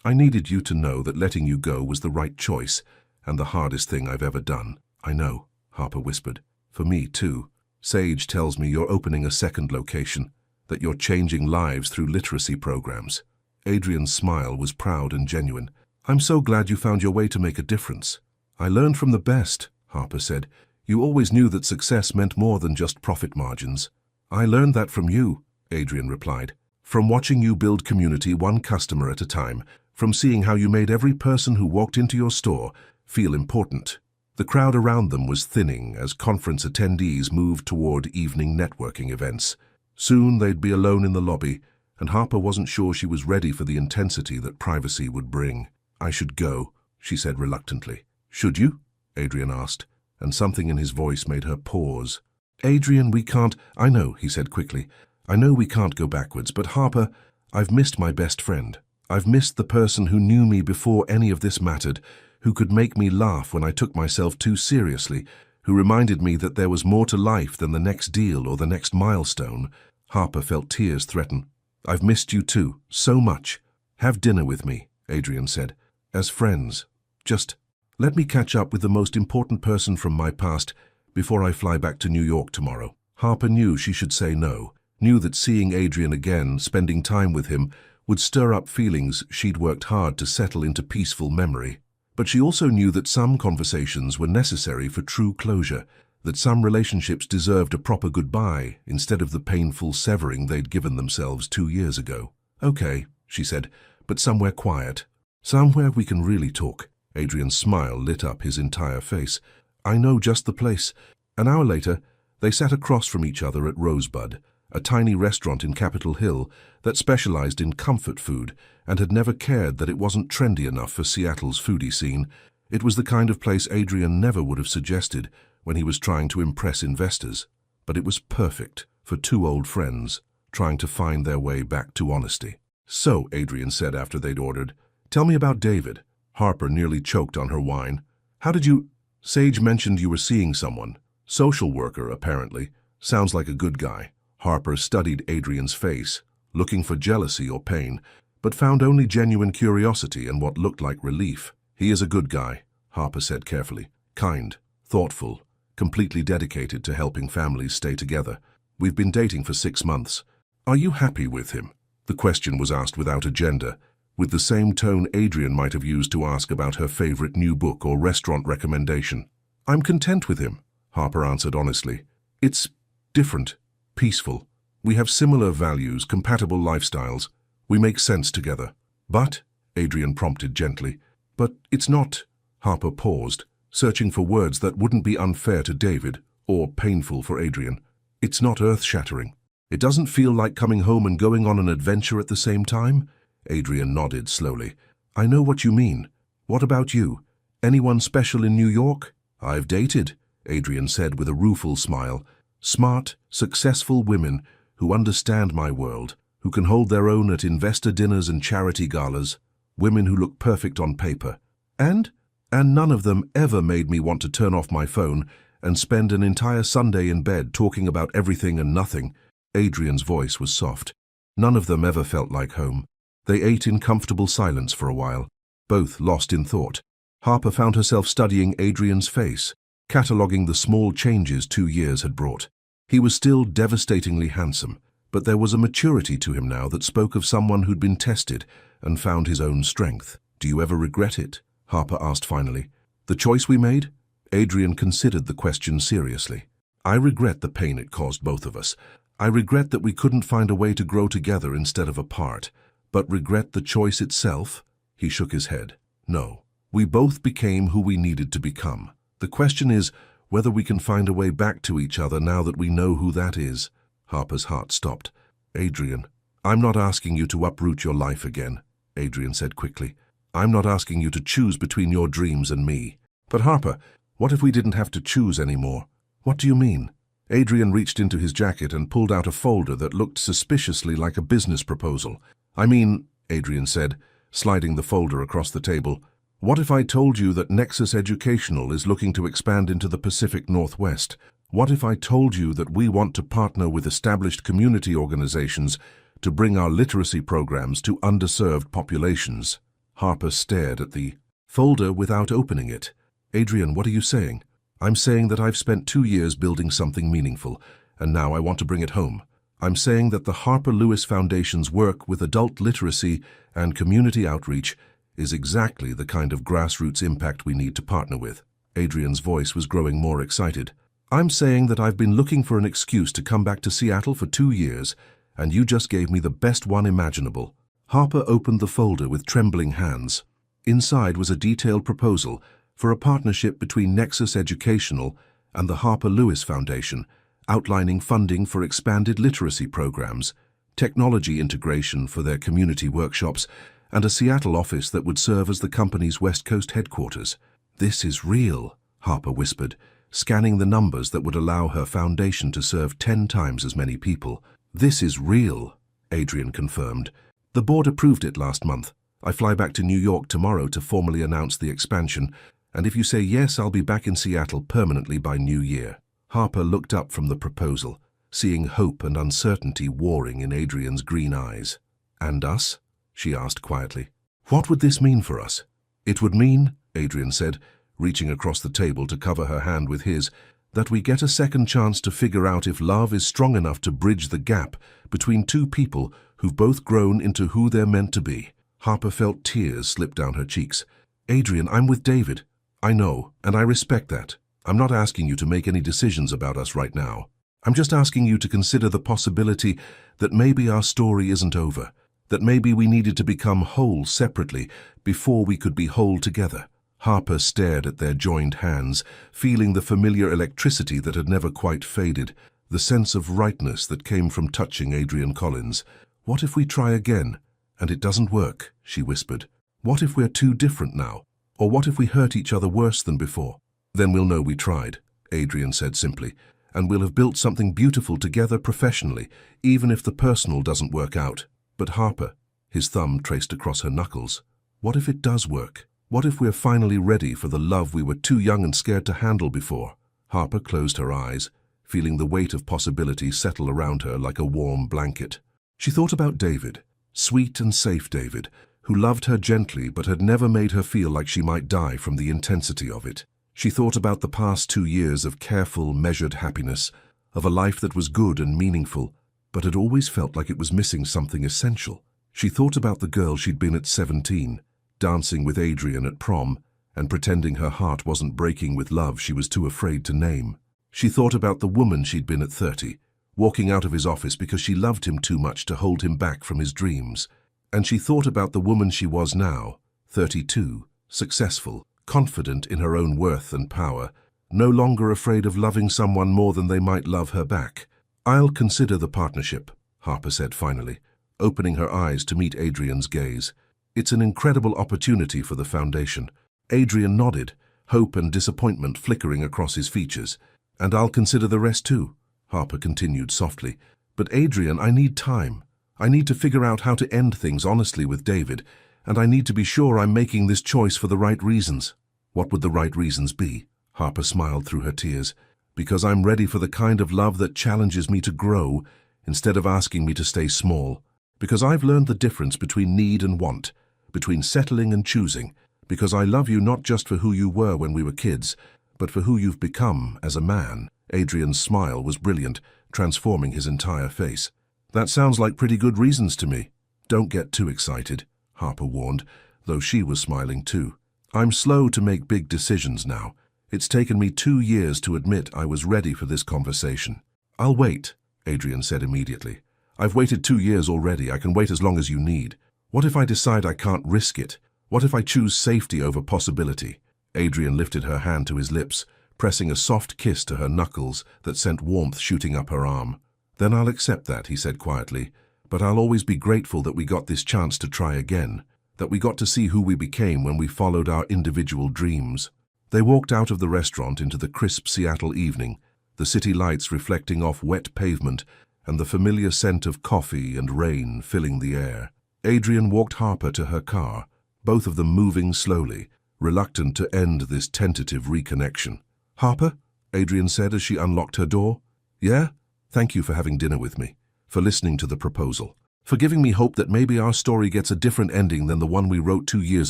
I needed you to know that letting you go was the right choice and the hardest thing I've ever done." "I know," Harper whispered. "For me, too. Sage tells me you're opening a second location, that you're changing lives through literacy programs." Adrian's smile was proud and genuine. "I'm so glad you found your way to make a difference." "I learned from the best," Harper said. "You always knew that success meant more than just profit margins." "I learned that from you," Adrian replied. "From watching you build community one customer at a time, from seeing how you made every person who walked into your store feel important." The crowd around them was thinning as conference attendees moved toward evening networking events. Soon they'd be alone in the lobby, and Harper wasn't sure she was ready for the intensity that privacy would bring. "I should go," she said reluctantly. "Should you?" Adrian asked, and something in his voice made her pause. "Adrian, we can't—" "I know," he said quickly. "I know we can't go backwards, but Harper, I've missed my best friend. I've missed the person who knew me before any of this mattered, who could make me laugh when I took myself too seriously, who reminded me that there was more to life than the next deal or the next milestone." Harper felt tears threaten. "I've missed you too, so much. Have dinner with me," Adrian said. "As friends. Just let me catch up with the most important person from my past before I fly back to New York tomorrow." Harper knew she should say no, knew that seeing Adrian again, spending time with him, would stir up feelings she'd worked hard to settle into peaceful memory. But she also knew that some conversations were necessary for true closure, that some relationships deserved a proper goodbye instead of the painful severing they'd given themselves 2 years ago. "Okay," she said, "but somewhere quiet. Somewhere we can really talk." Adrian's smile lit up his entire face. "I know just the place." An hour later, they sat across from each other at Rosebud, a tiny restaurant in Capitol Hill that specialized in comfort food and had never cared that it wasn't trendy enough for Seattle's foodie scene. It was the kind of place Adrian never would have suggested when he was trying to impress investors. But it was perfect for two old friends trying to find their way back to honesty. "So," Adrian said after they'd ordered, "tell me about David." Harper nearly choked on her wine. "How did you—" "Sage mentioned you were seeing someone. Social worker, apparently. Sounds like a good guy." Harper studied Adrian's face, looking for jealousy or pain, but found only genuine curiosity and what looked like relief. "He is a good guy," Harper said carefully. "Kind, thoughtful, completely dedicated to helping families stay together." We've been dating for 6 months. Are you happy with him? The question was asked without agenda, with the same tone Adrian might have used to ask about her favorite new book or restaurant recommendation. I'm content with him, Harper answered honestly. It's different, peaceful. We have similar values, compatible lifestyles. We make sense together. But, Adrian prompted gently, but it's not. Harper paused, searching for words that wouldn't be unfair to David or painful for Adrian. It's not earth-shattering. It doesn't feel like coming home and going on an adventure at the same time? Adrian nodded slowly. I know what you mean. What about you? Anyone special in New York? I've dated, Adrian said with a rueful smile. Smart, successful women who understand my world, who can hold their own at investor dinners and charity galas, women who look perfect on paper. And none of them ever made me want to turn off my phone and spend an entire Sunday in bed talking about everything and nothing. Adrian's voice was soft. None of them ever felt like home. They ate in comfortable silence for a while, both lost in thought. Harper found herself studying Adrian's face, cataloguing the small changes 2 years had brought. He was still devastatingly handsome, but there was a maturity to him now that spoke of someone who'd been tested and found his own strength. Do you ever regret it? Harper asked finally. The choice we made? Adrian considered the question seriously. I regret the pain it caused both of us. I regret that we couldn't find a way to grow together instead of apart. But regret the choice itself? He shook his head. No. We both became who we needed to become. The question is whether we can find a way back to each other now that we know who that is. Harper's heart stopped. Adrian, I'm not asking you to uproot your life again, Adrian said quickly. I'm not asking you to choose between your dreams and me. But Harper, what if we didn't have to choose anymore? What do you mean? Adrian reached into his jacket and pulled out a folder that looked suspiciously like a business proposal. I mean, Adrian said, sliding the folder across the table, what if I told you that Nexus Educational is looking to expand into the Pacific Northwest? What if I told you that we want to partner with established community organizations to bring our literacy programs to underserved populations? Harper stared at the folder without opening it. Adrian, what are you saying? I'm saying that I've spent 2 years building something meaningful, and now I want to bring it home. I'm saying that the Harper Lewis Foundation's work with adult literacy and community outreach is exactly the kind of grassroots impact we need to partner with. Adrian's voice was growing more excited. I'm saying that I've been looking for an excuse to come back to Seattle for 2 years, and you just gave me the best one imaginable. Harper opened the folder with trembling hands. Inside was a detailed proposal for a partnership between Nexus Educational and the Harper Lewis Foundation, outlining funding for expanded literacy programs, technology integration for their community workshops, and a Seattle office that would serve as the company's West Coast headquarters. This is real, Harper whispered, scanning the numbers that would allow her foundation to serve 10 times as many people. This is real, Adrian confirmed. The board approved it last month. I fly back to New York tomorrow to formally announce the expansion, and if you say yes, I'll be back in Seattle permanently by New Year. Harper looked up from the proposal, seeing hope and uncertainty warring in Adrian's green eyes. And us? She asked quietly. What would this mean for us? It would mean, Adrian said, reaching across the table to cover her hand with his, that we get a second chance to figure out if love is strong enough to bridge the gap between two people who've both grown into who they're meant to be. Harper felt tears slip down her cheeks. Adrian, I'm with David. I know, and I respect that. I'm not asking you to make any decisions about us right now. I'm just asking you to consider the possibility that maybe our story isn't over, that maybe we needed to become whole separately before we could be whole together. Harper stared at their joined hands, feeling the familiar electricity that had never quite faded, the sense of rightness that came from touching Adrian Collins. What if we try again, and it doesn't work, she whispered. What if we're too different now? Or what if we hurt each other worse than before? Then we'll know we tried, Adrian said simply, and we'll have built something beautiful together professionally, even if the personal doesn't work out. But Harper, his thumb traced across her knuckles, what if it does work? What if we're finally ready for the love we were too young and scared to handle before? Harper closed her eyes, feeling the weight of possibility settle around her like a warm blanket. She thought about David, sweet and safe David, who loved her gently but had never made her feel like she might die from the intensity of it. She thought about the past 2 years of careful, measured happiness, of a life that was good and meaningful, but had always felt like it was missing something essential. She thought about the girl she'd been at 17, dancing with Adrian at prom, and pretending her heart wasn't breaking with love she was too afraid to name. She thought about the woman she'd been at 30, walking out of his office because she loved him too much to hold him back from his dreams. And she thought about the woman she was now, 32, successful, confident in her own worth and power, no longer afraid of loving someone more than they might love her back. "I'll consider the partnership," Harper said finally, opening her eyes to meet Adrian's gaze. "It's an incredible opportunity for the foundation." Adrian nodded, hope and disappointment flickering across his features. "And I'll consider the rest too," Harper continued softly. "But Adrian, I need time. I need to figure out how to end things honestly with David, and I need to be sure I'm making this choice for the right reasons." "What would the right reasons be?" Harper smiled through her tears. "Because I'm ready for the kind of love that challenges me to grow instead of asking me to stay small. Because I've learned the difference between need and want, between settling and choosing. Because I love you not just for who you were when we were kids, but for who you've become as a man." Adrian's smile was brilliant, transforming his entire face. "That sounds like pretty good reasons to me." "Don't get too excited," Harper warned, though she was smiling too. "I'm slow to make big decisions now. It's taken me 2 years to admit I was ready for this conversation." "I'll wait," Adrian said immediately. "I've waited 2 years already. I can wait as long as you need. What if I decide I can't risk it? What if I choose safety over possibility?" Adrian lifted her hand to his lips, pressing a soft kiss to her knuckles that sent warmth shooting up her arm. "Then I'll accept that," he said quietly, "but I'll always be grateful that we got this chance to try again, that we got to see who we became when we followed our individual dreams." They walked out of the restaurant into the crisp Seattle evening, the city lights reflecting off wet pavement and the familiar scent of coffee and rain filling the air. Adrian walked Harper to her car, both of them moving slowly, reluctant to end this tentative reconnection. "Harper," Adrian said as she unlocked her door. "Yeah? Thank you for having dinner with me, for listening to the proposal, for giving me hope that maybe our story gets a different ending than the one we wrote 2 years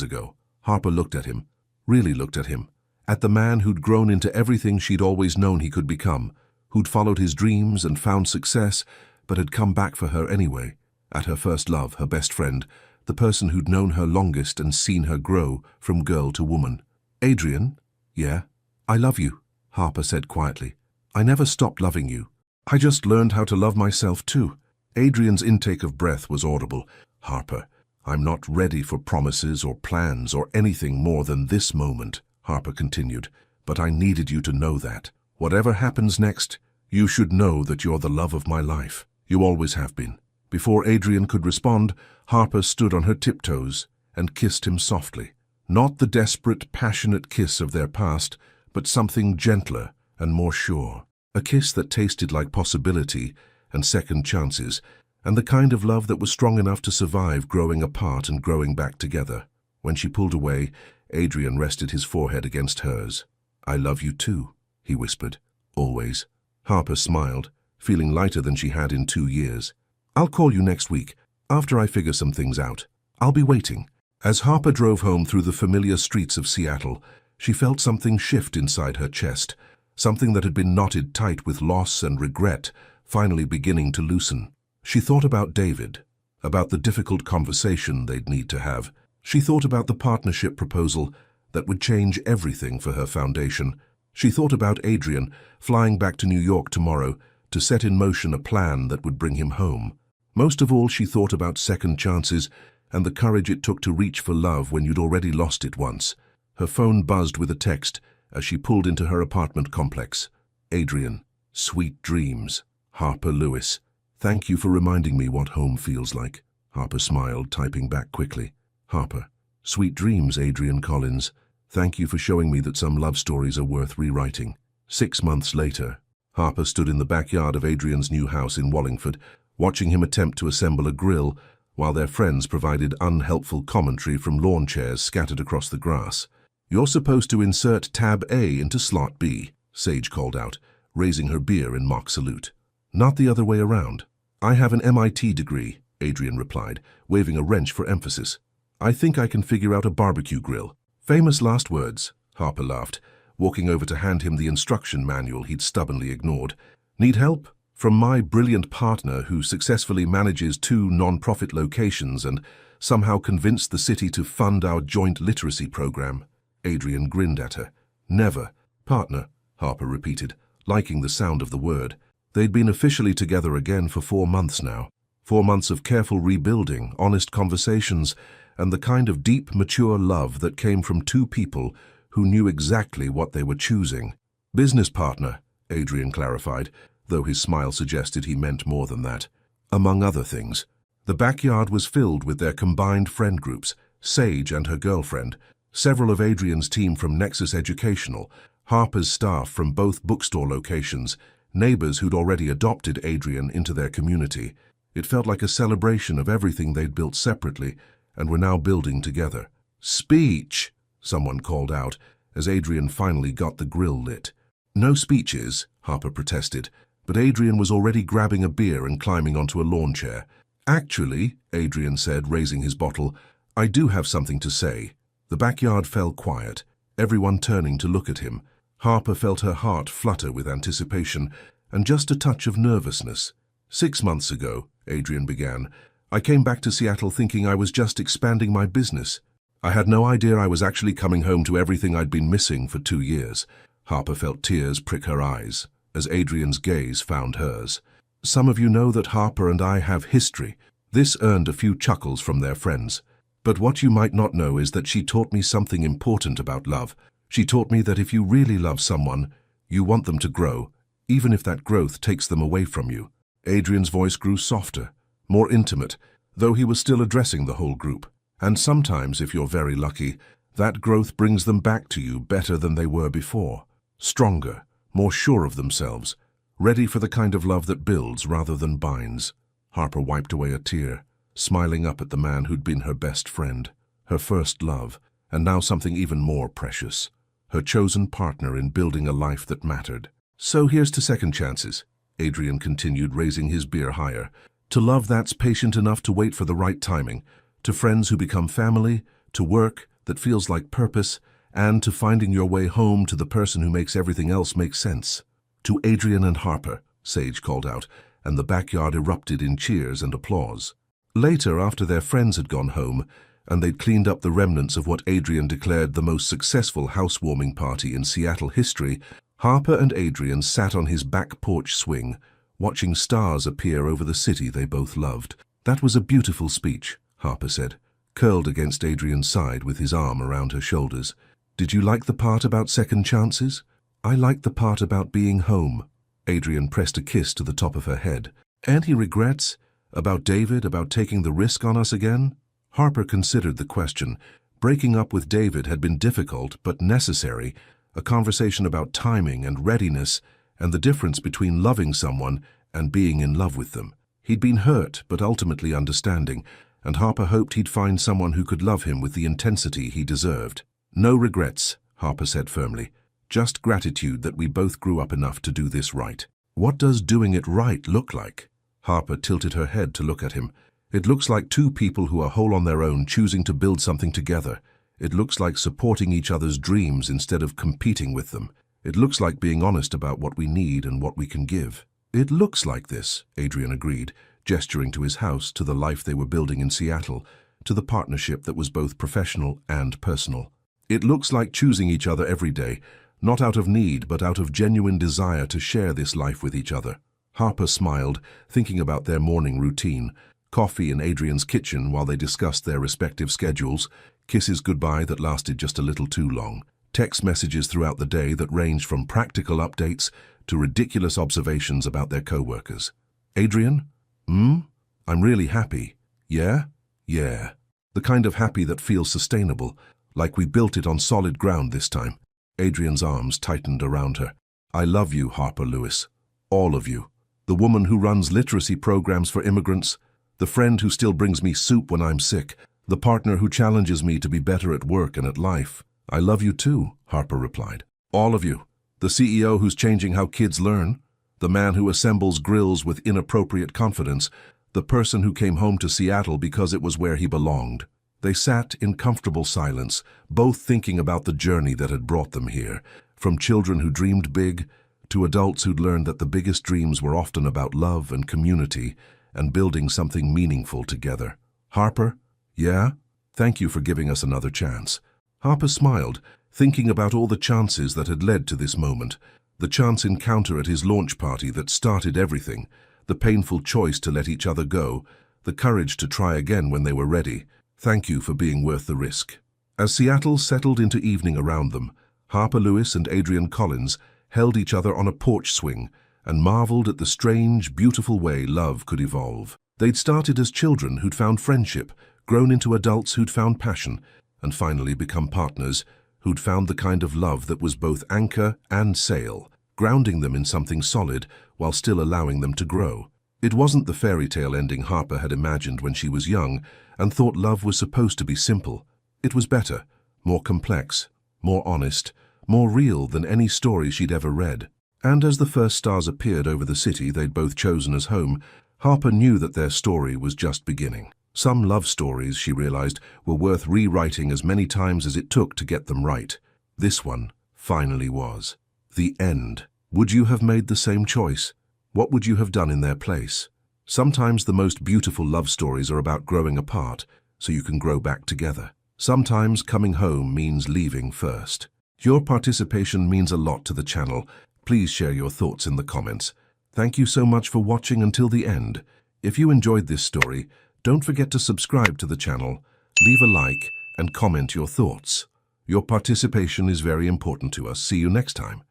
ago." Harper looked at him, really looked at him, at the man who'd grown into everything she'd always known he could become, who'd followed his dreams and found success, but had come back for her anyway, at her first love, her best friend, the person who'd known her longest and seen her grow from girl to woman. "Adrian?" "Yeah?" "I love you," Harper said quietly. "I never stopped loving you. I just learned how to love myself too." Adrian's intake of breath was audible. "Harper, I'm not ready for promises or plans or anything more than this moment," Harper continued, "but I needed you to know that. Whatever happens next, you should know that you're the love of my life. You always have been." Before Adrian could respond, Harper stood on her tiptoes and kissed him softly. Not the desperate, passionate kiss of their past, but something gentler and more sure. A kiss that tasted like possibility and second chances, and the kind of love that was strong enough to survive growing apart and growing back together. When she pulled away, Adrian rested his forehead against hers. "I love you too," he whispered. "Always." Harper smiled, feeling lighter than she had in 2 years. "I'll call you next week, after I figure some things out. I'll be waiting." As Harper drove home through the familiar streets of Seattle, she felt something shift inside her chest, something that had been knotted tight with loss and regret, finally beginning to loosen. She thought about David, about the difficult conversation they'd need to have. She thought about the partnership proposal that would change everything for her foundation. She thought about Adrian flying back to New York tomorrow to set in motion a plan that would bring him home. Most of all, she thought about second chances and the courage it took to reach for love when you'd already lost it once. Her phone buzzed with a text as she pulled into her apartment complex. "Adrian, sweet dreams. Harper Lewis." "Thank you for reminding me what home feels like." Harper smiled, typing back quickly. "Harper, sweet dreams, Adrian Collins. Thank you for showing me that some love stories are worth rewriting." 6 months later, Harper stood in the backyard of Adrian's new house in Wallingford, watching him attempt to assemble a grill, while their friends provided unhelpful commentary from lawn chairs scattered across the grass. "You're supposed to insert tab A into slot B," Sage called out, raising her beer in mock salute. "Not the other way around." "I have an MIT degree," Adrian replied, waving a wrench for emphasis. "I think I can figure out a barbecue grill." "Famous last words," Harper laughed, walking over to hand him the instruction manual he'd stubbornly ignored. Need help? From my brilliant partner who successfully manages 2 non-profit locations and somehow convinced the city to fund our joint literacy program. Adrian grinned at her. Never. Partner, Harper repeated, liking the sound of the word. They'd been officially together again for 4 months now. 4 months of careful rebuilding, honest conversations, and the kind of deep, mature love that came from 2 people who knew exactly what they were choosing. Business partner, Adrian clarified, though his smile suggested he meant more than that. Among other things, the backyard was filled with their combined friend groups, Sage and her girlfriend, several of Adrian's team from Nexus Educational, Harper's staff from both bookstore locations, neighbors who'd already adopted Adrian into their community. It felt like a celebration of everything they'd built separately and were now building together. Speech, someone called out as Adrian finally got the grill lit. No speeches, Harper protested, but Adrian was already grabbing a beer and climbing onto a lawn chair. Actually, Adrian said, raising his bottle, I do have something to say. The backyard fell quiet, everyone turning to look at him. Harper felt her heart flutter with anticipation and just a touch of nervousness. 6 months ago, Adrian began, I came back to Seattle thinking I was just expanding my business. I had no idea I was actually coming home to everything I'd been missing for 2 years. Harper felt tears prick her eyes as Adrian's gaze found hers. Some of you know that Harper and I have history. This earned a few chuckles from their friends. But what you might not know is that she taught me something important about love. She taught me that if you really love someone, you want them to grow, even if that growth takes them away from you. Adrian's voice grew softer, more intimate, though he was still addressing the whole group. And sometimes, if you're very lucky, that growth brings them back to you better than they were before. Stronger, more sure of themselves, ready for the kind of love that builds rather than binds. Harper wiped away a tear, smiling up at the man who'd been her best friend, her first love, and now something even more precious, her chosen partner in building a life that mattered. So here's to second chances, Adrian continued, raising his beer higher, to love that's patient enough to wait for the right timing, to friends who become family, to work that feels like purpose, and to finding your way home to the person who makes everything else make sense. To Adrian and Harper, Sage called out, and the backyard erupted in cheers and applause. Later, after their friends had gone home, and they'd cleaned up the remnants of what Adrian declared the most successful housewarming party in Seattle history, Harper and Adrian sat on his back porch swing, watching stars appear over the city they both loved. That was a beautiful speech, Harper said, curled against Adrian's side with his arm around her shoulders. Did you like the part about second chances? I liked the part about being home. Adrian pressed a kiss to the top of her head. And he regrets? About David, about taking the risk on us again? Harper considered the question. Breaking up with David had been difficult but necessary, a conversation about timing and readiness and the difference between loving someone and being in love with them. He'd been hurt but ultimately understanding, and Harper hoped he'd find someone who could love him with the intensity he deserved. No regrets, Harper said firmly. Just gratitude that we both grew up enough to do this right. What does doing it right look like? Harper tilted her head to look at him. It looks like 2 people who are whole on their own choosing to build something together. It looks like supporting each other's dreams instead of competing with them. It looks like being honest about what we need and what we can give. It looks like this, Adrian agreed, gesturing to his house, to the life they were building in Seattle, to the partnership that was both professional and personal. It looks like choosing each other every day, not out of need but out of genuine desire to share this life with each other. Harper smiled, thinking about their morning routine. Coffee in Adrian's kitchen while they discussed their respective schedules, kisses goodbye that lasted just a little too long, text messages throughout the day that ranged from practical updates to ridiculous observations about their co-workers. Adrian? I'm really happy. Yeah? Yeah. The kind of happy that feels sustainable, like we built it on solid ground this time. Adrian's arms tightened around her. I love you, Harper Lewis. All of you. The woman who runs literacy programs for immigrants, the friend who still brings me soup when I'm sick, the partner who challenges me to be better at work and at life. I love you too, Harper replied. All of you. The CEO who's changing how kids learn, the man who assembles grills with inappropriate confidence, the person who came home to Seattle because it was where he belonged. They sat in comfortable silence, both thinking about the journey that had brought them here, from children who dreamed big to adults who'd learned that the biggest dreams were often about love and community and building something meaningful together. Harper? Yeah? Thank you for giving us another chance. Harper smiled, thinking about all the chances that had led to this moment. The chance encounter at his launch party that started everything, the painful choice to let each other go, the courage to try again when they were ready. Thank you for being worth the risk. As Seattle settled into evening around them, Harper Lewis and Adrian Collins held each other on a porch swing and marveled at the strange, beautiful way love could evolve. They'd started as children who'd found friendship, grown into adults who'd found passion, and finally become partners who'd found the kind of love that was both anchor and sail, grounding them in something solid while still allowing them to grow. It wasn't the fairy tale ending Harper had imagined when she was young and thought love was supposed to be simple. It was better, more complex, more honest, more real than any story she'd ever read. And as the first stars appeared over the city they'd both chosen as home, Harper knew that their story was just beginning. Some love stories, she realized, were worth rewriting as many times as it took to get them right. This one finally was. The end. Would you have made the same choice? What would you have done in their place? Sometimes the most beautiful love stories are about growing apart so you can grow back together. Sometimes coming home means leaving first. Your participation means a lot to the channel. Please share your thoughts in the comments. Thank you so much for watching until the end. If you enjoyed this story, don't forget to subscribe to the channel, leave a like, and comment your thoughts. Your participation is very important to us. See you next time.